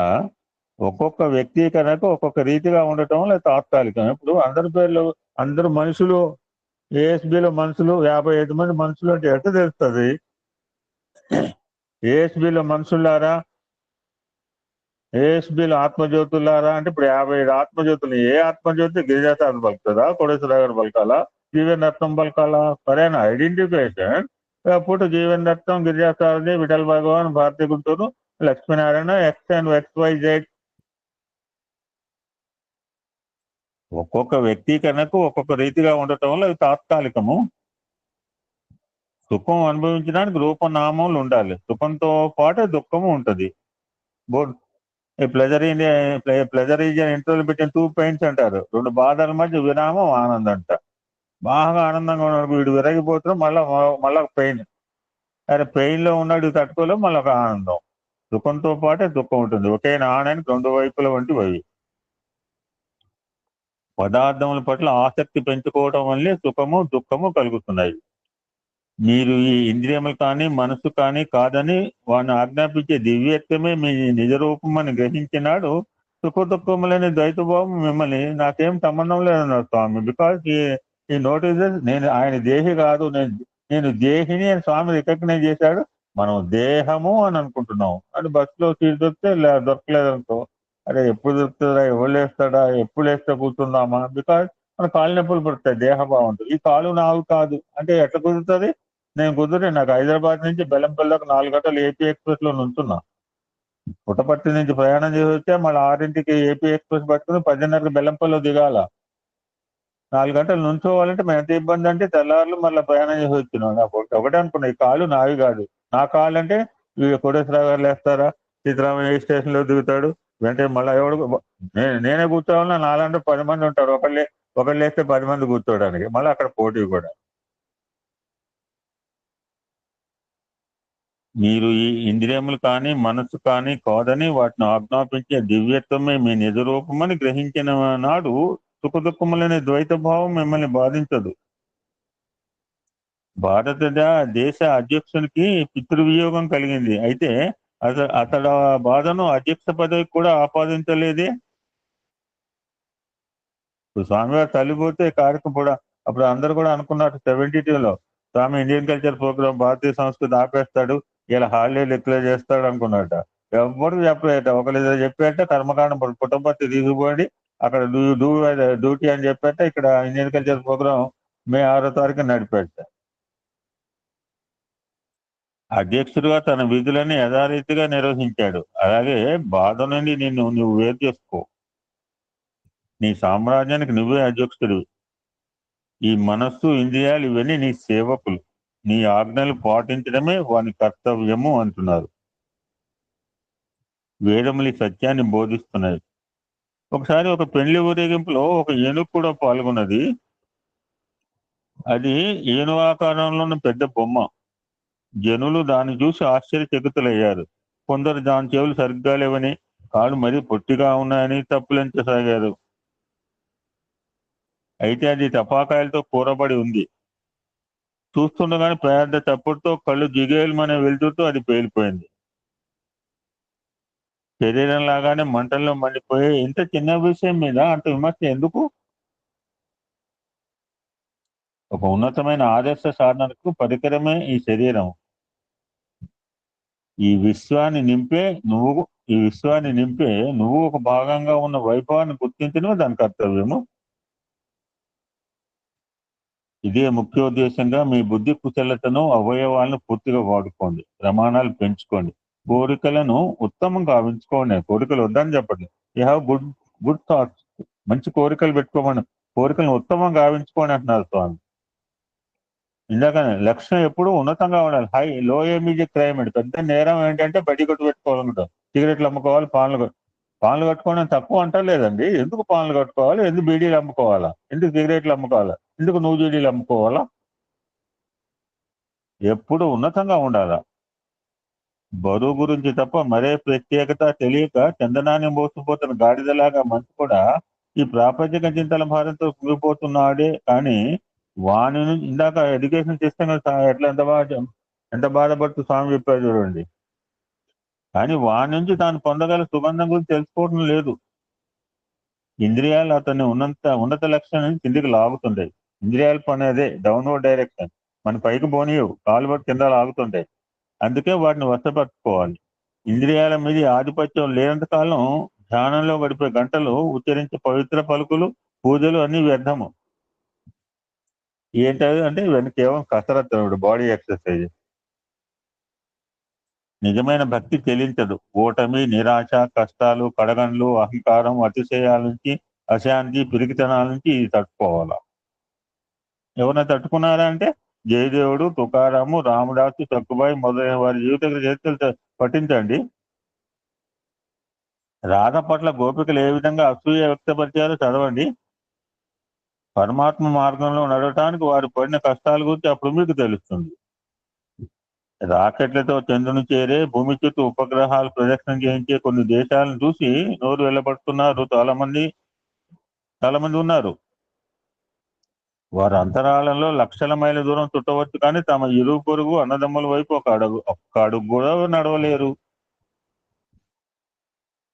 ఒక్కొక్క వ్యక్తీకరణకు ఒక్కొక్క రీతిగా ఉండటం లేదా తాత్కాలికం. ఇప్పుడు అందరి పేర్లు, అందరు మనుషులు, ఏఎస్బిలో మనుషులు 55 మంది మనుషులు అంటే ఎట్లా తెలుస్తుంది? ఏఎస్బిలో మనుషులారా ఏఎస్బిలు ఆత్మజ్యోతులారా అంటే ఇప్పుడు 55 ఆత్మజ్యోతులు. ఏ ఆత్మజ్యోతి గిరిజాసార్ పలుకుతుందా, కోటేశ్వరరావు గారు పలకాలా, జీవన్ రత్నం పలకాలా? సరైన ఐడెంటిఫికేషన్ అప్పుడు Jeevan Ratnam, Girijasarathi, Vitthal Bhagwan, Bharati Guntur, Lakshminarayana, X and XYZ. ఒక్కొక్క వ్యక్తీకరణకు ఒక్కొక్క రీతిగా ఉండటం వల్ల అది తాత్కాలికము. సుఖం అనుభవించడానికి రూపనామములు ఉండాలి. సుఖంతో పాటు దుఃఖము ఉంటది. Pleasure is interval between 2 pains అంటారు. 2 బాధల మధ్య విరామం ఆనందం అంట. బాగా ఆనందంగా ఉన్నాడు వీడు, విరగిపోతున్నాడు, మళ్ళా పెయిన్. అరే పెయిన్ లో ఉన్నాడు తట్టుకోలేము, మళ్ళీ ఒక ఆనందం. సుఖంతో పాటే దుఃఖం ఉంటుంది. ఒకే నాణానికి 2 వైపుల వంటివి. పదార్థముల పట్ల ఆసక్తి పెంచుకోవడం వల్లే సుఖము దుఃఖము కలుగుతున్నాయి. మీరు ఈ ఇంద్రియములు కానీ మనసు కానీ కాదని వాడిని ఆజ్ఞాపించే దివ్యత్వమే మీ నిజ రూపమని గ్రహించినాడు. సుఖ దుఃఖములని ద్వైతభావం మిమ్మల్ని నాకేం సంబంధం లేదన్నారు స్వామి. బికాస్ ఈ నోటీసెస్ నేను ఆయన దేహి కాదు, నేను దేహిని అని స్వామి రికగ్నైజ్ చేశాడు. మనం దేహము అని అనుకుంటున్నాం. అది బస్సులో సీట్ దొరికితే దొరకలేదనుకో, అరే ఎప్పుడు దొరుకుతుందా, ఎవరు లేస్తాడా, ఎప్పుడు లేస్తే కూర్చుందామా, బికాస్ మన కాళ్ళు నొప్పులు పడతాయి దేహభావంతో. ఈ కాలు నావు కాదు అంటే ఎట్లా కుదురుతుంది? నేను కుదిరి నాకు హైదరాబాద్ నుంచి బెల్లంపల్లికి 4 గంటలు ఏపీ ఎక్స్ప్రెస్ లో నుంచున్నా. పుట్టపర్తి నుంచి ప్రయాణం చేసి వచ్చే మళ్ళీ 6ంటికి ఏపీ ఎక్స్ప్రెస్ పట్టుకుని 10:30కి బెల్లంపల్లిలో దిగాల. 4 గంటలు నుంచోవాలంటే మేము ఎంత ఇబ్బంది అంటే తెల్లారులు మళ్ళీ ప్రయాణం చేసి వచ్చినాం. ఒకటే అనుకున్నా, ఈ కాళ్ళు నావి కాదు. నా కాళ్ళు అంటే కోటేశ్వరరావు గారు లేస్తారా, సీతారామయ్య స్టేషన్ లో దిగుతాడు, వెంటనే మళ్ళీ ఎవడు నేనే కూర్చోవాలన్నా నాలంటే 10 మంది ఉంటారు. ఒకళ్ళు లేస్తే 10 మంది కూర్చోడానికి, మళ్ళీ అక్కడ పోటీ కూడా. మీరు ఈ ఇంద్రియములు కానీ మనస్సు కానీ కాదని వాటిని ఆజ్ఞాపించే దివ్యత్వమే మీ నిజ రూపమని గ్రహించిన నాడు సుఖ దుఃఖములనే ద్వైత భావం మిమ్మల్ని బాధించదు. భారతదేశ అధ్యక్షునికి పితృవియోగం కలిగింది. అయితే అతడు బాధను అధ్యక్ష పదవికి కూడా ఆపాదించలేదే. స్వామివారు తల్లిపోతే కార్యక్రమం కూడా అప్పుడు అందరు కూడా అనుకున్నారు 72లో స్వామి ఇండియన్ కల్చర్ ప్రోగ్రామ్ భారతీయ సంస్కృతి ఆపేస్తాడు, ఇలా హాలిడే డిక్లేర్ చేస్తాడు అనుకున్నట. ఎవరు చెప్పలేట. ఒకళ్ళు చెప్పేట కర్మకాండం పుట్టపర్తి తీసుకుపోయి అక్కడ డ్యూటీ అని చెప్పేట ఇక్కడ ఇండియన్ కల్చర్ ప్రోగ్రామ్ మే 6వ తారీఖు నడిపేట. అధ్యక్షుడుగా తన విధులని యథారీతిగా నిర్వహించాడు. అలాగే బాధ నుండి నువ్వు వేరు చేసుకో. నీ సామ్రాజ్యానికి నువ్వే అధ్యక్షుడివి. ఈ మనస్సు ఇంద్రియాలు ఇవన్నీ నీ సేవకులు. నీ ఆజ్ఞలు పాటించడమే వాని కర్తవ్యము అంటున్నారు. వేదములు ఈ సత్యాన్ని బోధిస్తున్నాయి. ఒకసారి ఒక పెళ్లి ఊరేగింపులో ఒక ఏనుగు కూడా పాల్గొన్నది. అది ఏనుగు ఆకారంలో ఉన్న పెద్ద బొమ్మ. జనులు దాన్ని చూసి ఆశ్చర్యచకితులయ్యారు. కొందరు దాని చెవులు సరిగ్గా లేవని, కాళ్ళు మరీ పొట్టిగా ఉన్నాయని తప్పులెంచసాగారు. అయితే అది టపాకాయలతో కూరబడి ఉంది. చూస్తుండగానే పెద్ద చప్పుడుతో కళ్ళు జిగేలమనే వెళ్తుంటూ అది పేలిపోయింది. శరీరం లాగానే మంటల్లో మండిపోయి ఇంత చిన్న విషయం మీద అంత విమర్శ ఎందుకు? ఒక ఉన్నతమైన ఆదర్శ సాధనకు పరికరమే ఈ శరీరం. ఈ విశ్వాన్ని నింపే నువ్వు ఒక భాగంగా ఉన్న వైభవాన్ని గుర్తించడమే దాని కర్తవ్యము. ఇదే ముఖ్యోద్దేశంగా మీ బుద్ధి కుశలతను అవయవాలను పూర్తిగా వాడుకోండి. ప్రమాణాలు పెంచుకోండి. కోరికలను ఉత్తమం గావించుకోండి. కోరికలు వద్దని చెప్పండి. You have good thoughts. మంచి కోరికలు పెట్టుకోమని, కోరికలను ఉత్తమం గావించుకోండి అంటున్నారు స్వామి. ఇందాక లక్ష్యం ఎప్పుడు ఉన్నతంగా ఉండాలి. లో ఏమీజ్ క్రైమ్. పెద్ద నేరం ఏంటంటే బడి కొట్టు పెట్టుకోవాలనుకుంటాం. సిగరెట్లు అమ్ముకోవాలి, పాన్లు కట్టుకోవడం తక్కువ అంటలేదండి. ఎందుకు పాన్లు కట్టుకోవాలి, ఎందుకు బీడీలు అమ్ముకోవాలా, ఎందుకు సిగరెట్లు అమ్ముకోవాలా, ఎందుకు నువ్వు బీడీలు అమ్ముకోవాలా? ఎప్పుడు ఉన్నతంగా ఉండాలా. బరువు గురించి తప్ప మరే ప్రత్యేకత తెలియక చందనాన్ని మోసపోతున్న గాడిదలాగా మంచి కూడా ఈ ప్రాపంచిక చింతల భారంతో కూలిపోతున్నాడే. కానీ వాని నుంచి ఇందాక ఎడ్యుకేషన్ సిస్టమ్ ఎట్లా ఎంత బాధపడుతూ స్వామి చెప్పారు చూడండి. కానీ వాని నుంచి తాను పొందగల సుగంధం గురించి తెలుసుకోవడం లేదు. ఇంద్రియాలు అతన్ని ఉన్నత లక్ష్యాన్ని కిందికి లాగుతుంటాయి. ఇంద్రియాల పని అదే, డౌన్వర్డ్ డైరెక్షన్. మన పైకి పోనీయవు, కాలు పట్టి కింద లాగుతుంటాయి. అందుకే వాటిని వశపరచుకోవాలి. ఇంద్రియాల మీద ఆధిపత్యం లేనంత కాలం ధ్యానంలో గడిపే గంటలు ఉచ్చరించే పవిత్ర పలుకులు పూజలు అన్ని వ్యర్థము. ఏంటది అంటే ఇవన్నీ కేవలం కసరత్తు, బాడీ ఎక్సర్సైజ్. నిజమైన భక్తి చెలించదు. ఓటమి, నిరాశ, కష్టాలు, కడగండ్లు, అహంకారం, అతిశయాల నుంచి, అశాంతి, పిరికితనాల నుంచి ఇది తట్టుకోవాలా. ఎవరైనా తట్టుకున్నారా అంటే జయదేవుడు, తుకారాము, రామదాసు, సక్కుబాయి మొదలైన వారి జీవిత చరిత్రలు పఠించండి. రాధ పట్ల గోపికలు ఏ విధంగా అసూయ వ్యక్తపరిచారో చదవండి. పరమాత్మ మార్గంలో నడవటానికి వారు పడిన కష్టాల గురించి అప్పుడు మీకు తెలుస్తుంది. రాకెట్లతో చంద్రుని చేరే, భూమి చుట్టూ ఉపగ్రహాలు ప్రదక్షిణ చేయించే కొన్ని దేశాలను చూసి నోరు వెళ్ళబడుతున్నారు చాలా మంది ఉన్నారు. వారు అంతరాళంలో లక్షల మైళ్ళ దూరం చుట్టవచ్చు, కానీ తమ ఇరుగు పొరుగు అన్నదమ్ముల వైపు ఒక్క అడుగు కూడా నడవలేరు.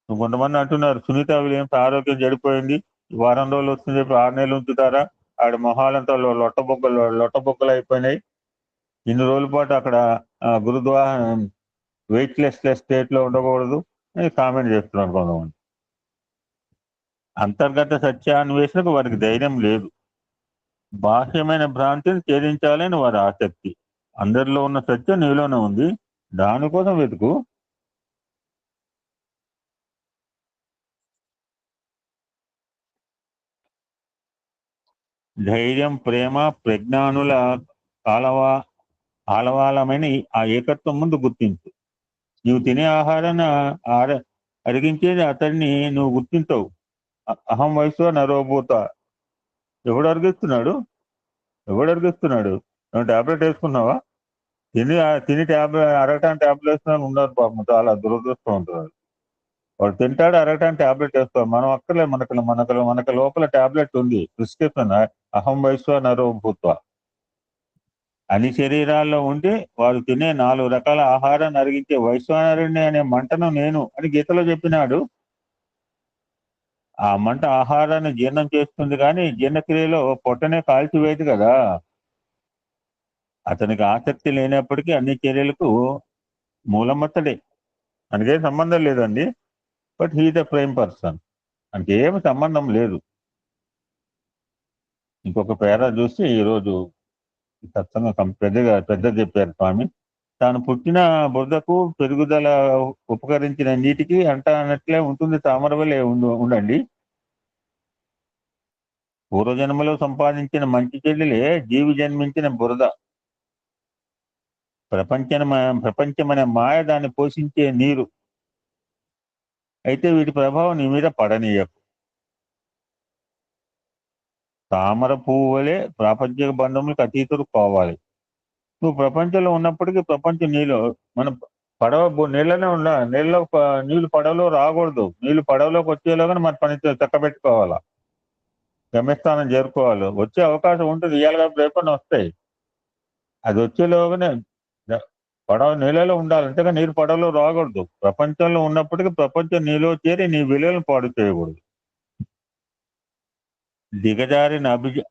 కొంతమంది అంటున్నారు సునీత విలియమ్స్ ఆరోగ్యం చెడిపోయింది, వారం రోజులు వస్తుంది చెప్పి 6 నెలలు ఉంచుతారా, ఆడ మొహాలంతా లొట్టబొక్కలు అయిపోయినాయి, ఇన్ని రోజుల పాటు అక్కడ గురుద్వారా వెయిట్లెస్ స్టేట్ లో ఉండకూడదు అని కామెంట్ చేస్తున్నారు కొంతమంది. అంతర్గత సత్యాన్వేషణకు వారికి ధైర్యం లేదు. బాహ్యమైన భ్రాంతిని ఛేదించాలని వారి ఆసక్తి. అందరిలో ఉన్న సత్యం నీలోనే ఉంది, దానికోసం వెతుకు. ధైర్యం, ప్రేమ, ప్రజ్ఞానుల ఆలవాలమైన ఆ ఏకత్వం ముందు గుర్తించు. నువ్వు తినే ఆహారాన్ని అరిగించేది అతడిని నువ్వు గుర్తించవు. అహం వయసు నరోభూత. ఎవడు అరిగిస్తున్నాడు? నువ్వు టాబ్లెట్ వేసుకున్నావా? తిని అరగటానికి టాబ్లెట్ వేసుకున్నాను ఉన్నారు పాపం, చాలా దురదృష్టం ఉంటుంది. వాడు తింటాడు, అరగటానికి టాబ్లెట్ వేసుకోవాలి. మనం అక్కర్లేదు, మనకు లోపల టాబ్లెట్ ఉంది, ప్రిస్క్రిప్షన్. అహం వయసు నరోభూత. అన్ని శరీరాల్లో ఉండి వారు తినే 4 రకాల ఆహారాన్ని అరిగించే వైశ్వానరుణ్ణి అనే మంటను నేను అని గీతలో చెప్పినాడు. ఆ మంట ఆహారాన్ని జీర్ణం చేస్తుంది, కానీ జీర్ణక్రియలో పొట్టనే కాల్చివేయదు కదా. అతనికి ఆసక్తి లేనప్పటికీ అన్ని చర్యలకు మూలమత్తడే. మనకేం సంబంధం లేదండి, but he the prime person, మనకి ఏమి సంబంధం లేదు. ఇంకొక పేరా చూస్తే ఈరోజు సత్సంగం పెద్ద చెప్పారు స్వామి. తాను పుట్టిన బురదకు పెరుగుదల ఉపకరించిన నీటికి అన్నట్లే ఉంటుంది తామర వలె ఉండండి. పూర్వజన్మలో సంపాదించిన మంచి చెడులే జీవి జన్మించిన బురద. ప్రపంచమనే మాయ దాన్ని పోషించే నీరు. అయితే వీటి ప్రభావం నీ మీద పడనీయకు. తామర పువ్వు వలె ప్రాపంచిక బంధములకు అతీతుడు పోవాలి. నువ్వు ప్రపంచంలో ఉన్నప్పటికీ ప్రపంచం నీలో, మన పడవ నీళ్ళనే నీళ్లు పడవలో రాకూడదు. నీళ్లు పడవలోకి వచ్చేలాగానే మన పని చక్కబెట్టుకోవాలా, గమ్యస్థానం చేరుకోవాలి. వచ్చే అవకాశం ఉంటుంది, ఇవాళ రేపన్నా వస్తాయి. అది వచ్చేలోగానే పడవ నీళ్ళలో ఉండాలి, అంతేగా నీరు పడవలో రాకూడదు. ప్రపంచంలో ఉన్నప్పటికీ ప్రపంచం నీలో చేరి నీ విలువలను పాడు చేయకూడదు. దిగజారిన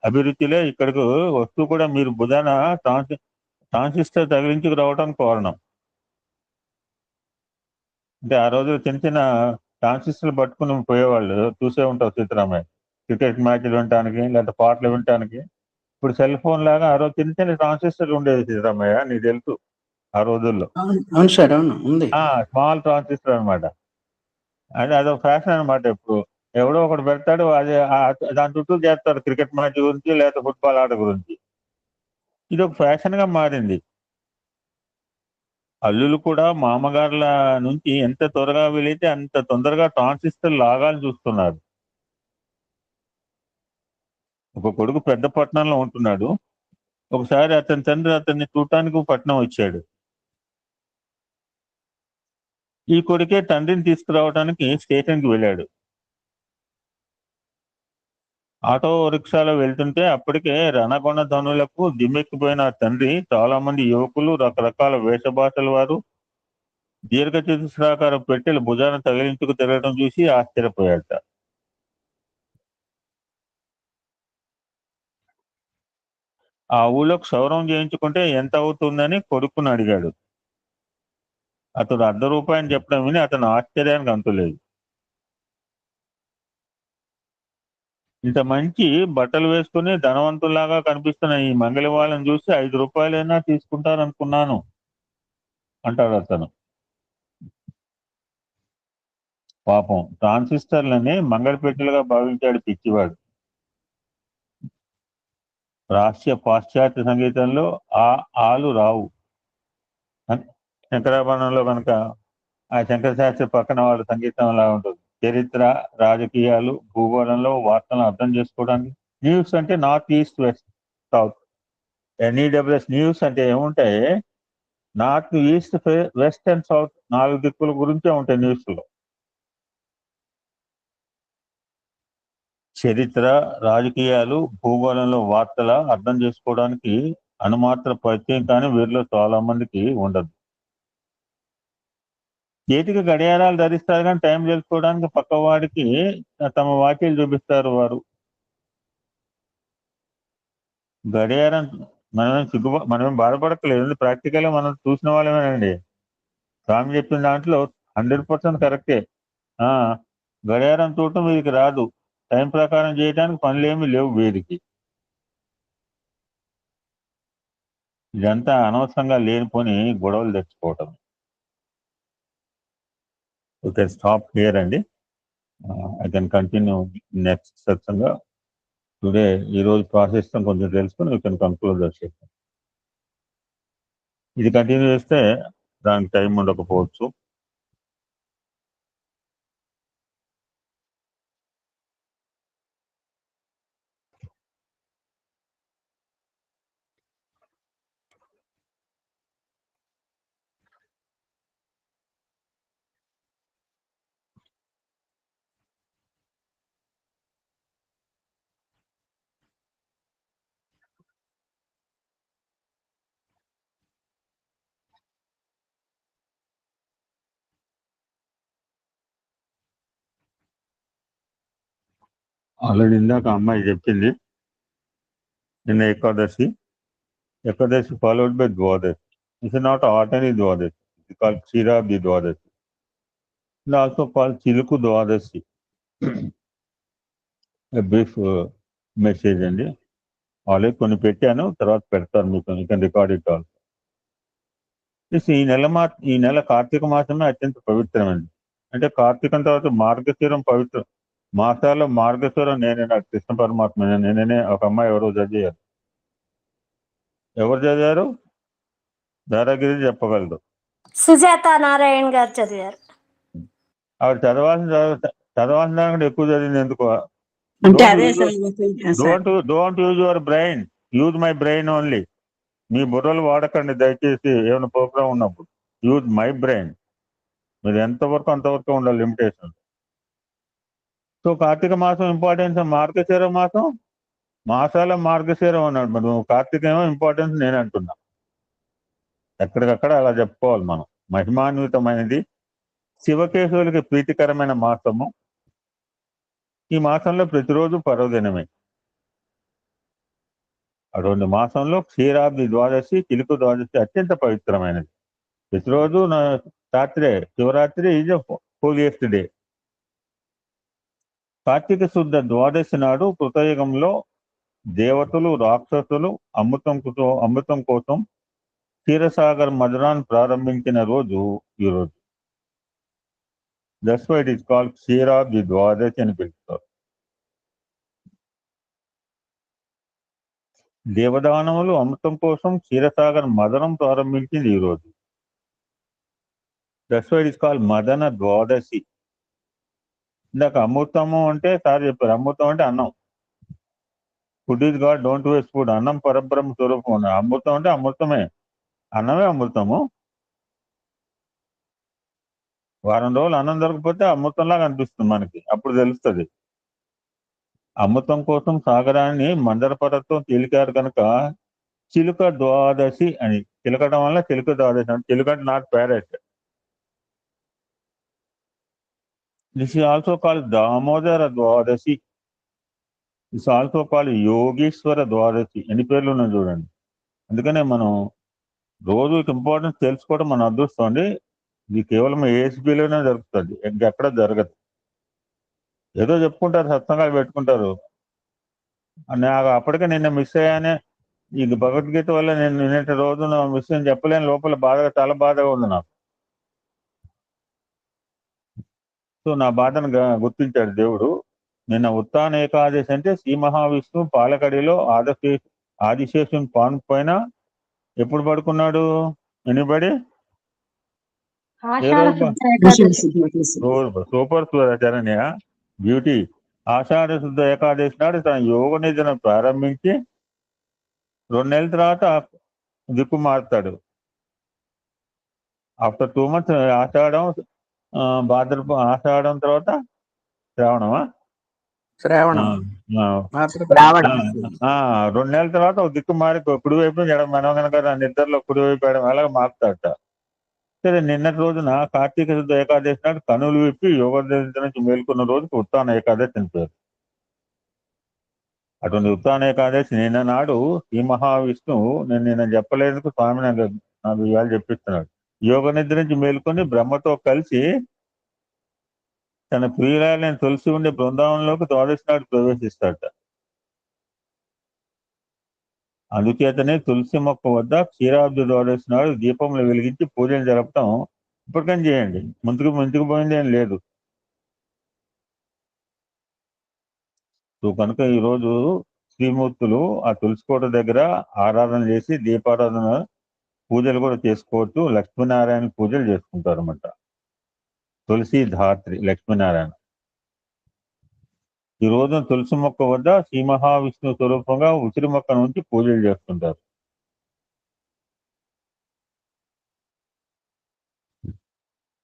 అభిరుచిలో ఇక్కడికి వస్తూ కూడా మీరు బుధాన ట్రాన్సిస్టర్ తగిలించుకు రావడానికి కారణం. అంటే ఆ రోజు చిన్న చిన్న ట్రాన్సిస్టర్లు పట్టుకుని పోయేవాళ్ళు, చూసే ఉంటావు సీతారామయ్య, క్రికెట్ మ్యాచ్లు వినటానికి లేదా పాటలు వినటానికి. ఇప్పుడు సెల్ ఫోన్ లాగా ఆ రోజు చిన్న చిన్న ట్రాన్సిస్టర్లు ఉండేది సీతారామయ్య, నీకు తెలుసు ఆ రోజుల్లో. అవును సార్, అవును ఉంది. స్మాల్ ట్రాన్సిస్టర్ అనమాట. అదొక ఫ్యాషన్ అనమాట. ఇప్పుడు ఎవడో ఒకటి పెడతాడు, అది దాని చుట్టూ చేస్తాడు క్రికెట్ మ్యాచ్ గురించి లేదా ఫుట్బాల్ ఆట గురించి. ఇది ఒక ఫ్యాషన్ గా మారింది. అల్లులు కూడా మామగారుల నుంచి ఎంత త్వరగా వెళితే అంత తొందరగా ట్రాన్సిస్టర్ లాగాలని చూస్తున్నారు. ఒక కొడుకు పెద్ద పట్టణంలో ఉంటున్నాడు. ఒకసారి అతని తండ్రి అతన్ని చూడటానికి పట్టణం వచ్చాడు. ఈ కొడుకే తండ్రిని తీసుకురావడానికి స్టేషన్కి వెళ్ళాడు. ఆటో రిక్షాలో వెళ్తుంటే అప్పటికే రణగొణ ధనులకు దిమ్మెక్కిపోయిన తండ్రి చాలా మంది యువకులు, రకరకాల వేషభాషల వారు దీర్ఘచతుస్రాకార పెట్టెలు భుజాన తగిలించుకు తిరగడం చూసి ఆశ్చర్యపోయాట. ఆ ఊళ్ళో క్షౌరం చేయించుకుంటే ఎంత అవుతుందని కొడుకుని అడిగాడు. అతడు ₹1 అని చెప్పడం విని అతను ఆశ్చర్యానికి అంతులేదు. ఇంత మంచి బట్టలు వేసుకుని ధనవంతుల్లాగా కనిపిస్తున్న ఈ మంగలి వాళ్ళని చూసి ₹5 తీసుకుంటారనుకున్నాను అంటాడు అతను. పాపం ట్రాన్సిస్టర్లని మంగళపెట్టెలుగా భావించాడు పిచ్చివాడు. పాశ్చాత్య సంగీతంలో ఆలు రావు. శంకరాభరణంలో కనుక ఆ శంకర శాస్త్రి పక్కన వాళ్ళ సంగీతం అలా ఉంటుంది. చరిత్ర, రాజకీయాలు, భూగోళంలో వార్తలను అర్థం చేసుకోవడానికి. న్యూస్ అంటే north, east, west, south. NEWS news అంటే ఏముంటాయి? North, east, west and south 4 దిక్కుల గురించే ఉంటాయి న్యూస్ లో. చరిత్ర, రాజకీయాలు, భూగోళంలో వార్తల అర్థం చేసుకోవడానికి అనుమాత్ర ప్రత్యయం కానీ వీరిలో చాలా మందికి ఉండదు. చేతికి గడియారాలు ధరిస్తారు కానీ టైం తెలుసుకోవడానికి పక్కవాడికి తమ వాచీలు చూపిస్తారు వారు. గడియారం మనమేం బాధపడక్కలేదు. ప్రాక్టికల్ గా మనం చూసిన వాళ్ళమేనండి. స్వామి చెప్పిన దాంట్లో 100% కరెక్టే. గడియారం చూడటం వీరికి రాదు. టైం ప్రకారం చేయడానికి పనులేమీ లేవు వీరికి. ఇదంతా అనవసరంగా లేనిపోని గొడవలు తెచ్చుకోవటం. యూ కెన్ స్టాప్ హియర్ అండి. I can continue next section. Today ఈరోజు ప్రాసెస్ కొంచెం తెలుసుకుని you can conclude the session. ఇది కంటిన్యూ చేస్తే దానికి టైం ఉండకపోవచ్చు. ఆల్రెడీ ఇందాక అమ్మాయి చెప్పింది నిన్న Ekadashi followed by Dwadashi. It's not ordinary Dwadashi, it's called Kshirabdi Dwadashi, also called Chiluku Dwadashi. Brief message అండి. ఆల్రెడీ కొన్ని పెట్టాను, తర్వాత పెడతాను మీకు. You can record it also. ఈ నెల కార్తీక మాసమే అత్యంత పవిత్రమండి. అంటే కార్తీకం తర్వాత మార్గశిరం పవిత్రం. మాసాల్లో మార్గశిరం నేనే, నాకు కృష్ణ పరమాత్మ నేనే. ఒక అమ్మాయి ఎవరో చదివారు. ఎవరు చదివారు? దారాగిరి చెప్పగలరు. సుజాత నారాయణ గారు చదివారు. ఆవిడ చదవాల్సిన దానికంటే ఎక్కువ చదివింది ఎందుకు? అంటే అదే sir. Don't use your brain, use my brain only. మీ బుర్రలు వాడకండి దయచేసి ఏమైనా ప్రోగ్రామ్ ఉన్నప్పుడు. Use my brain. మీరు ఎంతవరకు అంతవరకు ఉండాలి లిమిటేషన్. సో కార్తీక మాసం ఇంపార్టెన్స్, మార్గశిర మాసం మాసాల మార్గశిరం అన్నాడు. మరి కార్తీక ఏమో ఇంపార్టెన్స్ నేను అంటున్నా. ఎక్కడికక్కడ అలా చెప్పుకోవాలి మనం. మహిమాన్వితమైనది, శివకేశవులకి ప్రీతికరమైన మాసము. ఈ మాసంలో ప్రతిరోజు పర్వదినమే. అటువంటి మాసంలో క్షీరాబ్ది ద్వాదశి, చిలుకు ద్వాదశి అత్యంత పవిత్రమైనది. ప్రతిరోజు రాత్రే Shivaratri is holiest day. Kartika శుద్ధ ద్వాదశి నాడు కృతయుగంలో దేవతలు, రాక్షసులు అమృతం కోసం క్షీరసాగర్ మధురాన్ని ప్రారంభించిన రోజు ఈ రోజు. That's why it is called Kshirabdi Dwadashi అని పిలుస్తారు. దేవదానవులు అమృతం కోసం క్షీరసాగర్ మదనం ప్రారంభించింది ఈ రోజు. That's why it is called Madana Dwadashi. ఇందాక అమృతము అంటే సార్ చెప్పారు, అమృతం అంటే అన్నం. Food is god, don't waste food. అన్నం పరబ్రహ్మ స్వరూపం. అమృతం అంటే అమృతమే, అన్నమే అమృతము. వారం రోజులు అన్నం దొరకపోతే అమృతంలాగా అనిపిస్తుంది మనకి, అప్పుడు తెలుస్తుంది. అమృతం కోసం సాగరాన్ని మందరపరతో తేలికారు కనుక చిలుక ద్వాదశి అని. చిలకడం వల్ల చిలుక ద్వాదశి అంటే చిలుక not parrot. This is also called Damodara Dwadashi. This also called Yogeeshwara ద్వాదశి. ఎన్ని పేర్లు ఉన్నాయి చూడండి. అందుకనే మనం రోజు ఇంపార్టెన్స్ తెలుసుకోవడం మన అదృష్టం అండి. ఇది కేవలం ఏఎస్బీలోనే జరుగుతుంది, ఇంకెక్కడ జరగదు. ఏదో చెప్పుకుంటారు, సత్సంగాలు పెట్టుకుంటారు. నాకు అప్పటికే నిన్న మిస్ అయ్యానే, ఈ భగవద్గీత వల్ల నేను నిన్నటి రోజున మిస్ అని చెప్పలేని లోపల బాధగా, చాలా బాధగా ఉంది నాకు. సో నా బాధను గుర్తించాడు దేవుడు. నిన్న ఉత్తాన ఏకాదశి అంటే శ్రీ మహావిష్ణువు పాలకడిలో ఆదిశేషుని పాను పైన ఎప్పుడు పడుకున్నాడు? ఎనిబడి ఏ ఆషాఢ రోజు? శుద్ధ ఏకాదశి. Super Charanya, beauty. ఆషాఢ శుద్ధ ఏకాదశి నాడు తన యోగ నిధనం ప్రారంభించి 2 నెలల తర్వాత దిక్కు మారుతాడు. ఆఫ్టర్ 2 months ఆషాఢం, ఆషాఢం తర్వాత శ్రావణమా? శ్రావణం 2 నెలల తర్వాత ఒక దిక్కు మారి కుడివైపు మనం కనుక నిద్రలో కుడివైపు అలాగే మారుతాడట. సరే, నిన్నటి రోజున కార్తీక శుద్ధ ఏకాదశి నాడు కనులు విప్పి యోగ నిద్ర నుంచి మేల్కొన్న రోజుకి ఉత్తాన ఏకాదశి అని పేరు. అటువంటి ఉత్తాన ఏకాదశి నిన్న నాడు ఈ మహావిష్ణువు, నేను నిన్న చెప్పలేదుకు స్వామి నాకు ఇవాళ చెప్పిస్తున్నాడు. యోగ నిద్ర నుంచి మేల్కొని బ్రహ్మతో కలిసి తన ప్రియురాలైన తులసి ఉండే బృందావనంలోకి ద్వాదశి నాడు ప్రవేశిస్తాడట. అందుచేతనే తులసి మొక్క వద్ద క్షీరాబ్ది ద్వాదశి నాడు దీపములు వెలిగించి పూజలు జరపటం ఇప్పటికని చేయండి. ముందుకు పోయింది ఏం లేదు. సో కనుక ఈరోజు శ్రీమూర్తులు ఆ తులసి కోట దగ్గర ఆరాధన చేసి దీపారాధన పూజలు కూడా చేసుకోవచ్చు. లక్ష్మీనారాయణ పూజలు చేసుకుంటారు అన్నమాట. తులసి ధాత్రి లక్ష్మీనారాయణ. ఈ రోజున తులసి మొక్క వద్ద శ్రీ మహావిష్ణు స్వరూపంగా ఉసిరి మొక్క నుంచి పూజలు చేస్తుంటారు.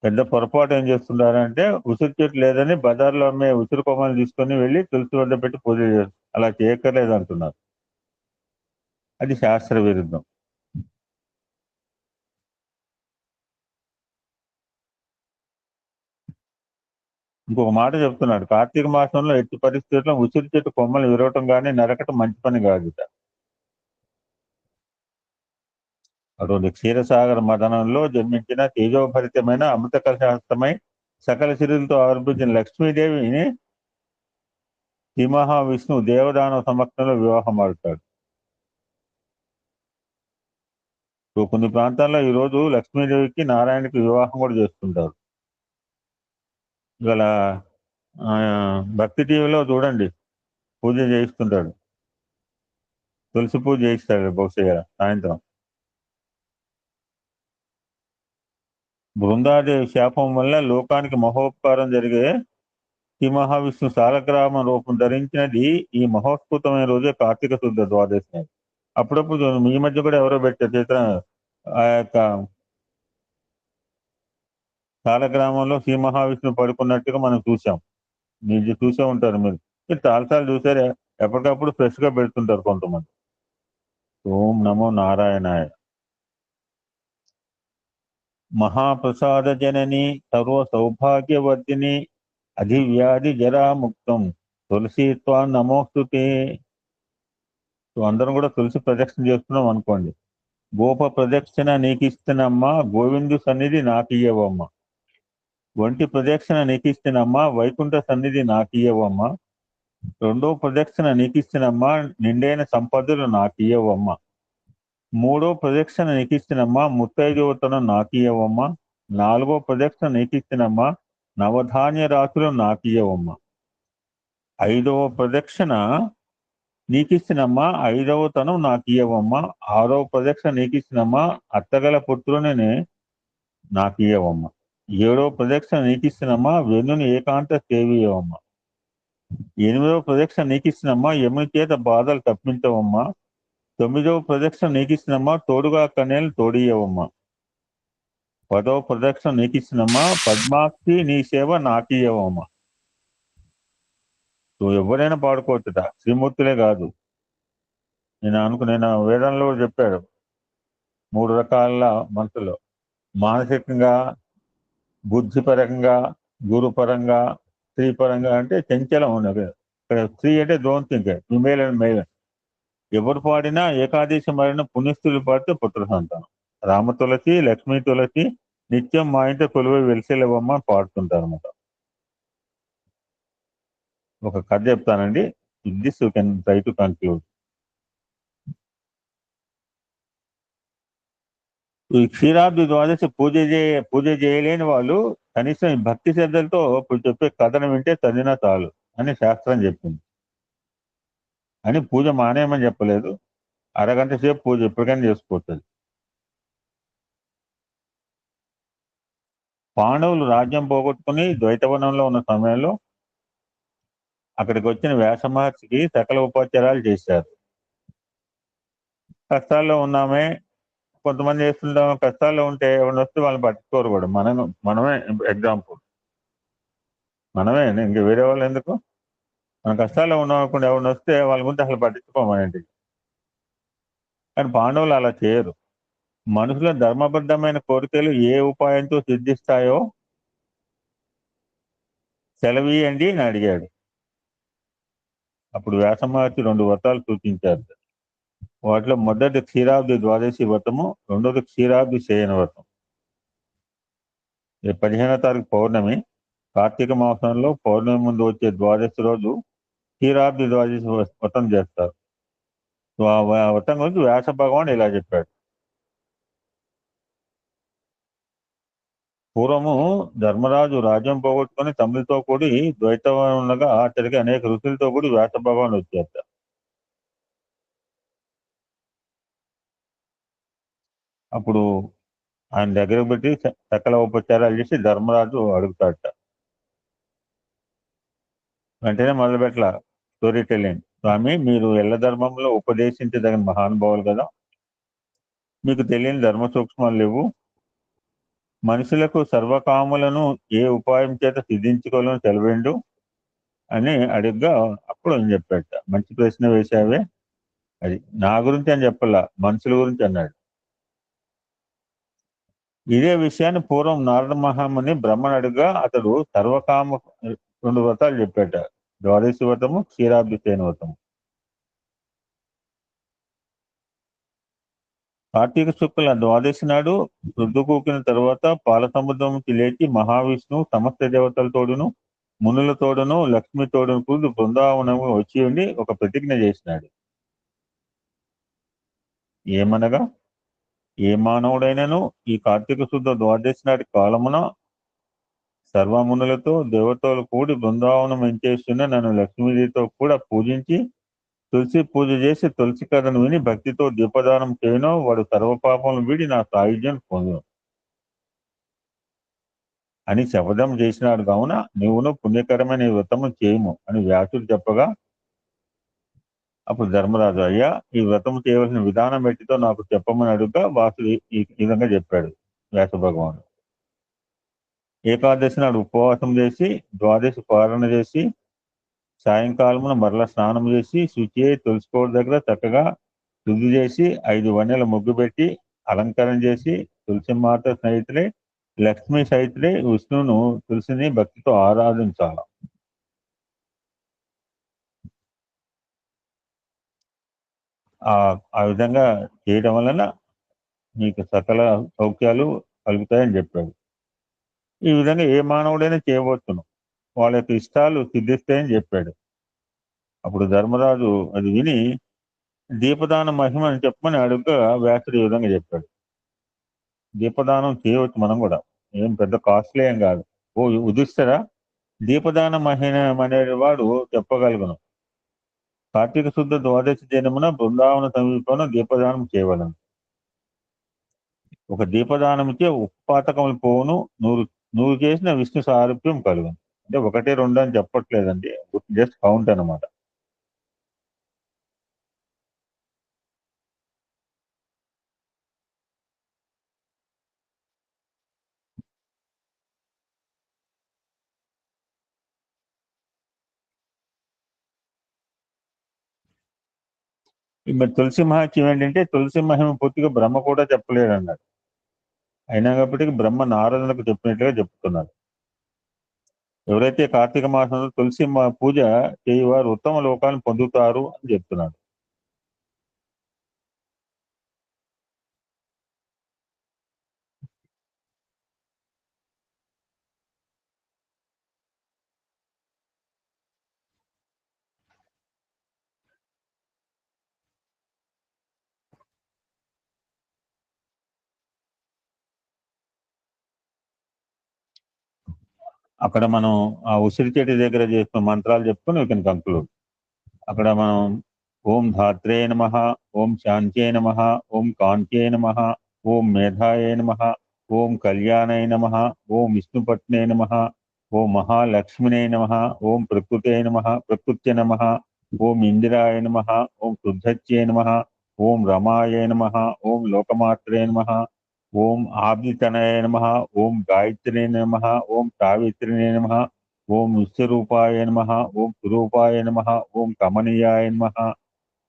పెద్ద పొరపాటు ఏం చేస్తుంటారంటే, ఉసిరి చెట్టు లేదని బజార్లో అమ్మే ఉసిరి కొమ్మలు తీసుకొని వెళ్ళి తులసి వద్ద పెట్టి పూజలు చేస్తారు. అలా చేయక్కర్లేదు అంటున్నారు. అది శాస్త్ర విరుద్ధం. ఇంకొక మాట చెప్తున్నాడు, కార్తీక మాసంలో ఎట్టి పరిస్థితుల్లో ఉసిరి చెట్టు కొమ్మలు విరవటం కానీ నరకటం మంచి పని కాదు. అటువంటి క్షీరసాగర మదనంలో జన్మించిన తేజోభరితమైన అమృత కలశాస్తమై సకల సిరులతో ఆవిర్భించిన లక్ష్మీదేవిని శ్రీ మహావిష్ణువు దేవదానవ సమక్షంలో వివాహం ఆడుతాడు. సో కొన్ని ప్రాంతాల్లో ఈరోజు లక్ష్మీదేవికి నారాయణకి వివాహం కూడా చేస్తుంటారు. ఇవాళ భక్తి టీవీలో చూడండి, పూజ చేయిస్తుంటాడు. తులసి పూజ చేయిస్తాడు బహుశా సాయంత్రం. బృందాదేవి శాపం వల్ల లోకానికి మహోపకారం జరిగే శ్రీ మహావిష్ణు సాలగ్రామ రూపం ధరించినది ఈ మహోత్సవమైన రోజే కార్తీక శుద్ధ ద్వాదశి. అప్పుడప్పుడు మీ మధ్య కూడా ఎవరో పెట్టారు చిత్ర, ఆ యొక్క సాలగ్రామంలో శ్రీ మహావిష్ణు పడుకున్నట్టుగా మనం చూసాం. మీరు చూసే ఉంటారు, మీరు చాలాసార్లు చూసారు. ఎప్పటికప్పుడు ఫ్రెష్ గా పెడుతుంటారు కొంతమంది. ఓం నమో నారాయణాయ. మహాప్రసాద జనని సర్వ సౌభాగ్యవర్ధిని అధివ్యాధి జరాముక్తం తులసిత్వా నమోస్తుతే. అందరం కూడా తులసి ప్రదక్షిణ చేస్తున్నాం అనుకోండి. గోప ప్రదక్షిణ నీకిస్తున్నమ్మా, గోవిందు సన్నిధి నాకియ్యవమ్మ. ఒంటి ప్రదక్షిణ నీకిస్తున్నమ్మా, వైకుంఠ సన్నిధి నాకియ్యవమ్మ. రెండో ప్రదక్షిణ నీకిస్తున్నమ్మా, నిండైన సంపదలు నాకియ్యవమ్మ. మూడో ప్రదక్షిణ నీకిస్తున్నమ్మా, ముత్తైదువతనం నాకియ్యవమ్మ. నాలుగో ప్రదక్షిణ నీకిస్తున్నమ్మా, నవధాన్య రాశులు నాకియ్యవమ్మ. ఐదవ ప్రదక్షిణ నీకిస్తున్నమ్మా, ఐదవ తనం నాకియ్యవమ్మ. ఆరో ప్రదక్షిణ నీకిస్తున్నమ్మా, అత్తగల పుత్రుని నాకియ్యవమ్మ. ఏడో ప్రదక్షిణ నీకిస్తున్నమ్మా, వెన్నుని ఏకాంత సేవియవమ్మ. ఎనిమిదవ ప్రదక్షిణ నీకిస్తున్నమ్మా, యముని చేత బాధలు తప్పించవమ్మ. తొమ్మిదవ ప్రదక్షిణ నీకిస్తున్నమ్మా, తోడుగా కన్యలు తోడియవమ్మ. పదవ ప్రదక్షిణ నీకిస్తున్నమ్మా, పద్మాక్షి నీ సేవ నాకియ్యవమ్మ. ఎవరైనా పాడుకోవచ్చుట, శ్రీమూర్తులే కాదు. నేను వేదంలో చెప్పాడు 3 రకాల మనసులో, మానసికంగా, బుద్ధిపరంగా, గురుపరంగా, స్త్రీపరంగా. అంటే చంచలం ఉన్నది. ఇక్కడ స్త్రీ అంటే don't think, female and male. ఎవరు పాడినా ఏకాదశి మారిన పుణ్యస్తులు పాడితే పుత్ర సంతానం. రామ తులసి, లక్ష్మీ తులసి, నిత్యం మా ఇంట కొలువై వెలిసేలేవమ్మ అని పాడుతుంటారు అనమాట. ఒక కథ చెప్తానండి. This you can try to conclude. ఈ క్షీరాబ్ది ద్వాదశి పూజ చేయలేని వాళ్ళు కనీసం ఈ భక్తి శ్రద్ధలతో ఇప్పుడు చెప్పే కథను వింటే చదివినా చాలు అని శాస్త్రం చెప్పింది. అని పూజ మానేయమని చెప్పలేదు. అరగంట సేపు పూజ ఎప్పటికైనా చేసుకోవచ్చు. పాండవులు రాజ్యం పోగొట్టుకుని ద్వైతవనంలో ఉన్న సమయంలో అక్కడికి వచ్చిన వ్యాస మహర్షికి సకల ఉపచారాలు చేశారు. కష్టాల్లో ఉన్నామే, కొంతమంది చేస్తుంటాం, కష్టాల్లో ఉంటే ఎవరిని వస్తే వాళ్ళని పట్టుకోరు కూడా. మనమే ఎగ్జాంపుల్, మనమే, ఇంక వేరే వాళ్ళు ఎందుకు. మన కష్టాల్లో ఉన్నాం అనుకుంటే ఎవరిని వస్తే వాళ్ళ గురించి అసలు పట్టించుకోమనేది. కానీ పాండవులు అలా చేయరు. మనుషుల ధర్మబద్ధమైన కోరికలు ఏ ఉపాయంతో సిద్ధిస్తాయో సెలవీయండి అని అడిగాడు. అప్పుడు వ్యాస మహర్షి 2 వ్రతాలు సూచించారు. వాటిలో మొదటి క్షీరాబ్ది ద్వాదశి వ్రతము, రెండోది క్షీరాబ్ది శయన వ్రతం. 15వ తారీఖు పౌర్ణమి, కార్తీక మాసంలో పౌర్ణమి ముందు వచ్చే ద్వాదశి రోజు క్షీరాబ్ది ద్వాదశి వ్రతం చేస్తారు. ఆ వ్రతం గురించి వ్యాస భగవాన్ ఇలా చెప్పాడు. పూర్వము ధర్మరాజు రాజ్యం పోగొట్టుకుని తమ్ములతో కూడి ద్వైతవనం ఉండగా అతడికి అనేక ఋషులతో కూడి వ్యాస భగవాన్ వచ్చేట. అప్పుడు ఆయన దగ్గర పెట్టి సకల ఉపచారాలు చేసి ధర్మరాజు అడుగుతాడట. వెంటనే మొదలుపెట్ల స్టోరీ టెల్లింగ్. స్వామి, మీరు ఎల్ల ధర్మంలో ఉపదేశించదగిన మహానుభావులు కదా, మీకు తెలియని ధర్మ సూక్ష్మాలు లేవు. మనుషులకు సర్వకాములను ఏ ఉపాయం చేత సిద్ధించుకోవాలని తెలవేండు అని అడిగ్గా అప్పుడు అని చెప్పాట. మంచి ప్రశ్న వేశావే, అది నా గురించి అని చెప్పాల, మనుషుల గురించి అన్నాడు. ఇదే విషయాన్ని పూర్వం నారద మహాముని బ్రహ్మను అడుగ్గా అతడు సర్వకామ 2 వ్రతాలు చెప్పాట. ద్వాదశి వ్రతము, క్షీరాబ్ది శయన వ్రతము. కార్తీక శుక్ల ద్వాదశి నాడు రుద్దుకూకిన తర్వాత పాల సముద్రంకి లేచి మహావిష్ణువు సమస్త దేవతలతోడును మునులతోడును లక్ష్మితోడును కూడి బృందావనము వచ్చి ఉండి ఒక ప్రతిజ్ఞ చేసినాడు. ఏమనగా, ఏ మానవుడైనను ఈ కార్తీక శుద్ధ ద్వాదశి నాటి కాలమున సర్వమునులతో దేవతలు కూడి బృందావనం ఎంచేస్తున్న నన్ను లక్ష్మీదేవితో కూడా పూజించి తులసి పూజ చేసి తులసి కథను విని భక్తితో దీపదానం చేయను వాడు సర్వపాపములు వీడి నా సాయుధ్యం పొందును అని శపథం చేసినాడు. కావున నీవును పుణ్యకరమైన ఈ వ్రతము చేయము అని వ్యాసుడు చెప్పగా అప్పుడు ధర్మరాజు, అయ్యా, ఈ వ్రతము చేయవలసిన విధానం ఎట్టితో నాకు చెప్పమని అడుగుగా వాసుడు ఈ విధంగా చెప్పాడు వ్యాస భగవానుడు. ఏకాదశి నాడు ఉపవాసం చేసి ద్వాదశి పాలన చేసి సాయంకాలమున మరల స్నానం చేసి శుచి అయి తులసికోట దగ్గర చక్కగా శుద్ధి చేసి 5 వన్నెల ముగ్గు పెట్టి అలంకరణ చేసి తులసి మాత సహితులే లక్ష్మీ సహితులే విష్ణువును తులసిని భక్తితో ఆరాధించాలి. ఆ విధంగా చేయడం వలన మీకు సకల సౌఖ్యాలు కలుగుతాయని చెప్పాడు. ఈ విధంగా ఏ మానవుడైనా చేయవచ్చును, వాళ్ళ యొక్క ఇష్టాలు సిద్ధిస్తాయని చెప్పాడు. అప్పుడు ధర్మరాజు అది విని దీపదానం మహిమ అని చెప్పమని అడుగుగా వ్యాసుడు ఈ విధంగా చెప్పాడు. దీపదానం చేయవచ్చు మనం కూడా, ఏం పెద్ద కాస్ట్లీ ఏం కాదు. ఓ ఉదిస్తారా, దీపదాన మహిమ అనేవాడు చెప్పగలుగును. కార్తీక శుద్ధ ద్వాదశి దినమున బృందావన సమీపంలో దీపదానం చేయవలను. ఒక దీపదానముచే ఉపాతకములు పోవును, నువ్వు చేసిన విష్ణు సారూప్యం కలుగును. అంటే 1, 2 అని చెప్పట్లేదండి, జస్ట్ కౌంట్ అనమాట. మరి తులసి మహత్యం ఏంటంటే, తులసి మహిమ పూర్తిగా బ్రహ్మ కూడా చెప్పలేడు అన్నాడు. అయినా కాబట్టి బ్రహ్మ నారదులకు చెప్పినట్టుగా చెప్తున్నారు. ఎవరైతే కార్తీక మాసంలో తులసి పూజ చేయవారు ఉత్తమ లోకాలను పొందుతారు అని చెప్తున్నాడు. అక్కడ మనం ఆ ఉసిరి చెట్టు దగ్గర చేస్తున్న మంత్రాలు చెప్పుకొని వీ కెన్ కంక్లూడ్. అక్కడ మనం ఓం ధాత్రే నమః, ఓం శాంత్యే నమః, ఓం కాంత్యే నమః, ఓం మేధాయే నమః, ఓం కళ్యాణాయ నమః, ఓం విష్ణుపత్నే నమః, ఓం మహాలక్ష్మినే నమః, ఓం ప్రకృతే నమః, ప్రకృత్య నమః, ఓం ఇందిరాయ నమః, ఓం శుద్ధత్యే నమః, ఓం రమాయ నమః, ఓం లోకమాత్రే నమః, ఓం ఆబ్దితనయ నమః, ఓం గాయత్రే నమః, ఓం సావిత్రినే నమః, ఓం విశ్వరూపాయ నమః, ఓం స్వరూపాయ నమః, ఓం కమనీయాయ నమః,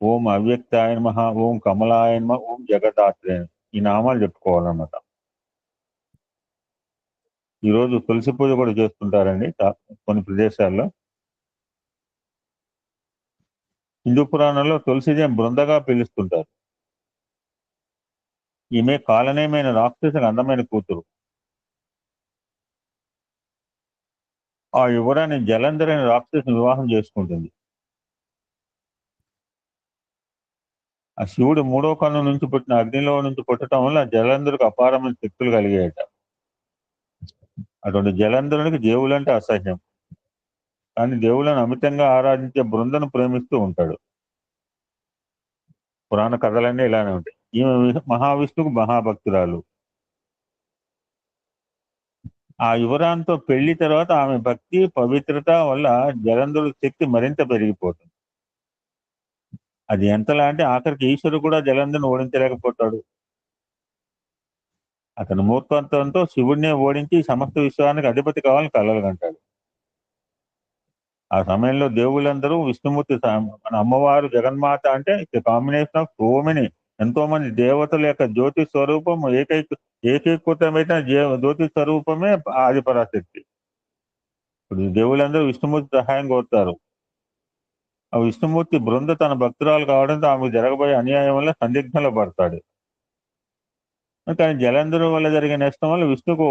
ఓం అవ్యక్తాయ నమః, ఓం కమలాయ నమః, ఓం జగదాత్రే. ఈ నామాలు చెప్పుకోవాలన్నమాట. ఈరోజు తులసి పూజ కూడా చేస్తుంటారండి కొన్ని ప్రదేశాల్లో. హిందూ పురాణంలో తులసిదేం బృందగా పిలుస్తుంటారు. ఈమె కాలనేమైన రాక్షసుని అందమైన కూతురు. ఆ యువరాన్ని జలంధర్ అనే రాక్షసుని వివాహం చేసుకుంటుంది. ఆ శివుడు 3వ కన్ను నుంచి పుట్టిన అగ్నిలో నుంచి పుట్టడం వల్ల జలంధరుకు అపారమైన శక్తులు కలిగాయట. అటువంటి జలంధరునికి దేవులంటే అసహ్యం. కానీ దేవులను అమితంగా ఆరాధించే బృందను ప్రేమిస్తూ ఉంటాడు. పురాణ కథలన్నీ ఇలానే ఉంటాయి. ఈమె మహావిష్ణుకు మహాభక్తురాలు. ఆ యువరాన్తో పెళ్లి తర్వాత ఆమె భక్తి పవిత్రత వల్ల జలంధరుడి శక్తి మరింత పెరిగిపోతుంది. అది ఎంతలా అంటే ఆఖరికి ఈశ్వరుడు కూడా జలంధరుని ఓడించలేకపోతాడు. అతను మూర్ఖత్వంతో శివుడినే ఓడించి సమస్త విశ్వానికి అధిపతి కావాలని కలలుగంటాడు. ఆ సమయంలో దేవుళ్ళందరూ విష్ణుమూర్తి మన అమ్మవారు జగన్మాత అంటే కాంబినేషన్ ఆఫ్ సో మెనీ, ఎంతో మంది దేవతల యొక్క జ్యోతి స్వరూపం ఏకీకృతమైన జ్యోతి స్వరూపమే ఆదిపరాశక్తి. ఇప్పుడు దేవుళ్ళందరూ విష్ణుమూర్తి సహాయం కోరుతారు. ఆ విష్ణుమూర్తి బృంద తన భక్తురాలు కావడంతో ఆమెకు జరగబోయే అన్యాయం వల్ల సందిగ్ధంలో పడతాడు. కానీ జలంధరు వల్ల జరిగే నష్టం వల్ల విష్ణుకు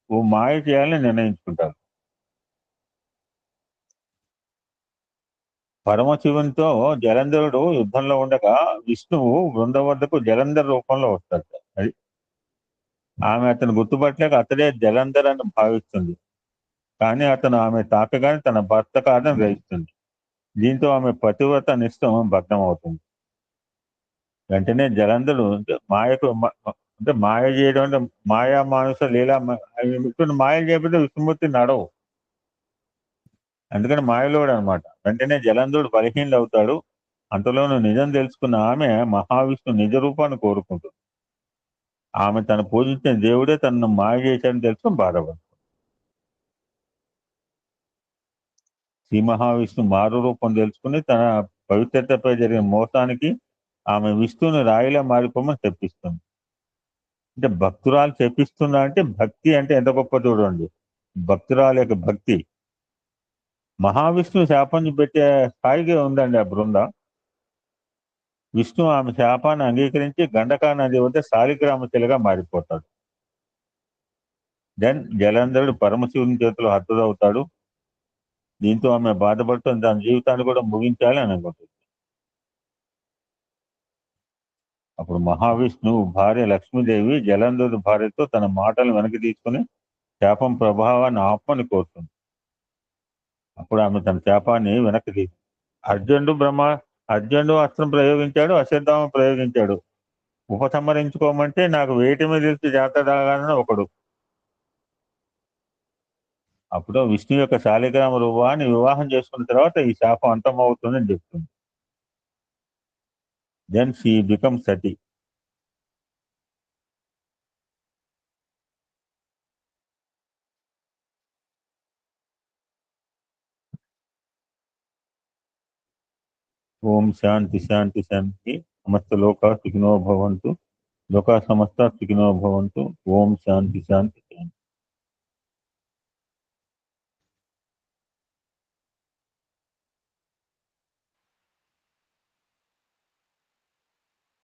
ఓ మాయ చేయాలని నిర్ణయించుకుంటారు. పరమశివునితో జలంధరుడు యుద్ధంలో ఉండగా విష్ణువు బృందం వద్దకు జలంధర్ రూపంలో వస్తాడు. అది ఆమె అతను గుర్తుపట్టలేక అతడే జలంధర్ అని భావిస్తుంది. కానీ అతను ఆమె తాకగానే తన భర్త కాదని గ్రహిస్తుంది. దీంతో ఆమె పతివ్రత నిష్టం భగ్నం అవుతుంది. వెంటనే జలంధరుడు అంటే మాయ చేయడం అంటే మాయా మానుష లీలా మాయ చేయకపోతే విష్ణుమూర్తి నడవు. అందుకని మాయలోడు అనమాట. వెంటనే జలంధరుడు బలహీనుడు అవుతాడు. అంతలోనూ నిజం తెలుసుకున్న ఆమె మహావిష్ణు నిజ రూపాన్ని కోరుకుంటుంది. ఆమె తను పూజించిన దేవుడే తనను మాయ చేశాడని తెలుసుకుని బాధపడుతుంది. శ్రీ మహావిష్ణు మారు రూపం తెలుసుకుని తన పవిత్రతపై జరిగిన మోసానికి ఆమె విష్ణువుని రాయిలా మారిపోమని తెప్పిస్తుంది. అంటే భక్తురాలు చెప్పిస్తుందా అంటే భక్తి అంటే ఎంత గొప్ప చూడండి. భక్తురాలు యొక్క భక్తి మహావిష్ణువు శాపం పెట్టే స్థాయిగా ఉందండి ఆ బృంద. విష్ణు ఆమె శాపాన్ని అంగీకరించి గండకా నది వద్ద శాలిగ్రామశిలగా మారిపోతాడు. దెన్ జలంధరుడు పరమశివుని చేతిలో హతుడవుతాడు. దీంతో ఆమె బాధపడుతూ తన జీవితాన్ని కూడా ముగించాలి అని అనుకుంటుంది. అప్పుడు మహావిష్ణువు భార్య లక్ష్మీదేవి జలంధరుడి భార్యతో తన మాటలు వెనక్కి తీసుకుని శాపం ప్రభావాన్ని ఆపమని కోరుతుంది. అప్పుడు ఆమె తన శాపాన్ని వెనక్కి తీసుకు అర్జునుడు అస్త్రం ప్రయోగించాడు, అశ్వత్థామ ప్రయోగించాడు. ఉపసంహరించుకోమంటే నాకు వేటి మీద తెలిసి జాతరగానని ఒకడు. అప్పుడు విష్ణు యొక్క శాలిగ్రామ రూపాన్ని వివాహం చేసుకున్న తర్వాత ఈ శాపం అంతమవుతుందని చెప్తుంది. దెన్ షీ బికమ్ సతి. ఓం శాంతి శాంతి శాంతి. సమస్త లోకా సుఖినో భవంతు. లోకా సమస్త సుఖినో భవంతు. ఓం శాంతి శాంతి.